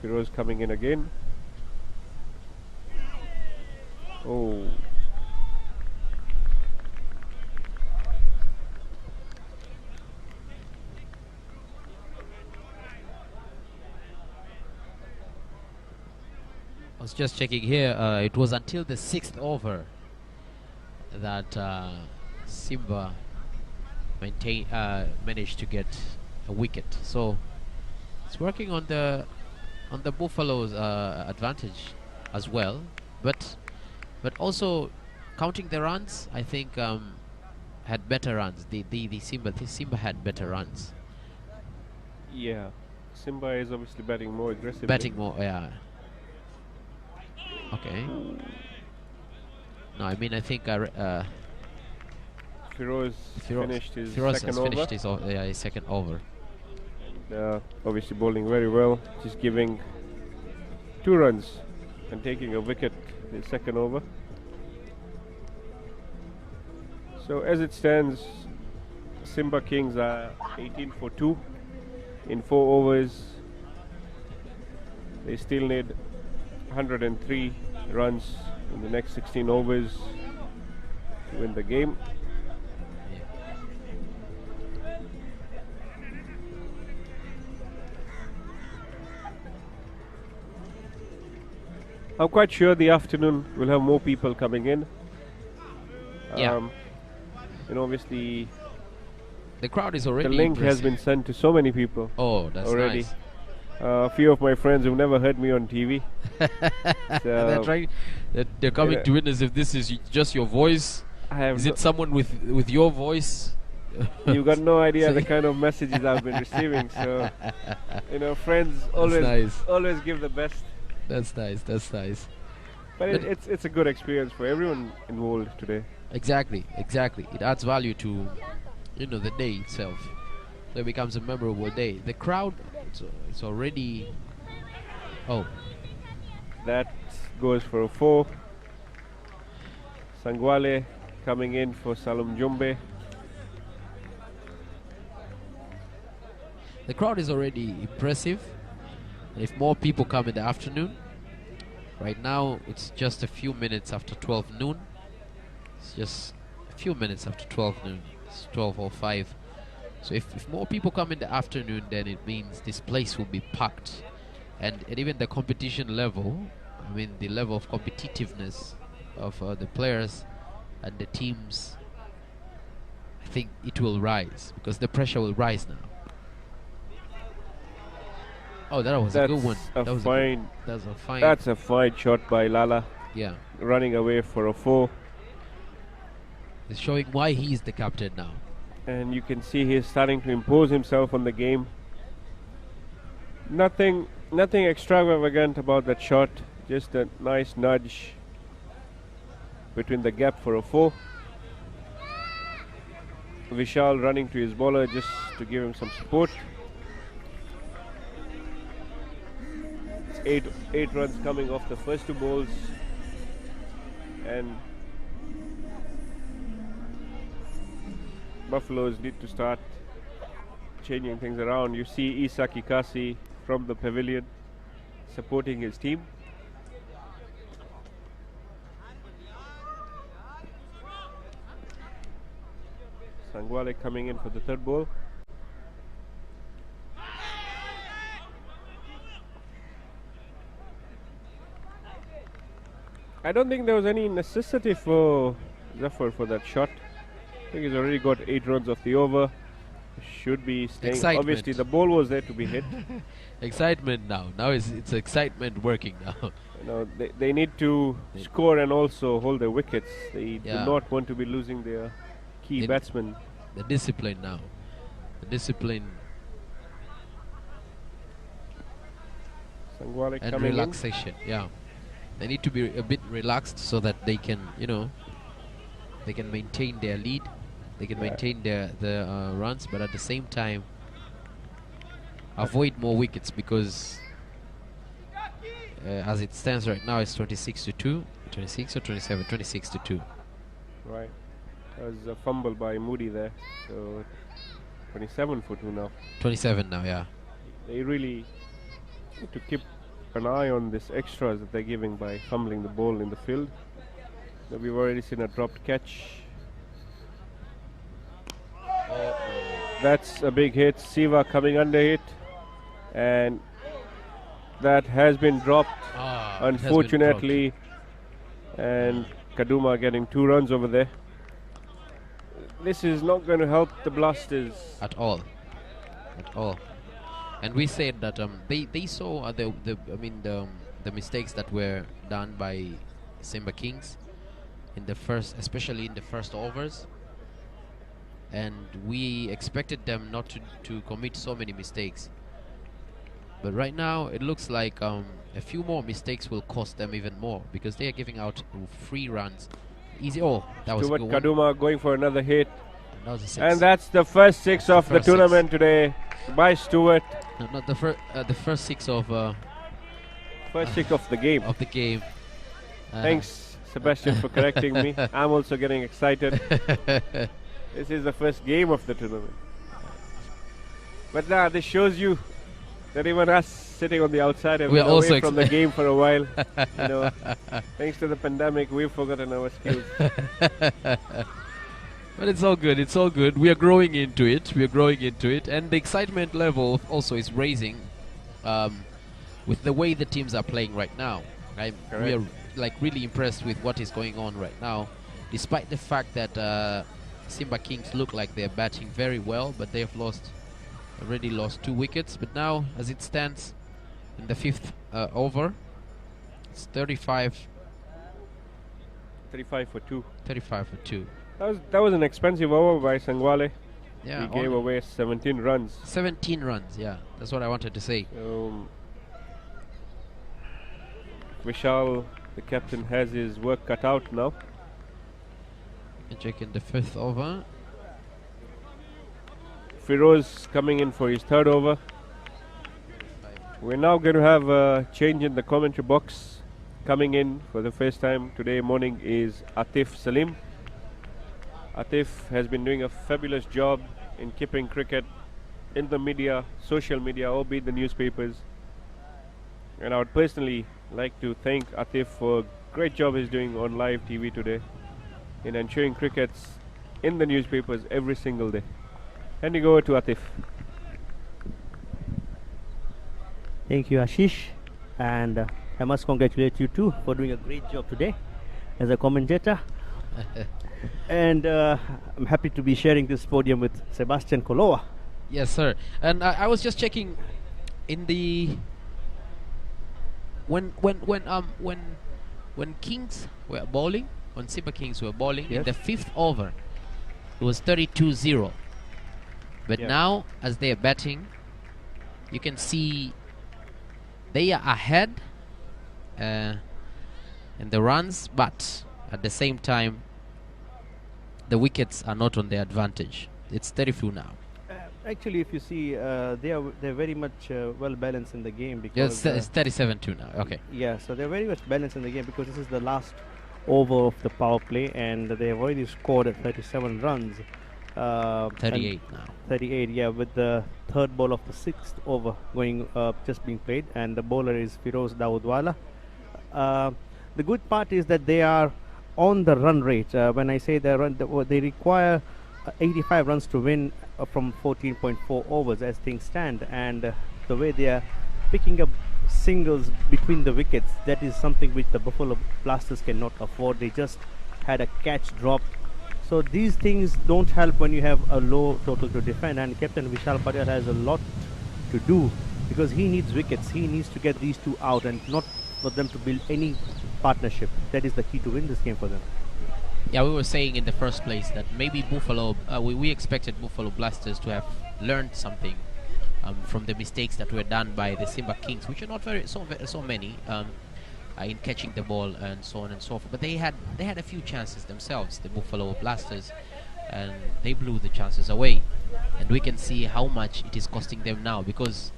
Speaker 2: Feroz coming in again. Oh.
Speaker 1: I was just checking here. It was until the 6th over that Simba managed to get a wicket. So it's working on the Buffalo's advantage as well. But also counting the runs, I think had better runs. The Simba had better runs.
Speaker 2: Yeah, Simba is obviously batting more aggressively.
Speaker 1: Batting more, yeah. Okay. No, I mean I think
Speaker 2: Feroz finished his
Speaker 1: second over.
Speaker 2: Obviously bowling very well, just giving 2 runs and taking a wicket in the second over. So as it stands, Simba Kings are 18 for 2 in 4 overs. They still need 103 runs in the next 16 overs to win the game. I'm quite sure the afternoon will have more people coming in. You know, obviously
Speaker 1: the crowd is already
Speaker 2: the link
Speaker 1: impressive.
Speaker 2: has been sent to so many people.
Speaker 1: Oh, that's
Speaker 2: already.
Speaker 1: Nice.
Speaker 2: A few of my friends who've never heard me on TV.
Speaker 1: They're trying. They're coming to witness if this is just your voice. Is it someone with your voice?
Speaker 2: You got no idea the kind of messages I've been receiving. So, you know, friends always give the best.
Speaker 1: That's nice. That's nice.
Speaker 2: But it's a good experience for everyone involved today.
Speaker 1: Exactly. It adds value to, you know, the day itself. So it becomes a memorable day. The crowd, it's already. Oh.
Speaker 2: That goes for a 4. Sangwale coming in for Salum Jumbe.
Speaker 1: The crowd is already impressive. And if more people come in the afternoon, Right now, it's just a few minutes after 12 noon. It's just a few minutes after 12 noon. It's 12:05. So if more people come in the afternoon, then it means this place will be packed. And even the competition level, I mean the level of competitiveness of the players and the teams, I think it will rise because the pressure will rise now. Oh, that was a good one. That was fine. That's a fine.
Speaker 2: That's a fine shot by Lala.
Speaker 1: Yeah.
Speaker 2: Running away for a 4.
Speaker 1: It's showing why he's the captain now.
Speaker 2: And you can see he's starting to impose himself on the game. Nothing extravagant about that shot. Just a nice nudge between the gap for a 4. Vishal running to his bowler just to give him some support. It's eight runs coming off the first 2 balls. And Buffaloes need to start changing things around. You see Issa Kikasi from the pavilion supporting his team. Sangwale coming in for the 3rd ball. I don't think there was any necessity for Zafar for that shot. I think he's already got 8 runs off the over. Should be staying.
Speaker 1: Excitement.
Speaker 2: Obviously, the ball was there to be hit.
Speaker 1: Excitement now. Now it's excitement working now.
Speaker 2: You know, they need to score and also hold their wickets. They do not want to be losing their key batsmen.
Speaker 1: The discipline now. The discipline
Speaker 2: Sangwale
Speaker 1: and
Speaker 2: coming
Speaker 1: relaxation. Yeah. They need to be a bit relaxed so that they can, they can maintain their lead. They can maintain their runs, but at the same time avoid more wickets because as it stands right now, it's 26-2, 26 or 27, 26-2.
Speaker 2: Right. That was a fumble by Moody there. So 27 for 2 now.
Speaker 1: 27 now, yeah.
Speaker 2: They really need to keep an eye on this extras that they're giving by fumbling the ball in the field. Now we've already seen a dropped catch. That's a big hit. Siva coming under it, and that has been dropped, unfortunately. And Kaduma getting 2 runs over there. This is not going to help the Blasters
Speaker 1: at all. And we said that they saw the mistakes that were done by Simba Kings in the first, especially in the first overs. And we expected them not to commit so many mistakes. But right now, it looks like a few more mistakes will cost them even more because they are giving out free runs. Easy. Oh, that was
Speaker 2: Stewart
Speaker 1: a good
Speaker 2: Kaduma
Speaker 1: one.
Speaker 2: Going for another hit.
Speaker 1: That was a 6.
Speaker 2: And that's the first 6 of the tournament today by Stewart.
Speaker 1: No, not the first 6 of
Speaker 2: first 6 of the game. Thanks, Sebastian, for correcting me. I'm also getting excited. This is the first game of the tournament. But now this shows you that even us sitting on the outside have been away from the game for a while. Thanks to the pandemic, we've forgotten our skills.
Speaker 1: But it's all good. It's all good. We are growing into it. And the excitement level also is raising with the way the teams are playing right now. We are really impressed with what is going on right now, despite the fact that Simba Kings look like they're batting very well, but they've already lost 2 wickets. But now, as it stands in the 5th over, it's 35
Speaker 2: for 2.
Speaker 1: 35 for 2.
Speaker 2: That was an expensive over by Sangwale.
Speaker 1: Yeah,
Speaker 2: he gave away 17 runs.
Speaker 1: 17 runs, yeah. That's what I wanted to say.
Speaker 2: Vishal, the captain, has his work cut out now.
Speaker 1: And check in the 5th over.
Speaker 2: Firoz coming in for his 3rd over. We're now going to have a change in the commentary box. Coming in for the first time today morning is Atif Salim. Atif has been doing a fabulous job in keeping cricket in the media, social media, albeit the newspapers. And I would personally like to thank Atif for great job he's doing on live TV today in ensuring cricket's in the newspapers every single day. Handing over to Atif.
Speaker 4: Thank you, Ashish, and I must congratulate you too for doing a great job today as a commentator. And I'm happy to be sharing this podium with Sebastian Koloa.
Speaker 1: Yes, sir. And I was just checking in the when Kings were bowling, when Simba Kings were bowling, in the 5th over, it was 32-0. But now, as they are batting, you can see they are ahead in the runs, but at the same time, the wickets are not on their advantage. It's 34 now.
Speaker 4: Actually, if you see, they're very much well balanced in the game because
Speaker 1: Yes, it's 37-2 now. Okay.
Speaker 4: Yeah, so they're very much balanced in the game because this is the last over of the power play, and they have already scored at 37 runs.
Speaker 1: 38 now.
Speaker 4: 38, yeah, with the third ball of the 6th over going just being played, and the bowler is Firoz Dawoodwala. The good part is that they are on the run rate. When I say they require 85 runs to win from 14.4 overs as things stand, and the way they are picking up singles between the wickets, that is something which the Buffalo Blasters cannot afford. They just had a catch drop. So these things don't help when you have a low total to defend, and Captain Vishal Patel has a lot to do because he needs wickets. He needs to get these two out and not for them to build any partnership. That is the key to win this game for them.
Speaker 1: Yeah, we were saying in the first place that maybe Buffalo, we expected Buffalo Blasters to have learned something from the mistakes that were done by the Simba Kings, which are not so many in catching the ball and so on and so forth. But they had a few chances themselves, the Buffalo Blasters, and they blew the chances away. And we can see how much it is costing them now because.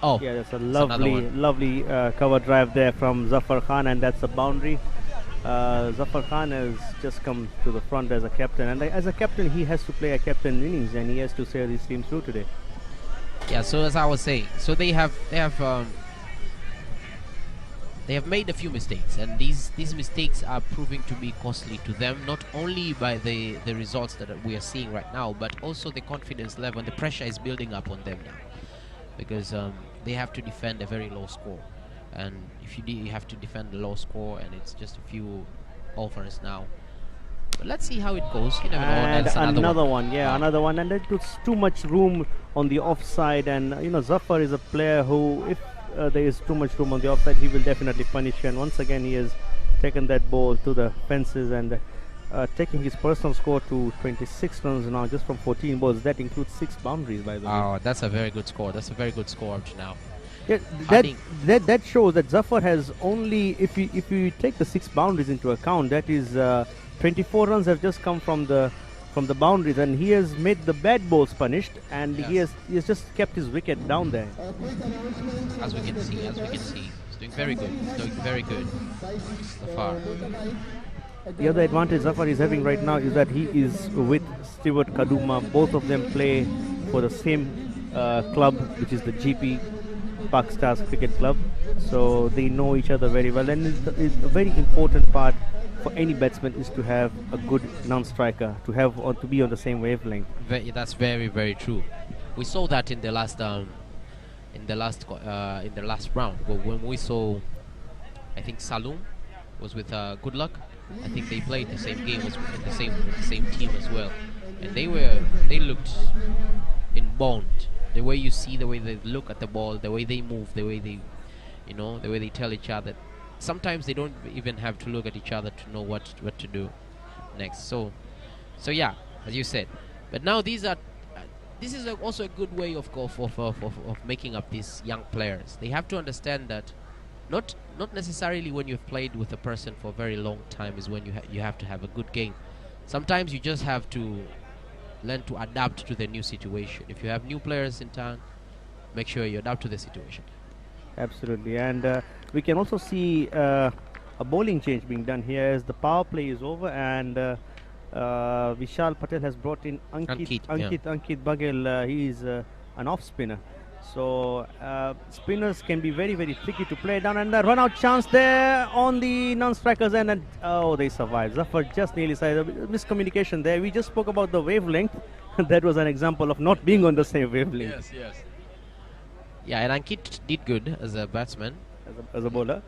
Speaker 1: Oh,
Speaker 4: yeah, that's a lovely cover drive there from Zafar Khan, and that's a boundary. Zafar Khan has just come to the front as a captain, and as a captain he has to play a captain innings, and he has to see his team through today.
Speaker 1: Yeah, so as I was saying, so they have made a few mistakes, and these mistakes are proving to be costly to them, not only by the results that we are seeing right now, but also the confidence level and the pressure is building up on them now, because they have to defend a very low score. And if you have to defend the low score, and it's just a few overs now. But let's see how it goes. You never know.
Speaker 4: And
Speaker 1: That's
Speaker 4: another one. Another one. And it puts too much room on the offside. And Zafar is a player who, if there is too much room on the offside, he will definitely punish you. And once again, he has taken that ball to the fences and taking his personal score to 26 runs now, just from 14 balls. That includes 6 boundaries, by the way.
Speaker 1: Oh, that's a very good score. That's a very good score up to now.
Speaker 4: Yeah, that shows that Zafar has only, if you take the 6 boundaries into account, that is 24 runs have just come from the boundaries, and he has made the bad balls punished, and he has just kept his wicket down there.
Speaker 1: As we can see, he's doing very good. Zafar.
Speaker 4: The other advantage Zafar is having right now is that he is with Stewart, Kaduma. Both of them play for the same club, which is the GP. Pak Stars Cricket Club, so they know each other very well, and it's a very important part for any batsman is to have a good non-striker, to have or to be on the same wavelength.
Speaker 1: That's very, very true. We saw that in the last round when we saw, I think Salum was with Good Luck. I think they played the same game, was with the same team as well, and they looked in bond. The way you see, the way they look at the ball, the way they move, the way they tell each other. Sometimes they don't even have to look at each other to know what to do next. So yeah, as you said. But now this is also a good way of making up these young players. They have to understand that not necessarily when you've played with a person for a very long time is when you have to have a good game. Sometimes you just have to learn to adapt to the new situation. If you have new players in town, make sure you adapt to the situation.
Speaker 4: Absolutely, and we can also see a bowling change being done here as the power play is over, and Vishal Patel has brought in Ankit Bagel. He is an off spinner, So spinners can be very, very tricky to play down, and the run-out chance there on the non-strikers end, and oh, they survived. Zafar just nearly said miscommunication there. We just spoke about the wavelength. That was an example of not being on the same wavelength.
Speaker 1: Yes, yes. Yeah, and Ankit did good as a batsman.
Speaker 4: As a bowler,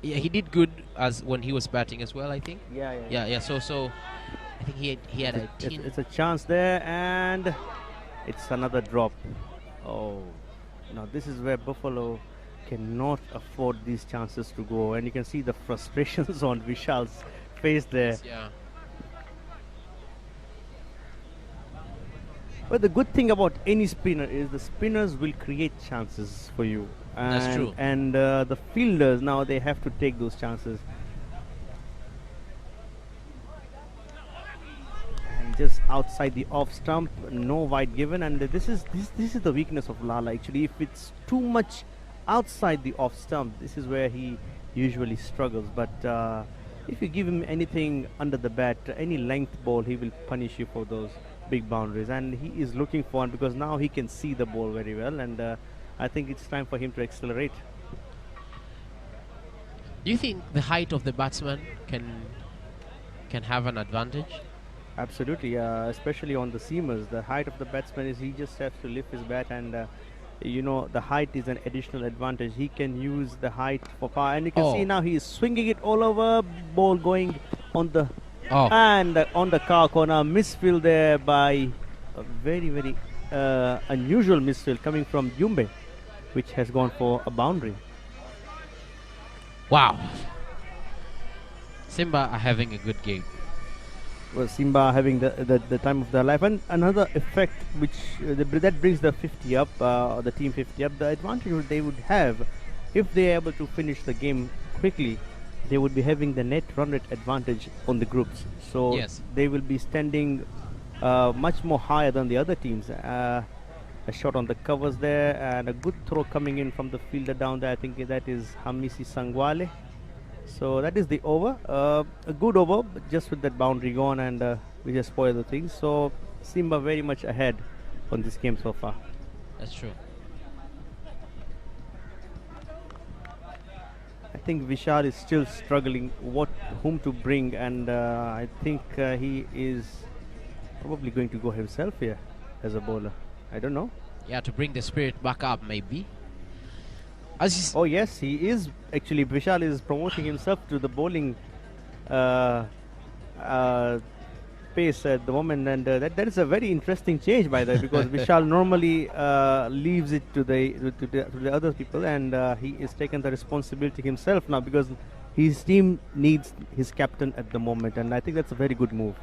Speaker 1: Yeah, he did good as when he was batting as well, I think.
Speaker 4: Yeah.
Speaker 1: So I think he had a teen.
Speaker 4: It's a chance there, and it's another drop. Oh, now this is where Buffalo cannot afford these chances to go, and you can see the frustrations on Vishal's face there.
Speaker 1: Yeah.
Speaker 4: But the good thing about any spinner is the spinners will create chances for you.
Speaker 1: That's true.
Speaker 4: And the fielders now, they have to take those chances. And just outside the off stump, no wide given. And this is the weakness of Lala actually. If it's too much outside the off stump, this is where he usually struggles. But if you give him anything under the bat, any length ball, he will punish you for those big boundaries, and he is looking for one because now he can see the ball very well, and I think it's time for him to accelerate.
Speaker 1: Do you think the height of the batsman can have an advantage?
Speaker 4: Absolutely, especially on the seamers. The height of the batsman is he just has to lift his bat, and you know, the height is an additional advantage. He can use the height for power, and you can see now he is swinging it all over, ball going on the and on the car corner. Misfield there by a very, very unusual misfield coming from Yumbe, which has gone for a boundary.
Speaker 1: Wow. Simba are having a good game.
Speaker 4: Well, Simba having the time of their life. And another effect which that brings the 50 up, the team 50 up. The advantage they would have if they are able to finish the game quickly, they would be having the net run rate advantage on the groups. So
Speaker 1: yes,
Speaker 4: they will be standing much more higher than the other teams. A shot on the covers there, and a good throw coming in from the fielder down there. I think that is Hamisi Sangwale. So that is the over. A good over, but just with that boundary gone, and we just spoil the things. So Simba very much ahead on this game so far.
Speaker 1: That's true.
Speaker 4: I think Vishal is still struggling whom to bring, and I think he is probably going to go himself here as a bowler. I don't know.
Speaker 1: Yeah, to bring the spirit back up, maybe.
Speaker 4: Oh yes, he is actually. Vishal is promoting himself to the bowling pace at the moment, and that is a very interesting change by the way, because Vishal normally leaves it to the other people, and he is taking the responsibility himself now because his team needs his captain at the moment, and I think that's a very good move.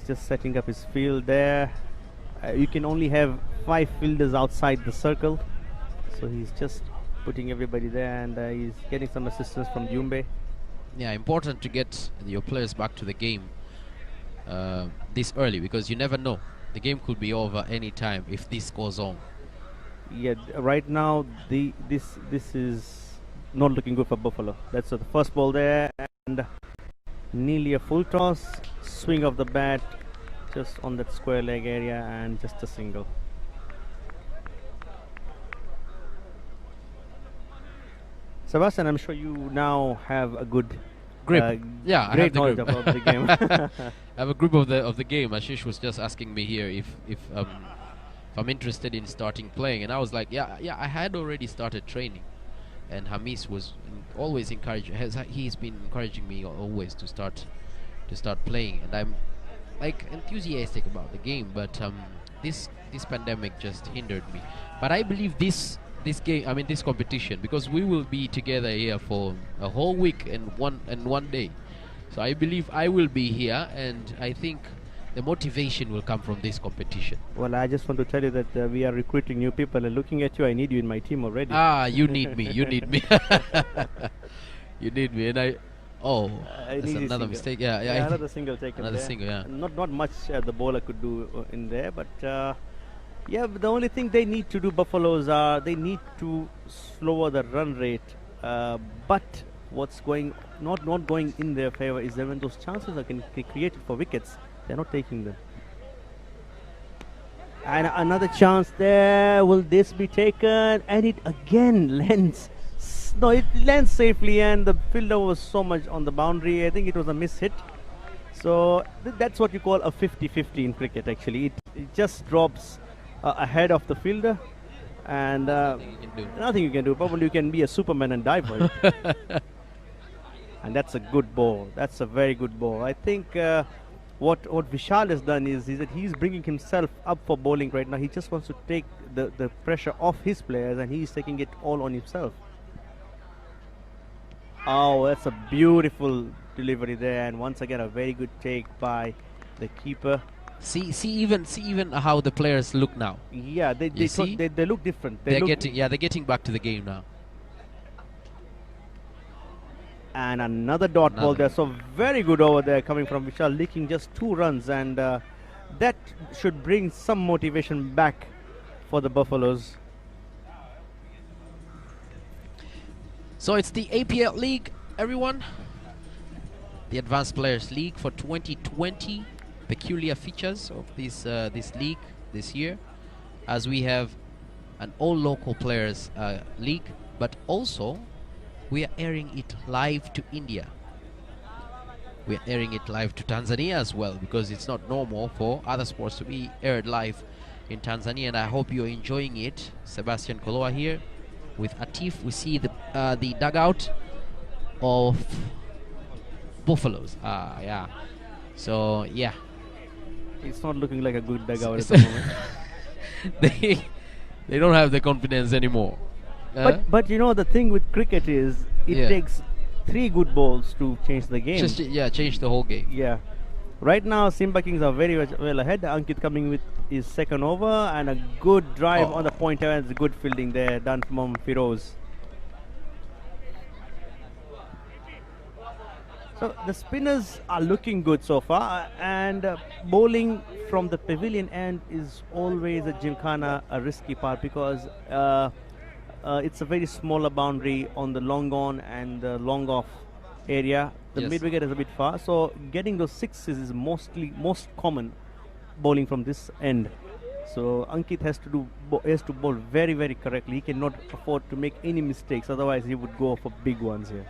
Speaker 4: Just setting up his field there. You can only have 5 fielders outside the circle, so he's just putting everybody there, and he's getting some assistance from Yumbe.
Speaker 1: Yeah, important to get your players back to the game this early, because you never know. The game could be over any time if this goes on.
Speaker 4: Yeah, right now this is not looking good for Buffalo. That's the first ball there, and nearly a full toss, swing of the bat just on that square leg area, and just a single. Sebastian, I'm sure you now have a good
Speaker 1: grip. Yeah,
Speaker 4: great
Speaker 1: I have
Speaker 4: knowledge
Speaker 1: the grip.
Speaker 4: about the game.
Speaker 1: I have a grip of the game. Ashish was just asking me here if I'm interested in starting playing, and I was like, yeah, I had already started training, and Hamis was always he's been encouraging me always to start playing, and I'm like enthusiastic about the game, but this pandemic just hindered me. But I believe this game, I mean this competition, because we will be together here for a whole week and one day, so I believe I will be here, and I think the motivation will come from this competition.
Speaker 4: Well, I just want to tell you that we are recruiting new people, and looking at you, I need you in my team already.
Speaker 1: You need me. You need me. You need me, and that's another mistake. Yeah,
Speaker 4: another single taken.
Speaker 1: Another single, yeah.
Speaker 4: Not much the bowler could do in there, but yeah. But the only thing they need to do, Buffaloes, they need to slower the run rate. But what's not going in their favor is that when those chances are created for wickets, They're not taking them. And another chance there. Will this be taken? And it again lands. No, it lands safely, and the fielder was so much on the boundary. I think it was a miss hit. So that's what you call a 50-50 in cricket, actually. It just drops ahead of the fielder, and nothing you can do. Probably you can be a Superman and dive for it. And that's a good ball. That's a very good ball. I think what Vishal has done is that he's bringing himself up for bowling right now. He just wants to take the pressure off his players, and he's taking it all on himself. Oh, that's a beautiful delivery there, and once again a very good take by the keeper.
Speaker 1: See even how the players look now.
Speaker 4: Yeah, they look different.
Speaker 1: They're getting back to the game now.
Speaker 4: And another dot ball there. So very good over there coming from Vishal, leaking just 2 runs, and that should bring some motivation back for the Buffaloes.
Speaker 1: So it's the APL League, everyone. The Advanced Players League for 2020. Peculiar features of this league this year, as we have an all local players league, but also we are airing it live to India. We are airing it live to Tanzania as well, because it's not normal for other sports to be aired live in Tanzania, and I hope you're enjoying it. Sebastian Koloa here with Atif. We see the dugout of Buffaloes. Yeah. So yeah,
Speaker 4: it's not looking like a good dugout at the moment.
Speaker 1: they don't have the confidence anymore.
Speaker 4: But you know, the thing with cricket is it takes 3 good balls to change the game.
Speaker 1: Change the whole game.
Speaker 4: Yeah. Right now, Simba Kings are very well ahead. Ankit coming with his second over, and a good drive on the pointer, and good fielding there done from Firoz. So the spinners are looking good so far, and bowling from the pavilion end is always a Gymkhana a risky part, because it's a very smaller boundary on the long on and the long off area. The mid wicket is a bit far, so getting those 6s is most common bowling from this end. So Ankit has to bowl very, very correctly. He cannot afford to make any mistakes, otherwise he would go for big ones here.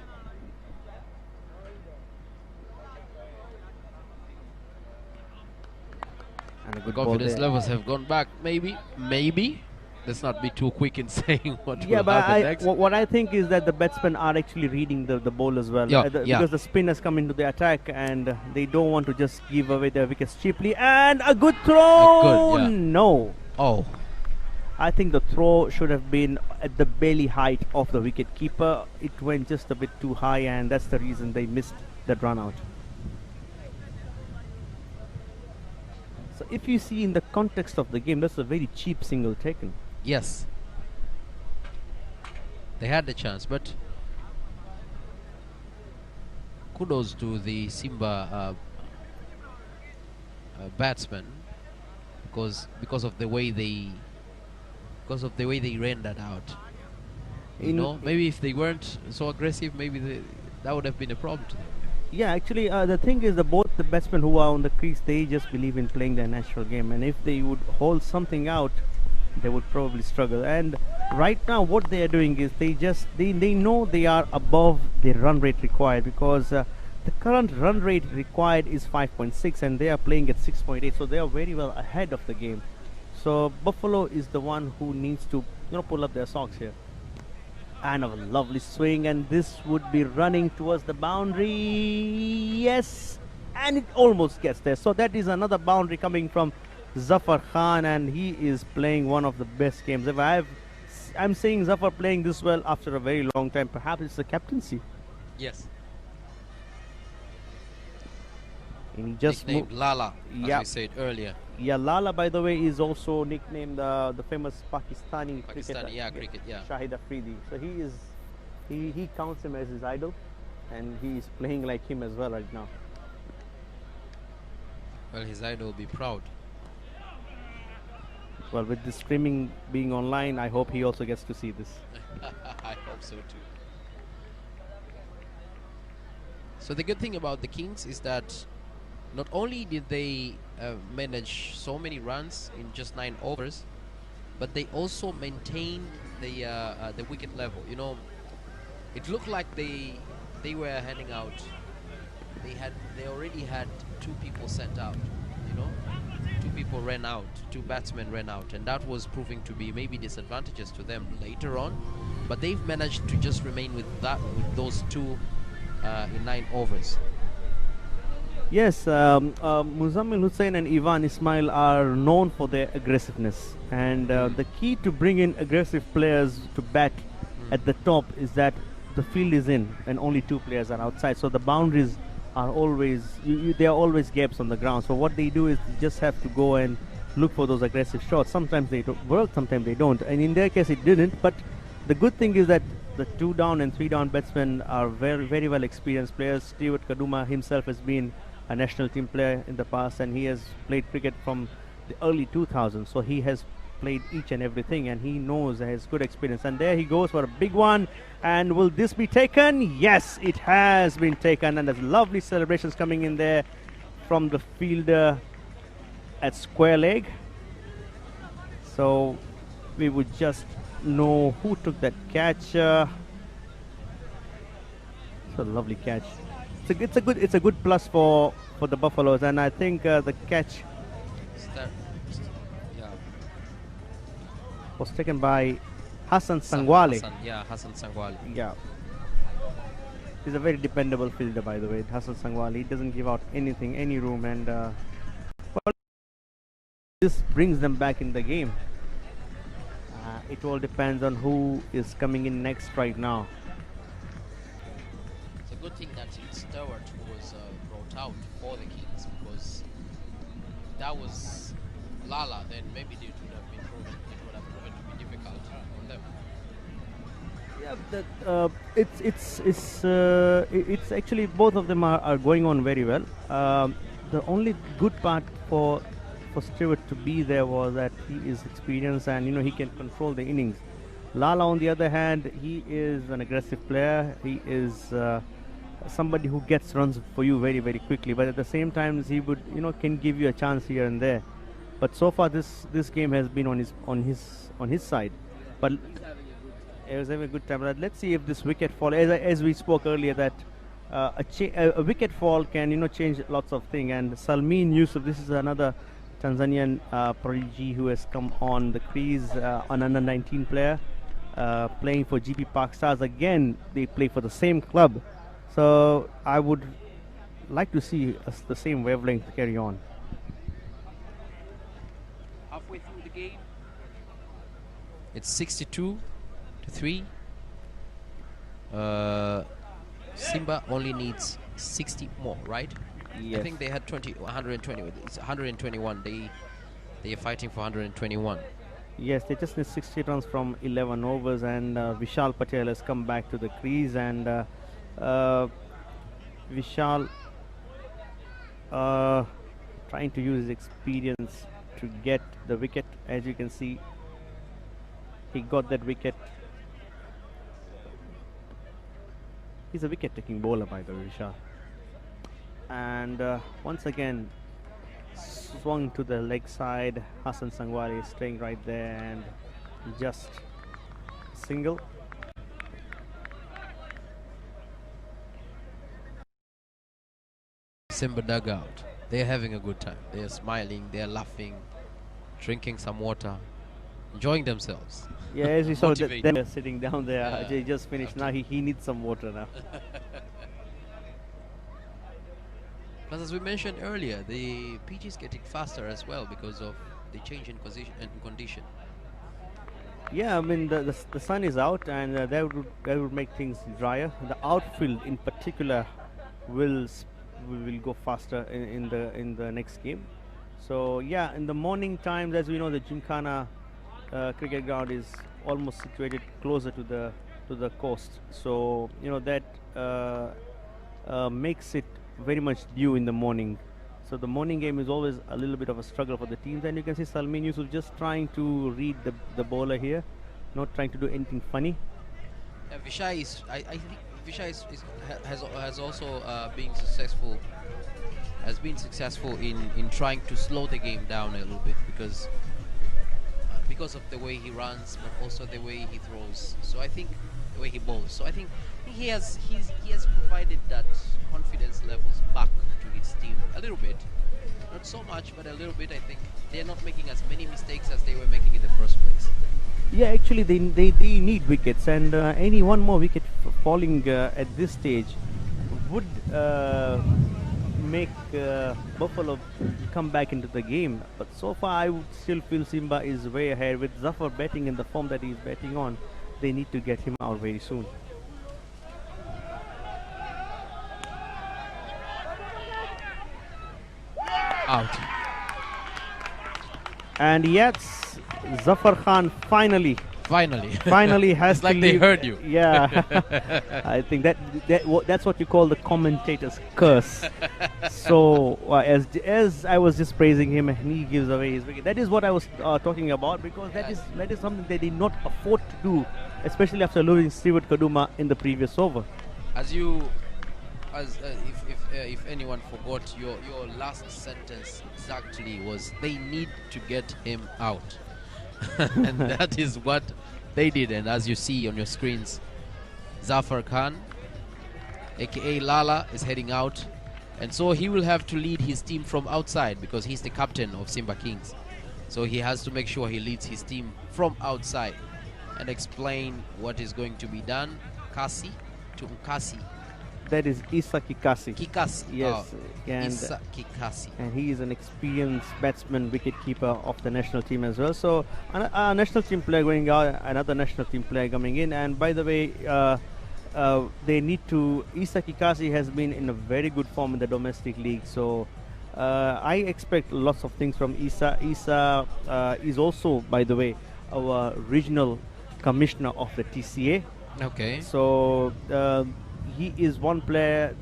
Speaker 4: And a good
Speaker 1: confidence levels have gone back. Maybe. Let's not be too quick in saying what will
Speaker 4: but
Speaker 1: happen next.
Speaker 4: What I think is that the batsmen are actually reading the ball as well. Because the spinners come into the attack, and they don't want to just give away their wickets cheaply. And a good throw! No.
Speaker 1: Oh.
Speaker 4: I think the throw should have been at the belly height of the wicket keeper. It went just a bit too high, and that's the reason they missed that run out. So if you see in the context of the game, that's a very cheap single taken.
Speaker 1: Yes. They had the chance, but kudos to the Simba batsmen, because of the way they ran that out. You know, maybe if they weren't so aggressive, maybe that would have been a problem to them.
Speaker 4: Yeah, actually, the thing is that both the batsmen who are on the crease, they just believe in playing their natural game, and if they would hold something out, they would probably struggle. And right now what they are doing is they know they are above the run rate required, because the current run rate required is 5.6 and they are playing at 6.8, so they are very well ahead of the game. So Buffalo is the one who needs to pull up their socks here. And a lovely swing, and this would be running towards the boundary. Yes, and it almost gets there. So that is another boundary coming from Zafar Khan, and he is playing one of the best games ever. I'm seeing Zafar playing this well after a very long time. Perhaps it's the captaincy.
Speaker 1: Yes.
Speaker 4: And he just
Speaker 1: nicknamed Lala, as we said earlier.
Speaker 4: Yeah, Lala, by the way, is also nicknamed the famous Pakistani cricketer.
Speaker 1: Cricket.
Speaker 4: Shahid Afridi. So he counts him as his idol, and he is playing like him as well right now.
Speaker 1: Well, his idol will be proud.
Speaker 4: Well, with the streaming being online, I hope he also gets to see this.
Speaker 1: I hope so too. So the good thing about the Kings is that not only did they manage so many runs in just 9 overs, but they also maintained the wicket level. You know, it looked like they were heading out. They already had 2 people sent out. You know, 2 people ran out, 2 batsmen ran out, and that was proving to be maybe disadvantages to them later on. But they've managed to just remain with those 2 in 9 overs.
Speaker 4: Yes, Muzamil, Hussein and Ismail are known for their aggressiveness, and the key to bring in aggressive players to bat at the top is that the field is in and only 2 players are outside, so the boundaries are always, there are always gaps on the ground. So what they do is they just have to go and look for those aggressive shots. Sometimes they don't work, sometimes they don't, and in their case it didn't. But the good thing is that the 2 down and 3 down batsmen are very, very well experienced players. Stewart Kaduma himself has been a national team player in the past, and he has played cricket from the early 2000s, so he has played each and everything, and he knows, has good experience. And there he goes for a big one, and will this be taken? Yes, it has been taken, and there's lovely celebrations coming in there from the fielder at square leg. So we would just know who took that catch. It's a lovely catch. It's a good plus for the Buffaloes, and I think the catch was taken by Hassan Sangwale.
Speaker 1: Hassan Sangwale.
Speaker 4: Yeah, he's a very dependable fielder, by the way. Hassan Sangwale, he doesn't give out anything, any room, and well, this brings them back in the game. It all depends on who is coming in next right now.
Speaker 1: Good thing that it's Stewart who was brought out for the Kings, because that was Lala, then maybe it would have proven to be difficult on them.
Speaker 4: Yeah, it's actually both of them are going on very well. The only good part for Stewart to be there was that he is experienced, and he can control the innings. Lala, on the other hand, he is an aggressive player. He is somebody who gets runs for you very, very quickly, but at the same time he would can give you a chance here and there. But so far this game has been on his side, but it was having a good time. But let's see if this wicket fall, as we spoke earlier, that a wicket fall can change lots of things. And Salmin Yusuf, this is another Tanzanian prodigy who has come on the crease, an under 19 player playing for GP Park Stars. Again, they play for the same club. So I would like to see the same wavelength carry on.
Speaker 1: Halfway through the game, it's 62-3. Simba only needs 60 more, right?
Speaker 4: Yes.
Speaker 1: I think they had 120. It's 121. They are fighting for 121.
Speaker 4: Yes, they just need 60 runs from 11 overs, and Vishal Patel has come back to the crease, and Vishal trying to use his experience to get the wicket. As you can see, he got that wicket. He's a wicket-taking bowler, by the way, Vishal. And once again, swung to the leg side. Hassan Sangwale is staying right there, and just single.
Speaker 1: Simba dugout. They're having a good time. They're smiling, they're laughing, drinking some water, enjoying themselves.
Speaker 4: Yeah, as we saw them
Speaker 1: Motivated.
Speaker 4: sitting down there.
Speaker 1: Yeah,
Speaker 4: They just finished. Now he needs some water now.
Speaker 1: Plus, as we mentioned earlier, the pitch is getting faster as well because of the change in position and condition.
Speaker 4: Yeah, I mean the sun is out, and that would make things drier. The outfield in particular will go faster in the next game. So yeah, in the morning times, as we know, the Gymkhana cricket ground is almost situated closer to the coast. So that makes it very much due in the morning. So the morning game is always a little bit of a struggle for the teams, and you can see Salmin Yusuf just trying to read the bowler here, not trying to do anything funny.
Speaker 1: Vishal is, I think Vishal has also been successful. Has been successful in trying to slow the game down a little bit because of the way he runs, but also the way he throws. So I think the way he bowls. So I think he has provided that confidence levels back to his team a little bit. Not so much, but a little bit. I think they're not making as many mistakes as they were making in the first place.
Speaker 4: Yeah, actually they need wickets, and any one more wicket falling at this stage would make Buffalo come back into the game. But so far I would still feel Simba is way ahead. With Zafar batting in the form that he's batting on, they need to get him out very soon.
Speaker 1: Out.
Speaker 4: And yes, Zafar Khan finally has
Speaker 1: it's like
Speaker 4: to
Speaker 1: they
Speaker 4: leave.
Speaker 1: heard you.
Speaker 4: Yeah, I think that's what you call the commentator's curse. So as I was just praising him, and he gives away his wicket. That is what I was talking about, because that is something they did not afford to do, especially after losing Stewart Kaduma in the previous over.
Speaker 1: If anyone forgot, your last sentence exactly was they need to get him out. And that is what they did. And as you see on your screens, Zafar Khan, aka Lala, is heading out, and so he will have to lead his team from outside, because he's the captain of Simba Kings. So he has to make sure he leads his team from outside and explain what is going to be done. Kasi to Mukasi.
Speaker 4: That is Issa Kikasi.
Speaker 1: Kikasi.
Speaker 4: Yes. And
Speaker 1: Issa Kikasi.
Speaker 4: And he is an experienced batsman, wicketkeeper of the national team as well. So a national team player going out, another national team player coming in. And by the way, they need to. Issa Kikasi has been in a very good form in the domestic league. So I expect lots of things from Issa. Issa is also, by the way, our regional commissioner of the TCA.
Speaker 1: Okay.
Speaker 4: So he is one player.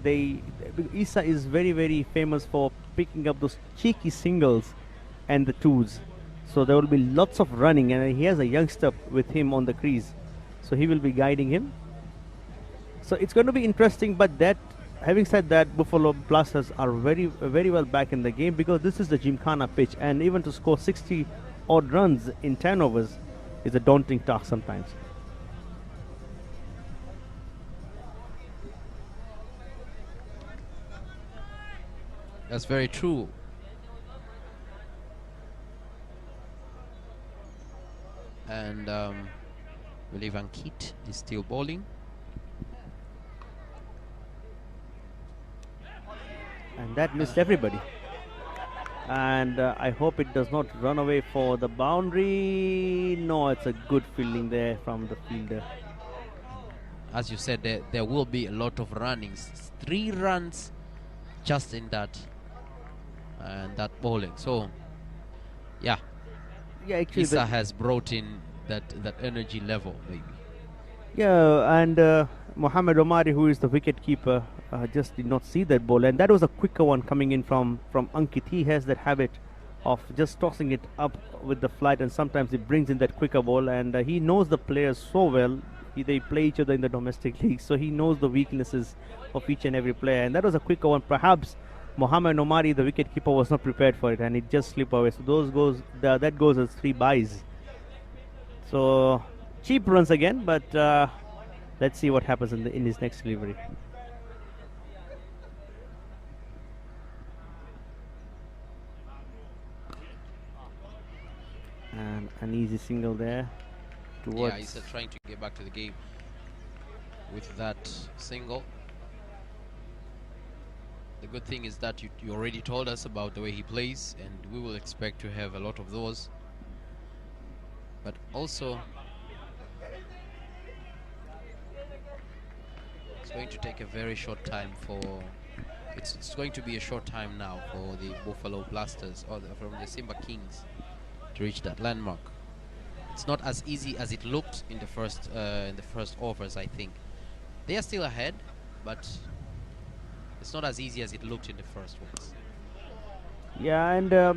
Speaker 4: Issa is very, very famous for picking up those cheeky singles and the twos. So there will be lots of running, and he has a youngster with him on the crease. So he will be guiding him. So it's going to be interesting. But having said that, Buffalo Blasters are very, very well back in the game, because this is the Gymkhana pitch, and even to score 60 odd runs in 10 overs is a daunting task sometimes.
Speaker 1: That's very true. And I believe Ankit is still bowling.
Speaker 4: And that missed everybody. And I hope it does not run away for the boundary. No, it's a good fielding there from the fielder.
Speaker 1: As you said, there will be a lot of runnings. 3 runs just in that. And that bowling. So, yeah,
Speaker 4: actually
Speaker 1: Issa has brought in that energy level, maybe.
Speaker 4: Yeah, and Mohamed Omari, who is the wicket keeper, just did not see that ball, and that was a quicker one coming in from Ankit. He has that habit of just tossing it up with the flight, and sometimes he brings in that quicker ball, and he knows the players so well. They play each other in the domestic league, so he knows the weaknesses of each and every player, and that was a quicker one. Perhaps Mohamed Omari, the wicketkeeper, was not prepared for it, and it just slipped away. So that goes as 3 byes. So cheap runs again, but let's see what happens in his next delivery. And an easy single there.
Speaker 1: Yeah, Issa trying to get back to the game with that single. The good thing is that you already told us about the way he plays, and we will expect to have a lot of those. But also, it's going to take a very short time for... It's going to be a short time now for the Buffalo Blasters, or from the Simba Kings, to reach that landmark. It's not as easy as it looked in the first overs, I think. They are still ahead, but it's not as easy as it looked in the first ones.
Speaker 4: Yeah, and there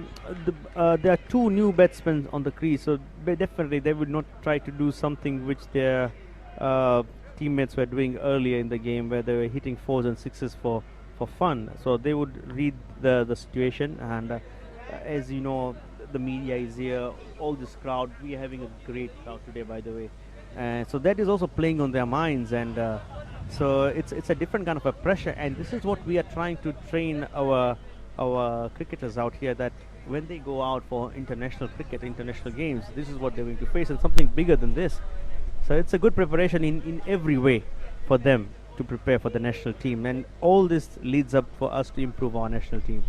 Speaker 4: are 2 new batsmen on the crease, so definitely they would not try to do something which their teammates were doing earlier in the game, where they were hitting 4s and 6s for fun. So they would read the situation, and as you know, the media is here, all this crowd. We are having a great crowd today, by the way, and so that is also playing on their minds, and so it's a different kind of a pressure. And this is what we are trying to train our cricketers out here, that when they go out for international cricket, international games, this is what they're going to face, and something bigger than this. So it's a good preparation in every way for them to prepare for the national team, and all this leads up for us to improve our national team.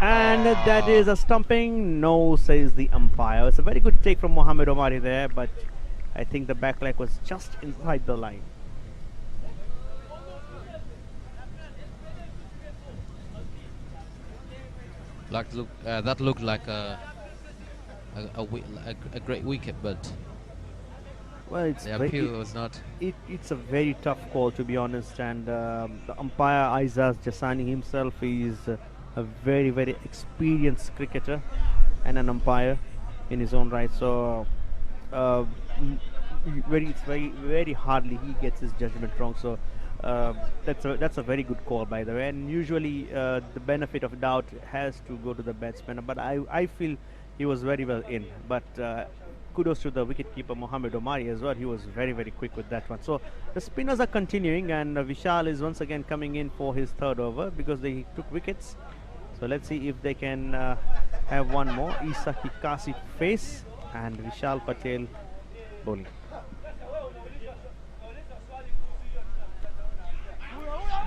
Speaker 4: And that is a stumping. No, says the umpire. It's a very good take from Mohamed Omari there, but I think the back leg was just inside the line.
Speaker 1: That looked like a great wicket, but
Speaker 4: well, it's
Speaker 1: the appeal was not.
Speaker 4: It's a very tough call, to be honest, and the umpire Issa Jasani himself is a very, very experienced cricketer and an umpire in his own right. So it's very hardly he gets his judgment wrong. So that's a very good call, by the way. And usually the benefit of doubt has to go to the batsman, but I feel he was very well in. But kudos to the wicketkeeper Mohamed Omari as well. He was very, very quick with that one. So the spinners are continuing, and Vishal is once again coming in for his third over because they took wickets. So let's see if they can have one more. Issa Kikasi face and Vishal Patel bowling.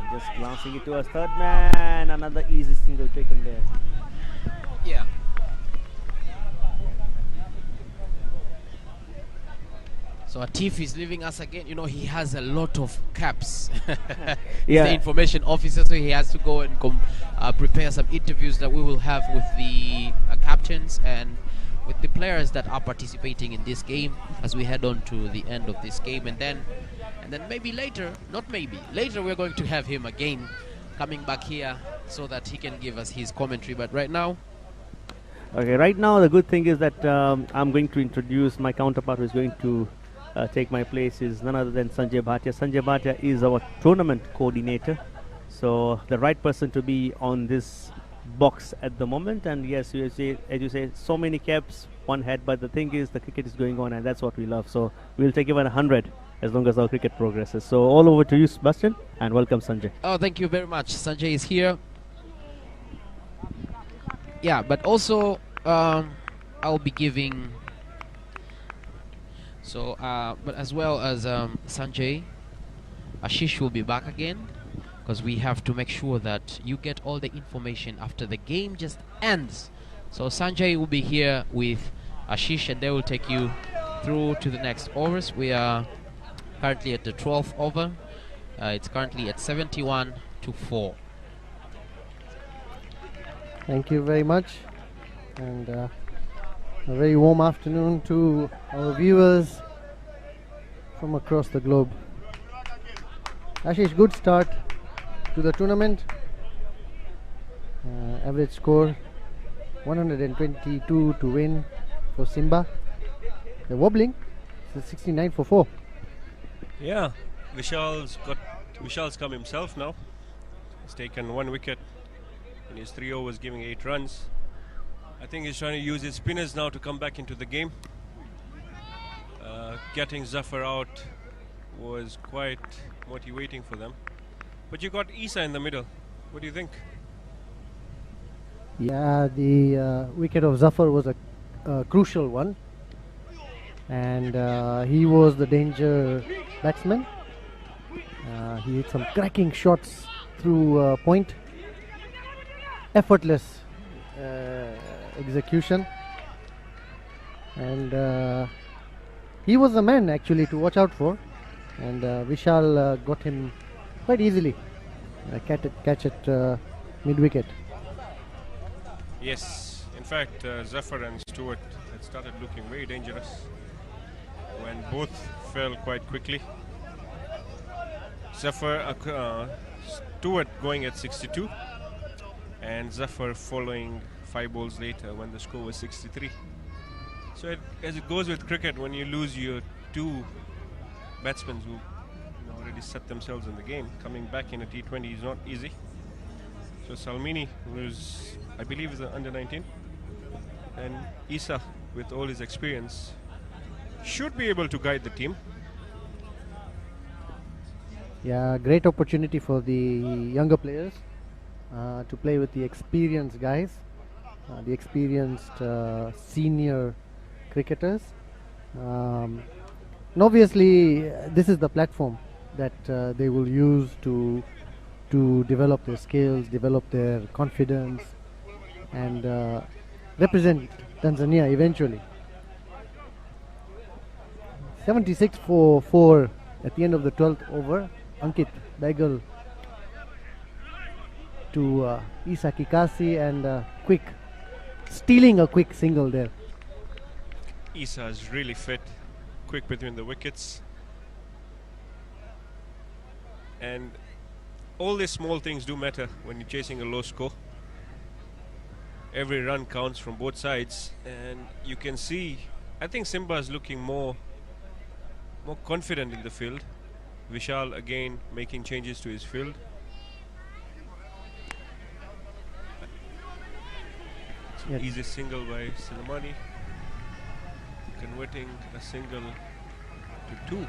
Speaker 4: And just glancing it to us, third man. Another easy single taken there.
Speaker 1: Yeah. So Atif is leaving us again. You know, he has a lot of caps. He's the information officer, so he has to go and prepare some interviews that we will have with the captains and with the players that are participating in this game as we head on to the end of this game. And then maybe later, later we're going to have him again coming back here so that he can give us his commentary. But right now,
Speaker 4: okay, right now the good thing is that I'm going to introduce my counterpart who is going to take my place is none other than Sanjay Bhatia. Sanjay Bhatia is our tournament coordinator, so the right person to be on this box at the moment. And yes, as you say, so many caps, one head, but the thing is the cricket is going on, and that's what we love. So we'll take even 100 as long as our cricket progresses. So all over to you, Sebastian, and welcome Sanjay.
Speaker 1: Oh, thank you very much. Sanjay is here. Yeah, but also I'll be giving. So, but as well as Sanjay, Ashish will be back again, because we have to make sure that you get all the information after the game just ends. So Sanjay will be here with Ashish, and they will take you through to the next overs. We are currently at the 12th over. It's currently at 71-4.
Speaker 5: Thank you very much, and a very warm afternoon to our viewers from across the globe. Ashish, good start to the tournament. Average score 122 to win for Simba. They're wobbling. It's 69 for 4.
Speaker 2: Yeah, Vishal's come himself now. He's taken 1 wicket in his 3 overs, giving 8 runs. I think he's trying to use his spinners now to come back into the game. Getting Zafar out was quite motivating for them. But you got Issa in the middle. What do you think?
Speaker 5: Yeah, the wicket of Zafar was a crucial one, and he was the danger batsman. He hit some cracking shots through point. Effortless execution, and he was the man actually to watch out for, and Vishal got him quite easily. Catch it mid-wicket.
Speaker 2: Yes, in fact Zafar and Stewart had started looking very dangerous when both fell quite quickly. Stewart going at 62 and Zafar following 5 balls later when the score was 63. So as it goes with cricket, when you lose your 2 batsmen who already set themselves in the game. Coming back in a T20 is not easy. So Salmini, who's I believe is under 19, and Issa, with all his experience, should be able to guide the team.
Speaker 5: Yeah, great opportunity for the younger players to play with the experienced guys, the experienced senior cricketers. And obviously, this is the platform that they will use to develop their skills, develop their confidence, and represent Tanzania eventually. 76 for 4 at the end of the 12th over. Ankit Begal to Issa Kikasi, and stealing a quick single there.
Speaker 2: Issa is really fit, quick between the wickets, and all these small things do matter when you're chasing a low score. Every run counts from both sides, and you can see, I think Simba is looking more confident in the field. Vishal again making changes to his field.
Speaker 5: Yeah.
Speaker 2: Easy single by Silamani, converting a single to 2.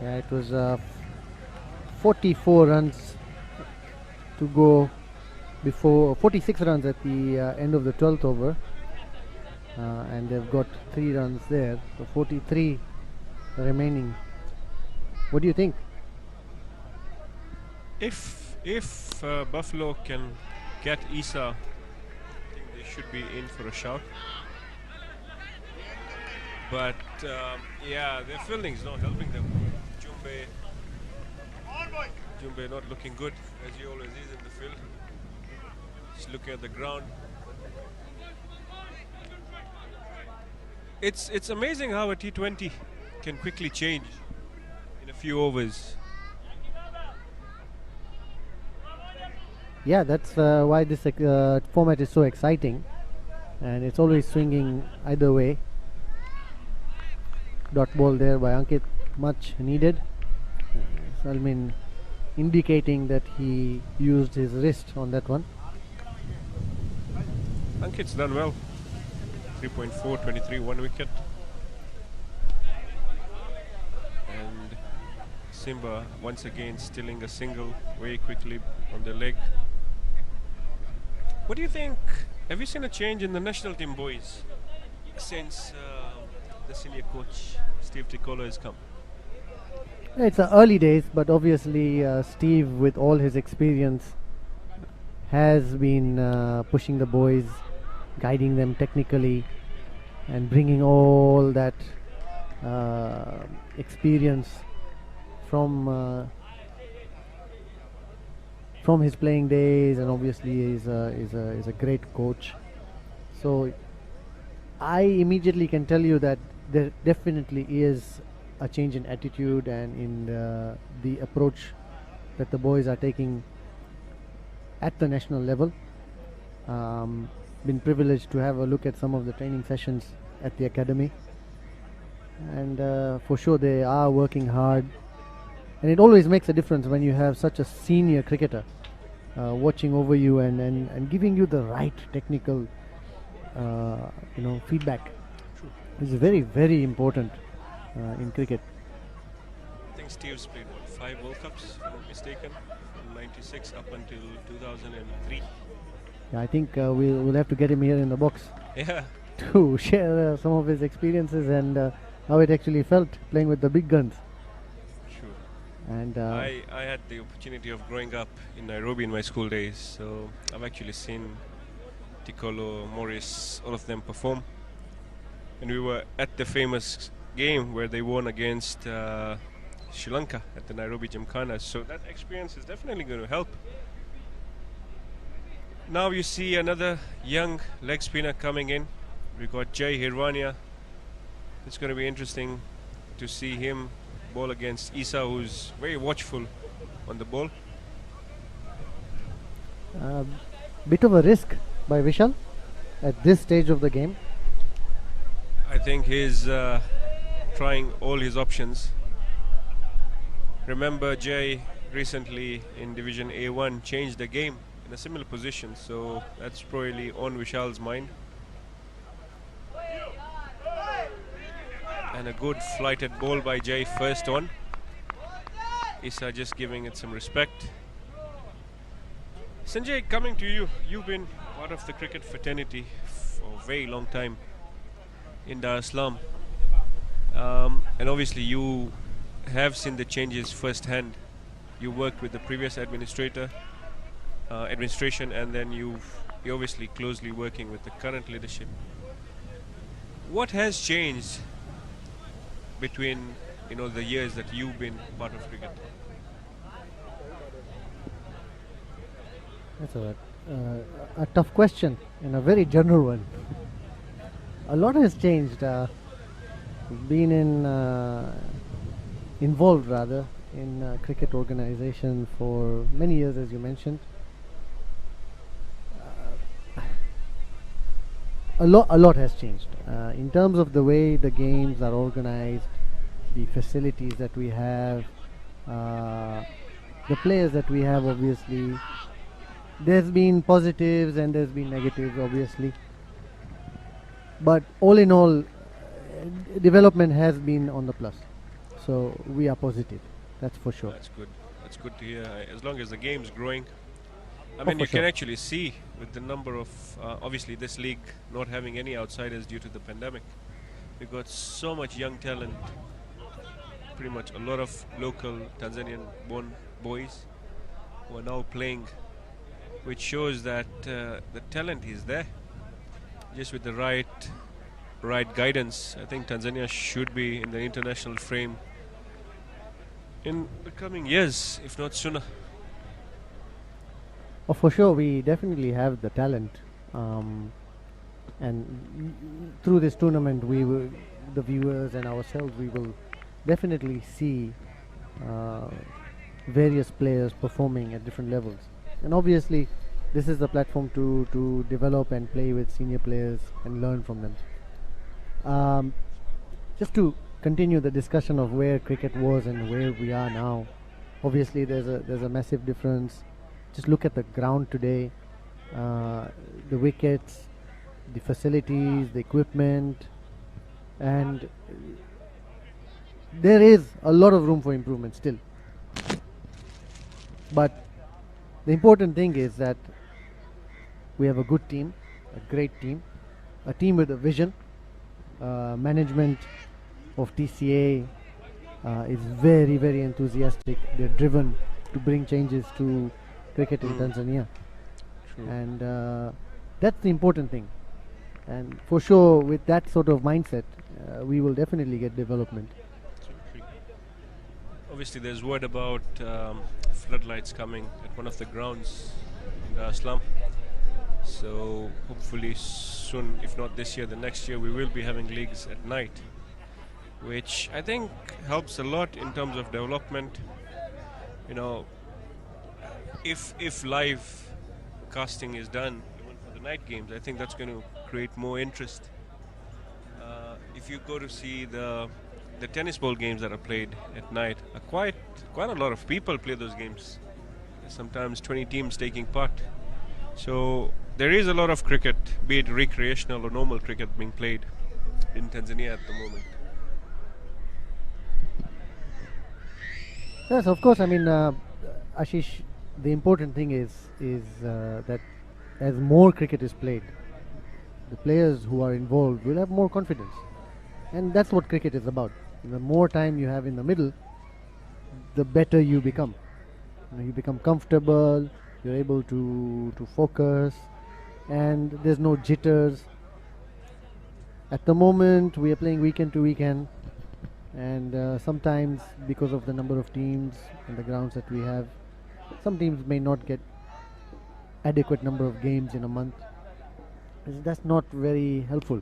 Speaker 5: Yeah, it was 44 runs to go before 46 runs at the end of the 12th over, and they've got 3 runs there, so 43 remaining. What do you think?
Speaker 2: If Buffalo can get Issa, I think they should be in for a shout. But yeah, their fielding is not helping them. Jumbe not looking good, as he always is in the field. Just looking at the ground. It's amazing how a T20 can quickly change in a few overs.
Speaker 5: Yeah, that's why this format is so exciting, and it's always swinging either way. Dot ball there by Ankit, much needed. Salmin indicating that he used his wrist on that one.
Speaker 2: Ankit's done well. 3.4, 23, 1 wicket. And Simba once again stealing a single very quickly on the leg. What do you think? Have you seen a change in the national team boys since the senior coach Steve Ticolo has come?
Speaker 5: It's early days, but obviously Steve, with all his experience, has been pushing the boys, guiding them technically, and bringing all that experience from his playing days, and obviously is a great coach. So I immediately can tell you that there definitely is a change in attitude and in the approach that the boys are taking at the national level. Been privileged to have a look at some of the training sessions at the academy, and for sure they are working hard, and it always makes a difference when you have such a senior cricketer watching over you and giving you the right technical feedback.
Speaker 2: True.
Speaker 5: It's very, very important in cricket.
Speaker 2: I think Steve's played 5 World Cups, if I'm not mistaken, from 96 up until 2003.
Speaker 5: Yeah, I think we'll have to get him here in the box
Speaker 2: Yeah.
Speaker 5: to share some of his experiences and how it actually felt playing with the big guns.
Speaker 2: Sure.
Speaker 5: And
Speaker 2: I had the opportunity of growing up in Nairobi in my school days, so I've actually seen Ticolo, Morris, all of them perform. And we were at the famous game where they won against Sri Lanka at the Nairobi Gymkhana, so that experience is definitely going to help. Now you see another young leg spinner coming in. We got Jay Hirwania. It's going to be interesting to see him bowl against Issa, who's very watchful on the ball.
Speaker 5: bit of a risk by Vishal at this stage of the game.
Speaker 2: I think his trying all his options. Remember, Jay recently in Division A1 changed the game in a similar position, so that's probably on Vishal's mind. And a good flighted ball by Jay, first one. Issa just giving it some respect. Sanjay, coming to you, you've been part of the cricket fraternity for a very long time in Dar-es-Salaam. And obviously you have seen the changes firsthand. You worked with the previous administration, and then you're obviously closely working with the current leadership. What has changed between the years that you've been part of cricket?
Speaker 5: That's a tough question and a very general one. A lot has changed. Been involved rather in cricket organization for many years, as you mentioned. A lot has changed in terms of the way the games are organized, the facilities that we have, the players that we have. Obviously, there's been positives and there's been negatives, obviously. But all in all, development has been on the plus. So we are positive. That's for sure.
Speaker 2: That's good. That's good to hear. As long as the game's growing. I mean, you can actually see with the number of, obviously this league not having any outsiders due to the pandemic. We've got so much young talent, pretty much a lot of local Tanzanian-born boys who are now playing, which shows that the talent is there. Just with the right guidance, I think Tanzania should be in the international frame in the coming years, if not sooner.
Speaker 5: Oh, for sure, we definitely have the talent, and through this tournament, the viewers and ourselves, we will definitely see various players performing at different levels. And obviously, this is the platform to develop and play with senior players and learn from them. Just to continue the discussion of where cricket was and where we are now, obviously there's a massive difference. Just look at the ground today, the wickets, the facilities, the equipment, and there is a lot of room for improvement still. But the important thing is that we have a good team, a great team, a team with a vision. Management of TCA is very, very enthusiastic. They're driven to bring changes to cricket in Tanzania.
Speaker 2: True.
Speaker 5: And that's the important thing. And for sure, with that sort of mindset, we will definitely get development.
Speaker 2: Obviously, there's word about floodlights coming at one of the grounds in Dar-es-Salaam. So hopefully soon, if not this year, the next year, we will be having leagues at night, which I think helps a lot in terms of development. If live casting is done even for the night games, I think that's going to create more interest. If you go to see the tennis ball games that are played at night, quite a lot of people play those games. Sometimes 20 teams taking part. So there is a lot of cricket, be it recreational or normal cricket, being played in Tanzania at the moment.
Speaker 5: Yes, of course. I mean, Ashish, the important thing is that as more cricket is played, the players who are involved will have more confidence, and that's what cricket is about. The more time you have in the middle, the better you become. You become comfortable. You're able to focus, and there's no jitters. At the moment, we are playing weekend to weekend, and sometimes because of the number of teams and the grounds that we have, some teams may not get adequate number of games in a month. That's not very helpful.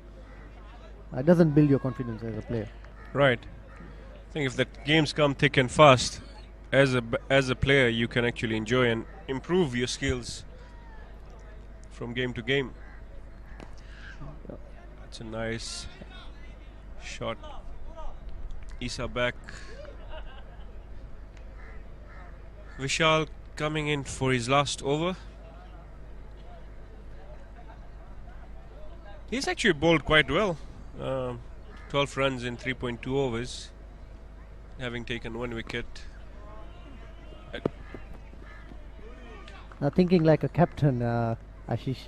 Speaker 5: It doesn't build your confidence as a player.
Speaker 2: Right. I think if the games come thick and fast, as a player, you can actually enjoy and improve your skills from game to game. That's a nice shot. Issa back. Vishal coming in for his last over. He's actually bowled quite well. 12 runs in 3.2 overs, having taken 1 wicket.
Speaker 5: Now thinking like a captain, Ashish,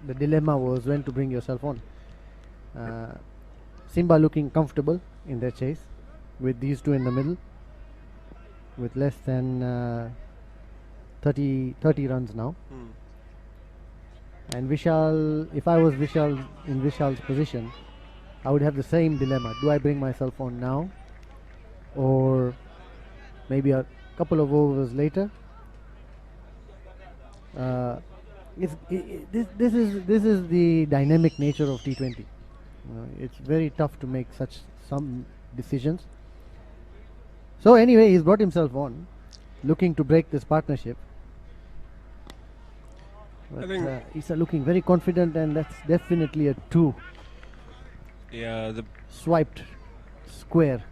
Speaker 5: the dilemma was when to bring yourself on. Simba looking comfortable in their chase with these two in the middle with less than 30 runs now. And Vishal, if I was Vishal in Vishal's position, I would have the same dilemma. Do I bring myself on now, or maybe a couple of overs later? This is the dynamic nature of T20. It's very tough to make some decisions. So anyway, he's brought himself on, looking to break this partnership. But Issa looking very confident, and that's definitely a 2.
Speaker 2: Yeah, the
Speaker 5: swiped square.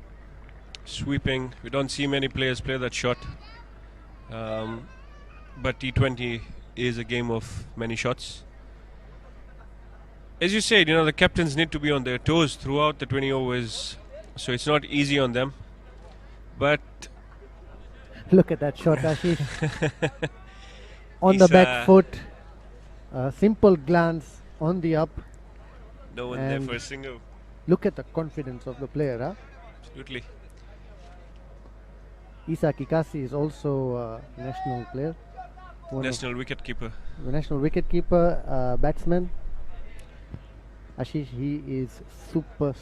Speaker 2: Sweeping. We don't see many players play that shot. But T20 is a game of many shots. As you said, the captains need to be on their toes throughout the 20 overs, so it's not easy on them. But
Speaker 5: look at that shot, Ashish. On the back foot, a simple glance on the up.
Speaker 2: No one there for a single.
Speaker 5: Look at the confidence of the player, huh?
Speaker 2: Absolutely.
Speaker 5: Issa Kikasi is also a national player.
Speaker 2: National wicketkeeper.
Speaker 5: The national wicketkeeper, batsman. Ashish, he is super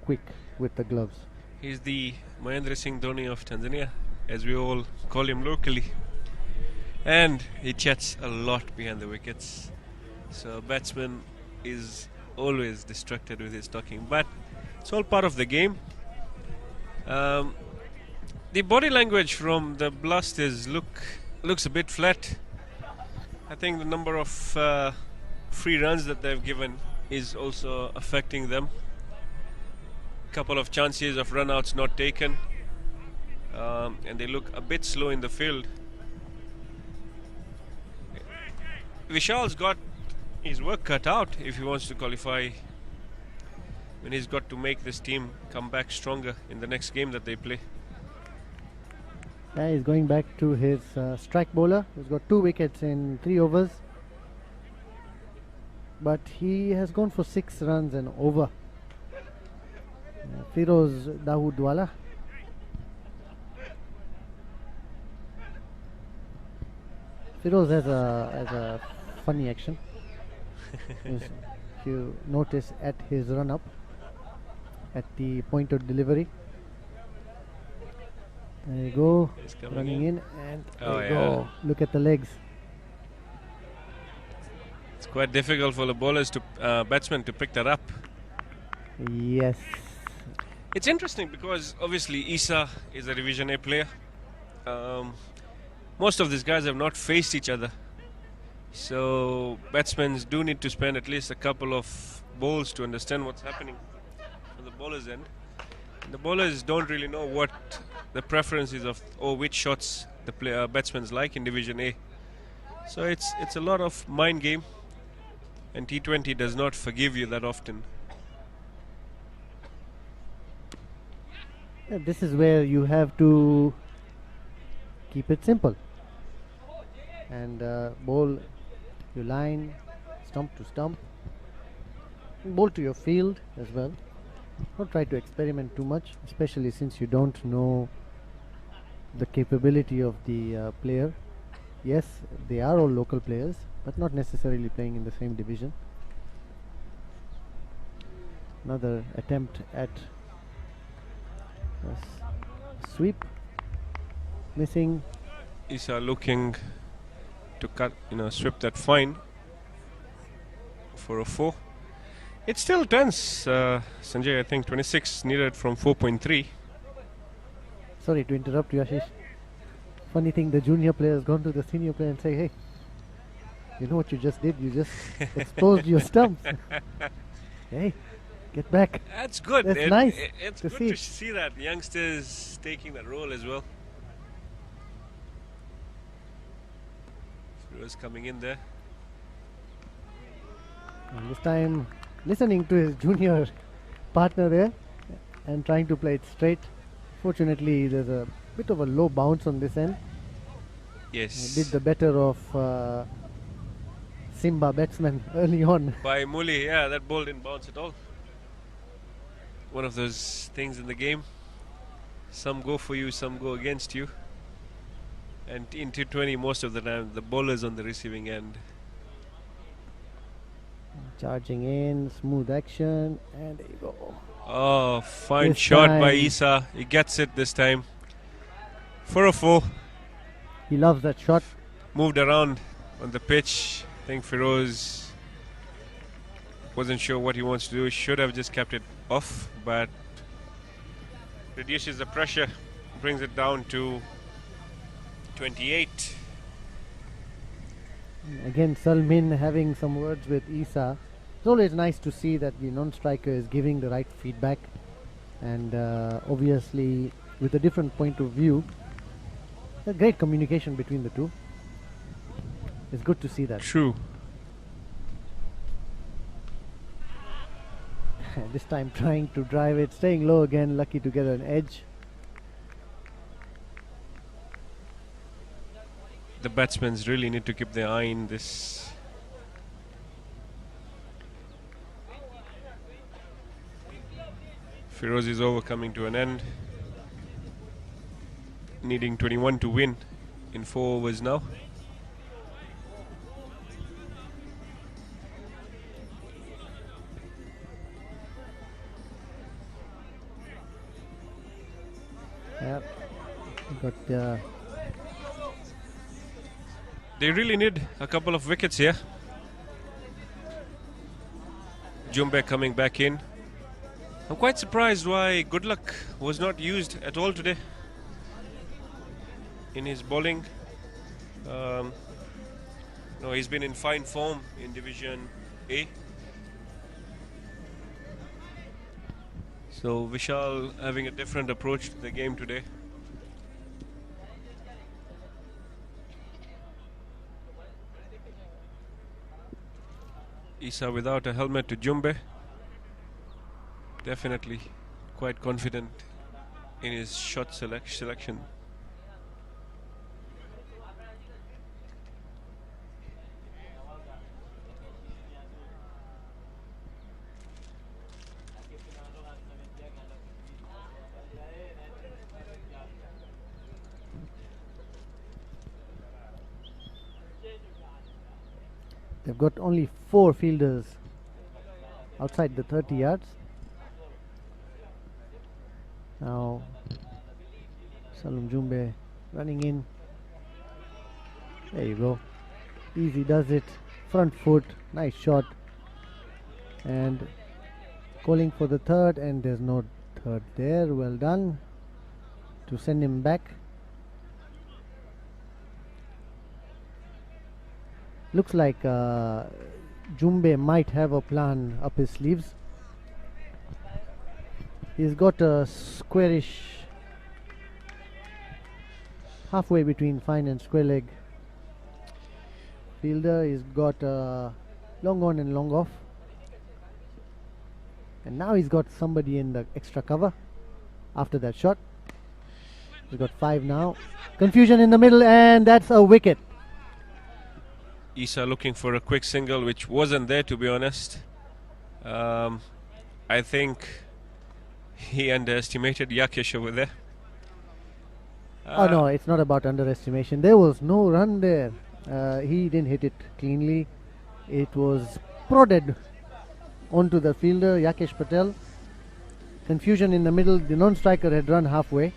Speaker 5: quick with the gloves.
Speaker 2: He's the Mahendra Singh Dhoni of Tanzania, as we all call him locally. And he chats a lot behind the wickets. So a batsman is always distracted with his talking, but it's all part of the game. The body language from the blasters looks a bit flat. I think the number of free runs that they've given is also affecting them. Couple of chances of run-outs not taken, and they look a bit slow in the field. Vishal's got his work cut out if he wants to qualify, and he's got to make this team come back stronger in the next game that they play.
Speaker 5: Yeah, he's going back to his strike bowler. He's got 2 wickets in 3 overs, but he has gone for 6 runs and over. Firoz Dawoodwala. Firoz has a funny action. If you notice at his run up, at the point of delivery. There you go, running in, and there you go. Look at the legs.
Speaker 2: It's quite difficult for the bowlers to batsmen to pick that up.
Speaker 5: Yes.
Speaker 2: It's interesting because obviously Issa is a Division A player. Most of these guys have not faced each other, so batsmen do need to spend at least a couple of bowls to understand what's happening from the bowler's end. And the bowlers don't really know what the preference is of, or which shots the batsmen like in Division A. So it's a lot of mind game, and T20 does not forgive you that often.
Speaker 5: Yeah, this is where you have to keep it simple and bowl your line, stump to stump, bowl to your field as well. Don't try to experiment too much, especially since you don't know the capability of the player. Yes, they are all local players, but not necessarily playing in the same division. Another attempt at sweep, missing.
Speaker 2: Issa looking to cut, sweep that fine for a 4. It's still tense, Sanjay. I think 26 needed from 4.3.
Speaker 5: Sorry to interrupt you, Ashish. Funny thing, the junior player has gone to the senior player and say, hey, you know what you just did? You just exposed your stumps. Hey, get back.
Speaker 6: That's good.
Speaker 5: That's nice
Speaker 6: It's
Speaker 5: to
Speaker 6: good
Speaker 5: see.
Speaker 6: to see that youngsters taking that role as well. Firoz coming in there.
Speaker 5: And this time listening to his junior partner there and trying to play it straight. Fortunately, there's a bit of a low bounce on this end.
Speaker 6: Yes.
Speaker 5: Did the better of Simba batsman early on.
Speaker 6: By Muli, yeah, that ball didn't bounce at all. One of those things in the game. Some go for you, some go against you. And in T20, most of the time, the bowler's on the receiving end.
Speaker 5: Charging in, smooth action, and there you go.
Speaker 6: Oh, fine
Speaker 5: This
Speaker 6: shot by
Speaker 5: time.
Speaker 6: Issa. He gets it this time. For a 4.
Speaker 5: He loves that shot.
Speaker 6: Moved around on the pitch. I think Firoz wasn't sure what he wants to do. He should have just kept it off, but reduces the pressure, brings it down to 28.
Speaker 5: Again, Salmin having some words with Issa. It's always nice to see that the non-striker is giving the right feedback, and obviously with a different point of view. A great communication between the two. It's good to see that.
Speaker 6: True.
Speaker 5: This time trying to drive it, staying low again, lucky to get an edge.
Speaker 6: The batsmen really need to keep their eye on this. Firozi's over coming to an end. Needing 21 to win in 4 overs now.
Speaker 5: Yep. Got
Speaker 6: They really need a couple of wickets here. Jumbe coming back in. I'm quite surprised why Good Luck was not used at all today in his bowling. No, he's been in fine form in Division A. So Vishal having a different approach to the game today. Issa without a helmet to Jumbe. Definitely quite confident in his shot selection.
Speaker 5: They've got only 4 fielders outside the 30 yards. Now Salum Jumbe running in. There you go. Easy does it. Front foot. Nice shot. And calling for the third, and there's no third there. Well done to send him back. Looks like Jumbe might have a plan up his sleeves. He's got a squarish, halfway between fine and square leg fielder. He's got long on and long off. And now he's got somebody in the extra cover after that shot. He's got 5 now. Confusion in the middle, and that's a wicket.
Speaker 6: Issa looking for a quick single, which wasn't there, to be honest. I think he underestimated Yakesh over there.
Speaker 5: Oh no, it's not about underestimation. There was no run there. He didn't hit it cleanly. It was prodded onto the fielder, Yakesh Patel. Confusion in the middle. The non-striker had run halfway.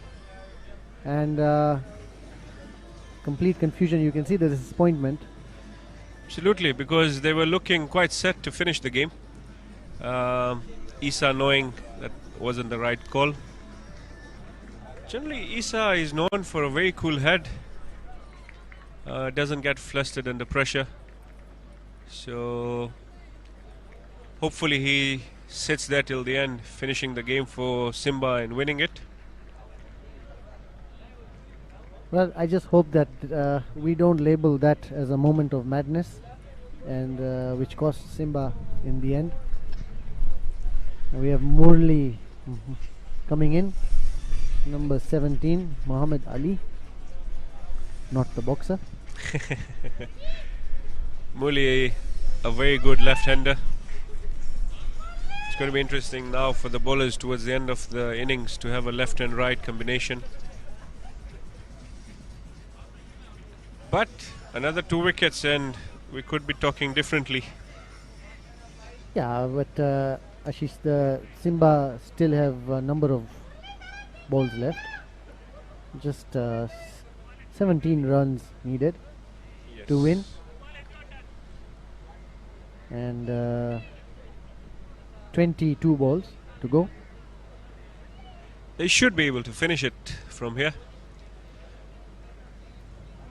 Speaker 5: And complete confusion. You can see the disappointment.
Speaker 6: Absolutely, because they were looking quite set to finish the game. Issa knowing that wasn't the right call. Generally, Issa is known for a very cool head. Doesn't get flustered under pressure. So hopefully he sits there till the end, finishing the game for Simba and winning it.
Speaker 5: Well, I just hope that we don't label that as a moment of madness, and which cost Simba in the end. And we have Murli coming in, number 17, Muhammad Ali, not the boxer.
Speaker 6: Murli, a very good left-hander. It's going to be interesting now for the bowlers towards the end of the innings to have a left and right combination. But another 2 wickets and we could be talking differently.
Speaker 5: Yeah, but Ashish, the Simba still have a number of balls left. Just 17 runs needed to win. And 22 balls to go.
Speaker 6: They should be able to finish it from here.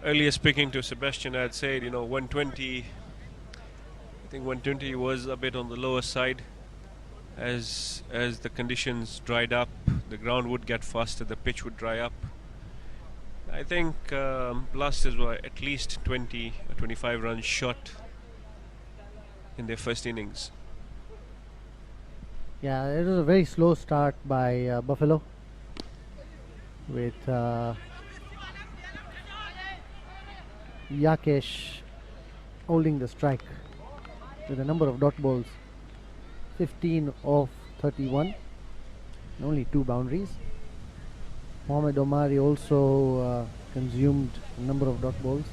Speaker 6: Earlier speaking to Sebastian, I had said, 120. I think 120 was a bit on the lower side. As the conditions dried up, the ground would get faster, the pitch would dry up. I think Blasters were at least 20 or 25 runs short in their first innings.
Speaker 5: Yeah, it was a very slow start by Buffalo with Yakesh holding the strike with a number of dot balls, 15 of 31, and only 2 boundaries. Mohamed Omari also consumed a number of dot balls.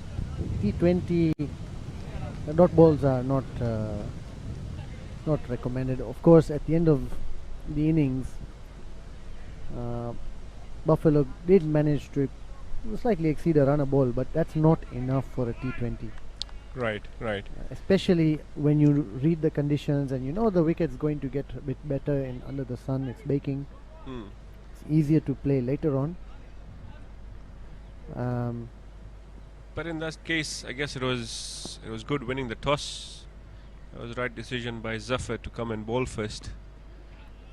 Speaker 5: T20 dot balls are not recommended. Of course, at the end of the innings, Buffalo did manage to slightly exceed a run a ball, but that's not enough for a T20.
Speaker 6: Right.
Speaker 5: Especially when you read the conditions and you know the wicket's going to get a bit better under the sun, it's baking. It's easier to play later on.
Speaker 6: But in that case, I guess it was good winning the toss. It was the right decision by Zafar to come and bowl first.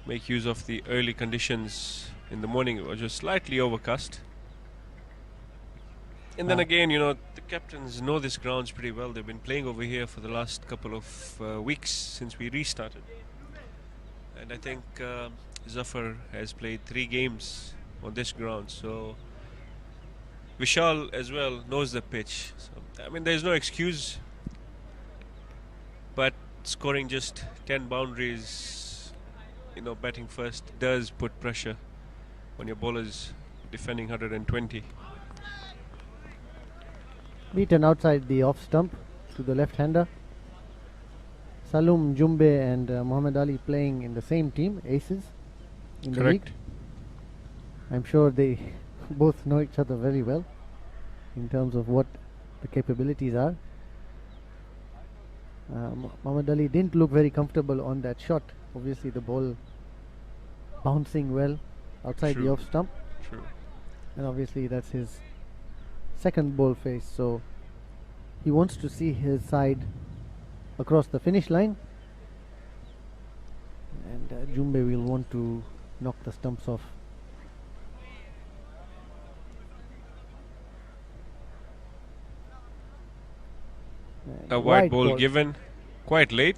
Speaker 6: Make use of the early conditions in the morning. It was just slightly overcast. And then again, the captains know this grounds pretty well. They've been playing over here for the last couple of weeks since we restarted. And I think Zafar has played 3 games on this ground. So Vishal as well knows the pitch. So, I mean, there's no excuse. But scoring just 10 boundaries, batting first, does put pressure on your bowlers defending 120.
Speaker 5: Beaten outside the off stump to the left-hander. Salum, Jumbe and Muhammad Ali playing in the same team, aces in the league. I'm sure they both know each other very well in terms of what the capabilities are. Muhammad Ali didn't look very comfortable on that shot. Obviously the ball bouncing well outside the off stump.
Speaker 6: True.
Speaker 5: And obviously that's his second ball face, so he wants to see his side across the finish line, and Jumbe will want to knock the stumps off.
Speaker 6: A wide ball given quite late,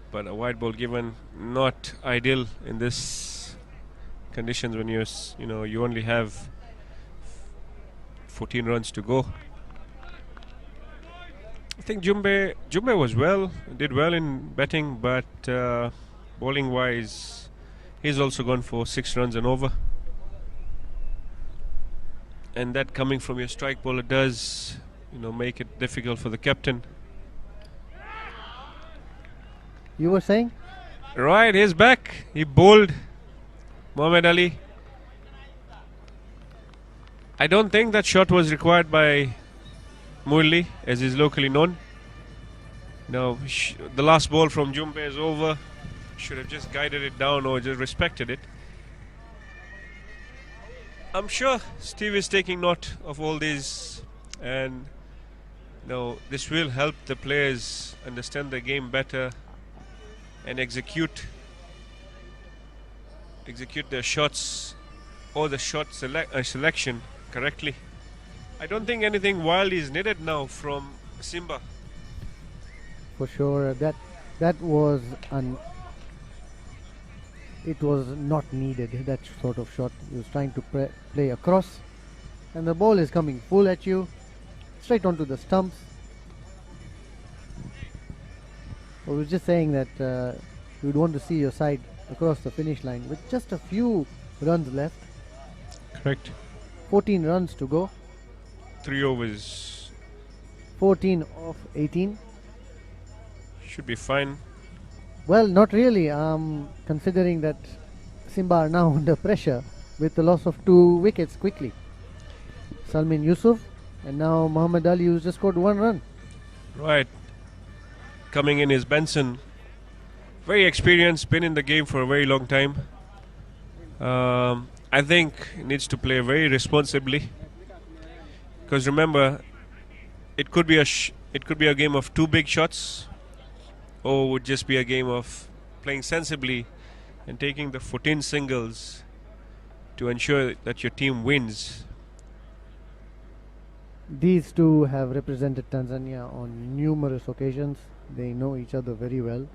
Speaker 6: but a wide ball given not ideal in this conditions when you only have 14 runs to go. I think Jumbe did well in batting, but bowling wise he's also gone for 6 runs and over, and that coming from your strike bowler does make it difficult for the captain.
Speaker 5: You were saying?
Speaker 6: Right, he's back. He bowled Muhammad Ali. I don't think that shot was required by Murli, as is locally known. No, the last ball from Jumbe is over. Should have just guided it down or just respected it. I'm sure Steve is taking note of all these, and this will help the players understand the game better. and execute their shots or the shot selection correctly. I don't think anything wild is needed now from Simba.
Speaker 5: For sure, that was it was not needed. That sort of shot. He was trying to play across, and the ball is coming full at you, straight onto the stumps. I was just saying that you would want to see your side across the finish line with just a few runs left.
Speaker 6: Correct.
Speaker 5: 14 runs to go.
Speaker 6: 3 overs.
Speaker 5: 14 of 18.
Speaker 6: Should be fine.
Speaker 5: Well, not really. Considering that Simba are now under pressure with the loss of 2 wickets quickly. Salmin Yusuf and now Muhammad Ali, who's just scored 1 run.
Speaker 6: Right. Coming in is Benson. Very experienced, been in the game for a very long time. I think he needs to play very responsibly. Because remember, it could be a game of 2 big shots, or would just be a game of playing sensibly and taking the 14 singles to ensure that your team wins.
Speaker 5: These two have represented Tanzania on numerous occasions. They know each other very well.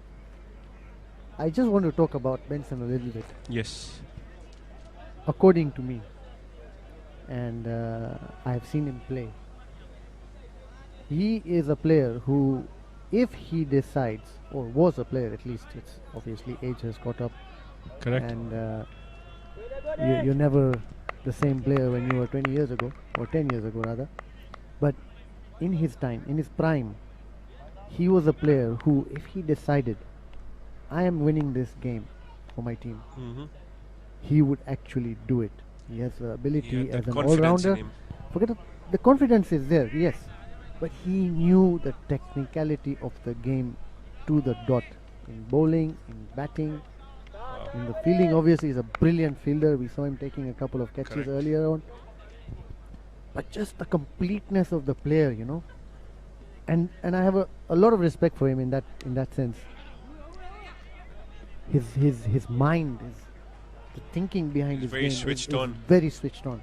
Speaker 5: I just want to talk about Benson a little bit.
Speaker 6: Yes.
Speaker 5: According to me, and I have seen him play, he is a player who, if he decides, or was a player at least, it's obviously age has caught up.
Speaker 6: Correct.
Speaker 5: And you're never the same player when you were 20 years ago, or 10 years ago rather. But in his time, in his prime, he was a player who, if he decided, I am winning this game for my team, he would actually do it. He has the ability as an all-rounder. Forget it, the confidence is there, yes, but he knew the technicality of the game to the dot. In bowling, in batting, in the fielding. Obviously, he's a brilliant fielder. We saw him taking a couple of catches earlier on. But just the completeness of the player, you know. And I have a lot of respect for him in that sense. His mind is, the thinking behind his game
Speaker 6: switched
Speaker 5: is
Speaker 6: on.
Speaker 5: Very switched on.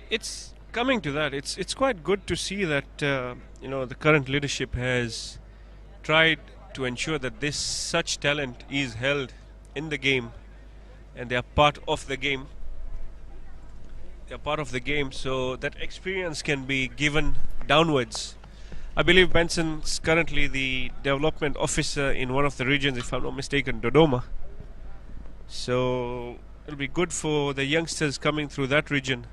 Speaker 6: It's coming to that. It's quite good to see that the current leadership has tried to ensure that such talent is held in the game, and they are part of the game. They are part of the game, so that experience can be given downwards. I believe Benson's currently the development officer in one of the regions, if I'm not mistaken, Dodoma. So it'll be good for the youngsters coming through that region.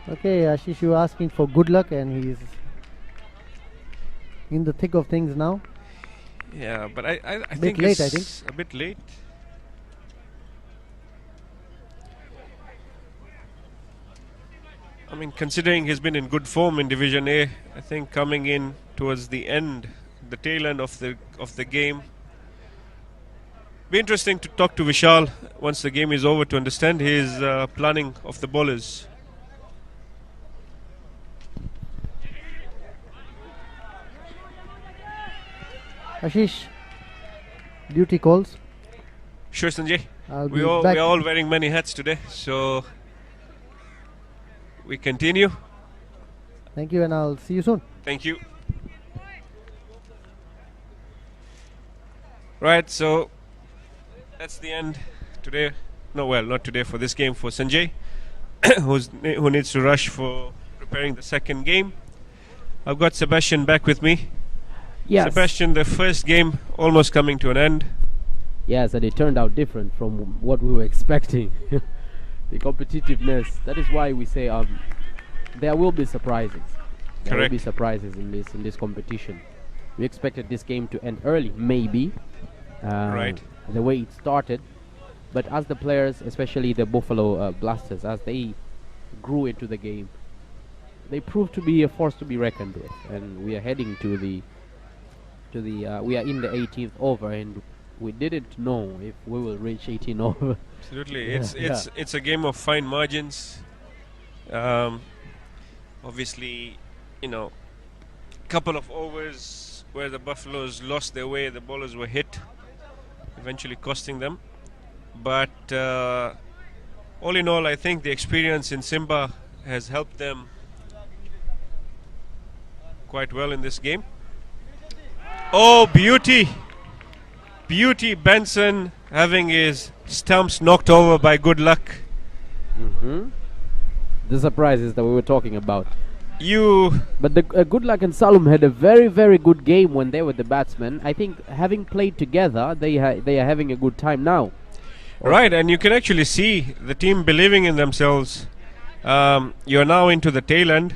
Speaker 5: Okay, Ashish, you asking for good luck, and he's in the thick of things now.
Speaker 6: Yeah, but I
Speaker 5: Bit
Speaker 6: think
Speaker 5: late,
Speaker 6: it's
Speaker 5: I think.
Speaker 6: a bit late. I mean, considering he's been in good form in Division A, I think coming in towards the end, the tail end of the game. Be interesting to talk to Vishal once the game is over to understand his planning of the bowlers.
Speaker 5: Ashish, duty calls.
Speaker 6: Sure, Sanjay.
Speaker 5: We
Speaker 6: are all wearing many hats today, so we continue.
Speaker 5: Thank you, and I'll see you soon.
Speaker 6: Thank you. Right, so that's the end today. No, well, not today for this game for Sanjay, who needs to rush for preparing the second game. I've got Sebastian back with me.
Speaker 1: Yes.
Speaker 6: Sebastian, the first game almost coming to an end.
Speaker 1: Yes, and it turned out different from what we were expecting. The competitiveness. That is why we say there will be surprises. There will be surprises in this competition. We expected this game to end early, maybe.
Speaker 6: Right.
Speaker 1: The way it started, but as the players, especially the Buffalo Blasters, as they grew into the game, they proved to be a force to be reckoned with. And we are heading to the we are in the 18th over, and we didn't know if we will reach 18 over.
Speaker 6: Absolutely. It's a game of fine margins. Obviously, couple of overs where the Buffaloes lost their way. The bowlers were hit, eventually costing them. But all in all, I think the experience in Simba has helped them quite well in this game. Oh, beauty! Beauty, Benson having his stumps knocked over by good luck.
Speaker 1: The surprises that we were talking about.
Speaker 6: You...
Speaker 1: But the Good Luck and Salum had a very, very good game when they were the batsmen. I think having played together, they are having a good time now.
Speaker 6: Right, and you can actually see the team believing in themselves. You're now into the tail end.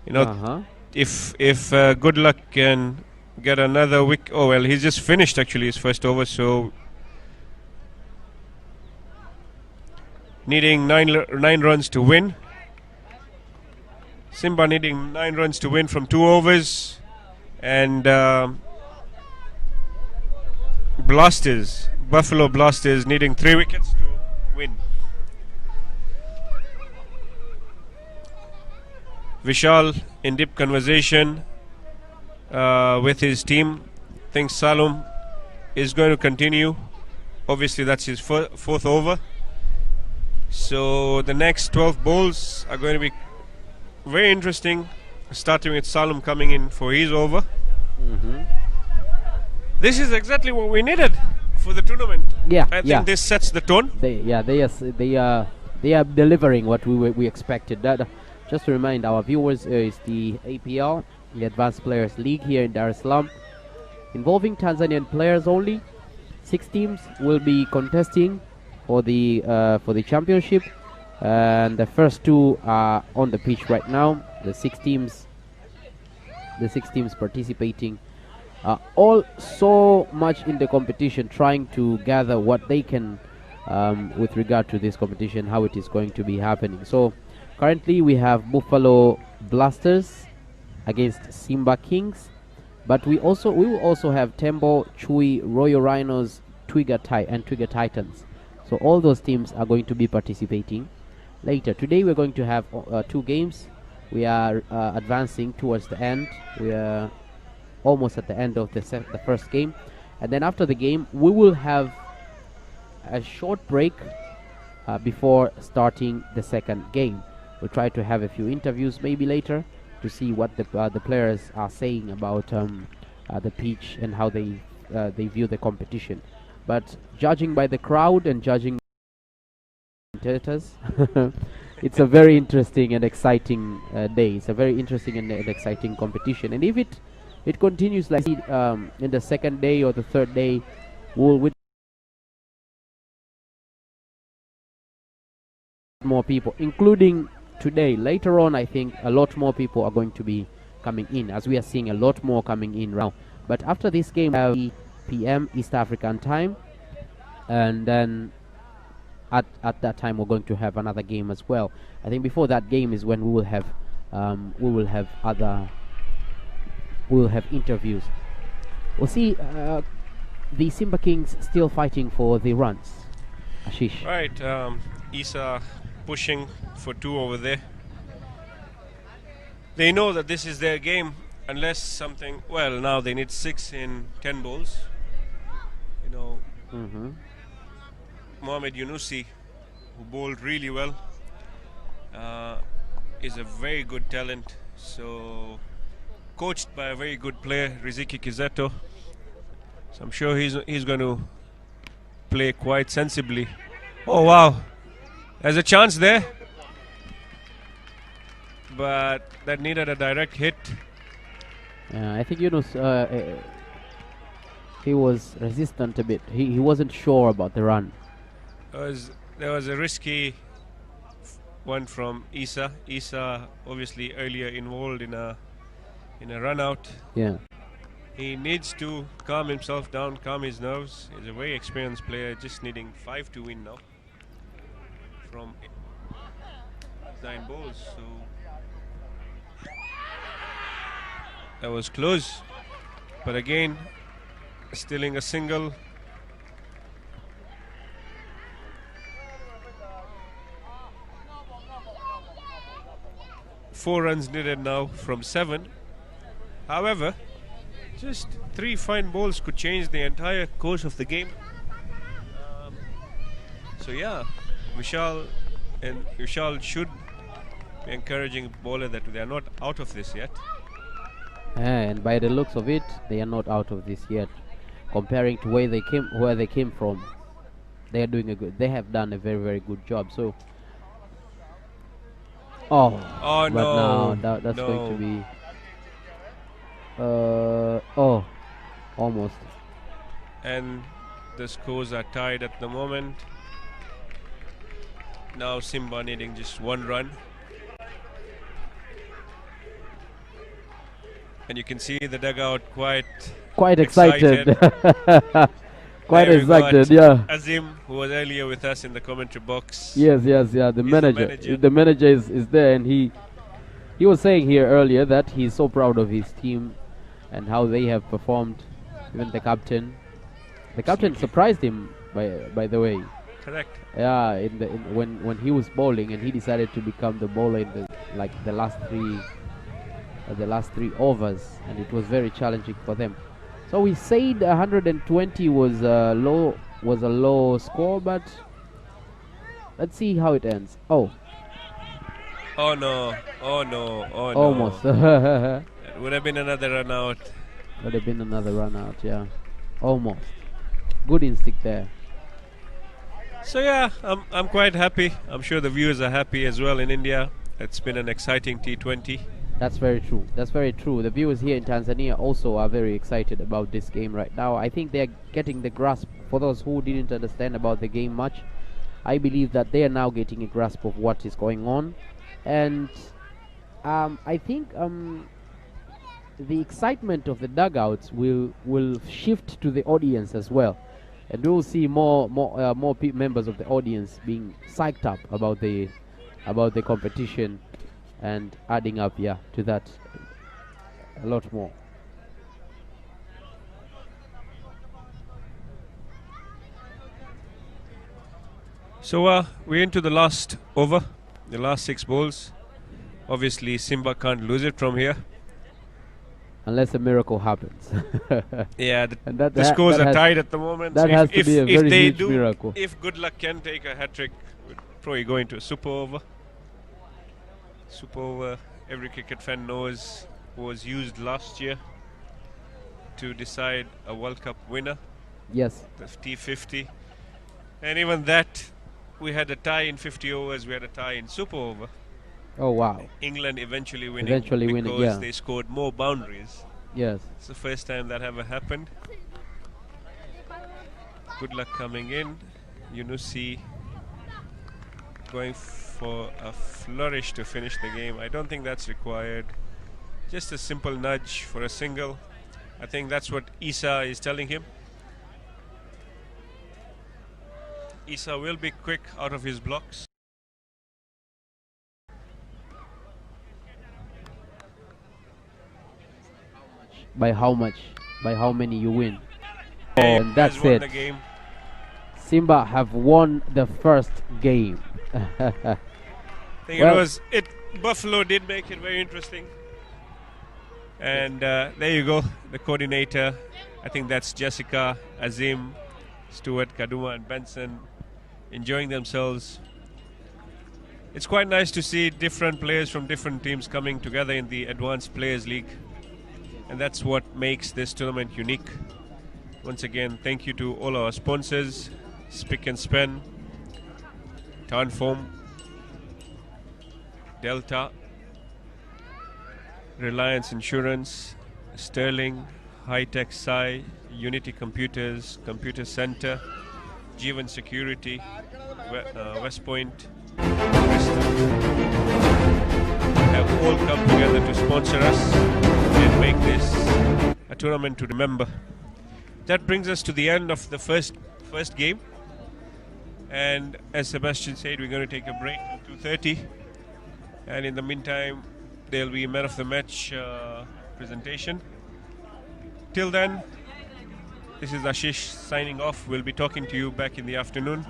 Speaker 6: You know, if Good Luck can get another wicket. Oh well, he's just finished actually his first over, so needing nine runs to win. Simba needing 9 runs to win from 2 overs, and Buffalo Blasters needing 3 wickets to win. Vishal in deep conversation with his team. Thinks Salum is going to continue. Obviously that's his fourth over. So the next 12 bowls are going to be very interesting, starting with Salum coming in for his over. This is exactly what we needed for the tournament.
Speaker 1: Yeah,
Speaker 6: I think this sets the tone.
Speaker 1: They are delivering what we expected. That, just to remind our viewers, is the APL, the Advanced Players League here in Dar-es-Salaam, involving Tanzanian players only. 6 teams will be contesting for the championship, and the first 2 are on the pitch right now. The 6 teams participating are all so much in the competition, trying to gather what they can with regard to this competition, how it is going to be happening. So currently we have Buffalo Blasters against Simba Kings, but we will also have Tembo, Chui, Royal Rhinos, Twiga Titans. So all those teams are going to be participating later. Today we're going to have 2 games. We are advancing towards the end. We are almost at the end of the first game, and then after the game we will have a short break before starting the second game. We'll try to have a few interviews maybe later to see what the players are saying about the pitch and how they view the competition. But judging by the crowd and judging commentators, it's a very interesting and exciting day. It's a very interesting and exciting competition, and if it continues like in the second day or the third day, we'll with more people, including today. Later on, I think a lot more people are going to be coming in, as we are seeing a lot more coming in now. But after this game, we have PM East African time, and then at that time we're going to have another game as well. I think before that game is when we will have interviews. We'll see the Simba Kings still fighting for the runs. Ashish.
Speaker 6: Right, Issa pushing for 2 over there. They know that this is their game, unless something. Well, now they need 6 in 10 bowls. You know, Mohamed Yunusi, who bowled really well, is a very good talent. So, coached by a very good player, Riziki Kiseto. So I'm sure he's going to play quite sensibly. Oh wow, there's a chance there, but that needed a direct hit.
Speaker 1: I think Yunus he was resistant a bit. He wasn't sure about the run.
Speaker 6: There was a risky one from Issa. Issa obviously earlier involved in a run out.
Speaker 1: Yeah.
Speaker 6: He needs to calm himself down, calm his nerves. He's a very experienced player, just needing 5 to win now from 9 balls. So that was close, but again, stealing a single. Four runs needed now from 7. However, Just 3 fine balls could change the entire course of the game. So yeah, Vishal should be encouraging bowler that they are not out of this yet.
Speaker 1: And by the looks of it, they are not out of this yet. Comparing to where they came from, they are doing they have done a very, very good job. So, but
Speaker 6: no,
Speaker 1: now that's
Speaker 6: no.
Speaker 1: going to be almost.
Speaker 6: And the scores are tied at the moment. Now Simba needing just 1 run. And you can see the dugout quite
Speaker 1: excited. Quite
Speaker 6: There we
Speaker 1: excited,
Speaker 6: got
Speaker 1: yeah.
Speaker 6: Azim, who was earlier with us in the commentary box.
Speaker 1: Yes, yeah. The manager is there, and he was saying here earlier that he's so proud of his team and how they have performed. Even the captain surprised him by the way.
Speaker 6: Correct.
Speaker 1: Yeah, when he was bowling and he decided to become the bowler in the last 3 overs, and it was very challenging for them. So we said 120 was a low score, but let's see how it ends.
Speaker 6: Oh no.
Speaker 1: Almost.
Speaker 6: It would have been another run out.
Speaker 1: Yeah. Almost. Good instinct there.
Speaker 6: So yeah, I'm quite happy. I'm sure the viewers are happy as well in India. It's been an exciting T20.
Speaker 1: That's very true. The viewers here in Tanzania also are very excited about this game right now. I think they're getting the grasp. For those who didn't understand about the game much, I believe that they are now getting a grasp of what is going on. And I think the excitement of the dugouts will shift to the audience as well. And we will see more members of the audience being psyched up about the competition, and adding up to that a lot more.
Speaker 6: So we're into the last over, the last 6 balls. Obviously Simba can't lose it from here.
Speaker 1: Unless a miracle happens.
Speaker 6: Yeah, the scores are tied at the moment.
Speaker 1: That has to be a very huge miracle.
Speaker 6: If good luck can take a hat-trick, we'll probably go into a super over. Super over, every cricket fan knows, was used last year to decide a World Cup winner.
Speaker 1: Yes.
Speaker 6: The T50. And even that, we had a tie in 50 overs, we had a tie in super over.
Speaker 1: Oh wow.
Speaker 6: England eventually winning because they scored more boundaries.
Speaker 1: Yes.
Speaker 6: It's the first time that ever happened. Good luck coming in. Yunusi going for a flourish to finish the game. I don't think that's required. Just a simple nudge for a single. I think that's what Issa is telling him. Issa will be quick out of his blocks.
Speaker 1: By how much? By how many you win? And that's it.
Speaker 6: The game.
Speaker 1: Simba have won the first game.
Speaker 6: I think Buffalo did make it very interesting. And there you go, the coordinator. I think that's Jessica, Azim, Stewart, Kaduma and Benson enjoying themselves. It's quite nice to see different players from different teams coming together in the Advanced Players League. And that's what makes this tournament unique. Once again, thank you to all our sponsors, Spick and Span, Tarnform, Delta, Reliance Insurance, Sterling, High-Tech Sci, Unity Computers, Computer Center, Jeevan Security, West Point, have all come together to sponsor us and make this a tournament to remember. That brings us to the end of the first game. And as Sebastian said, we're going to take a break at 2:30. And in the meantime, there'll be a man of the match presentation. Till then, this is Ashish signing off. We'll be talking to you back in the afternoon.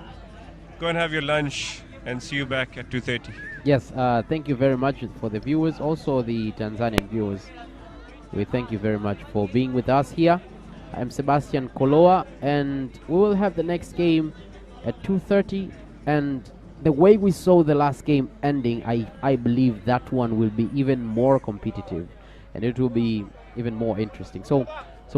Speaker 6: Go and have your lunch and see you back at 2:30.
Speaker 1: Yes, thank you very much for the viewers, also the Tanzanian viewers. We thank you very much for being with us here. I'm Sebastian Koloa, and we will have the next game at 2:30. And the way we saw the last game ending, I believe that one will be even more competitive, and it will be even more interesting. So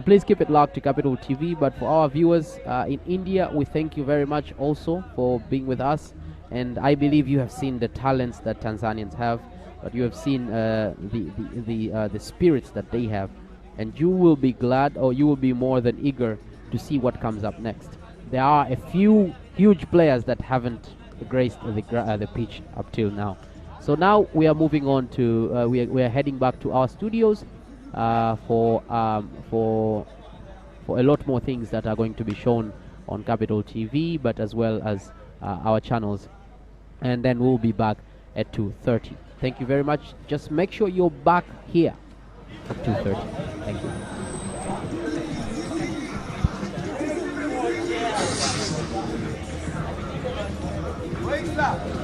Speaker 1: please keep it locked to Capital TV. But for our viewers in India, we thank you very much also for being with us. And I believe you have seen the talents that Tanzanians have, but you have seen the spirits that they have, and you will be glad, or you will be more than eager to see what comes up next. There are a few huge players that haven't graced the pitch up till now. So now we are moving on to we are heading back to our studios for a lot more things that are going to be shown on Capital TV, but as well as our channels, and then we'll be back at 2:30. Thank you very much. Just make sure you're back here at 2:30. Thank you.
Speaker 7: Mwita.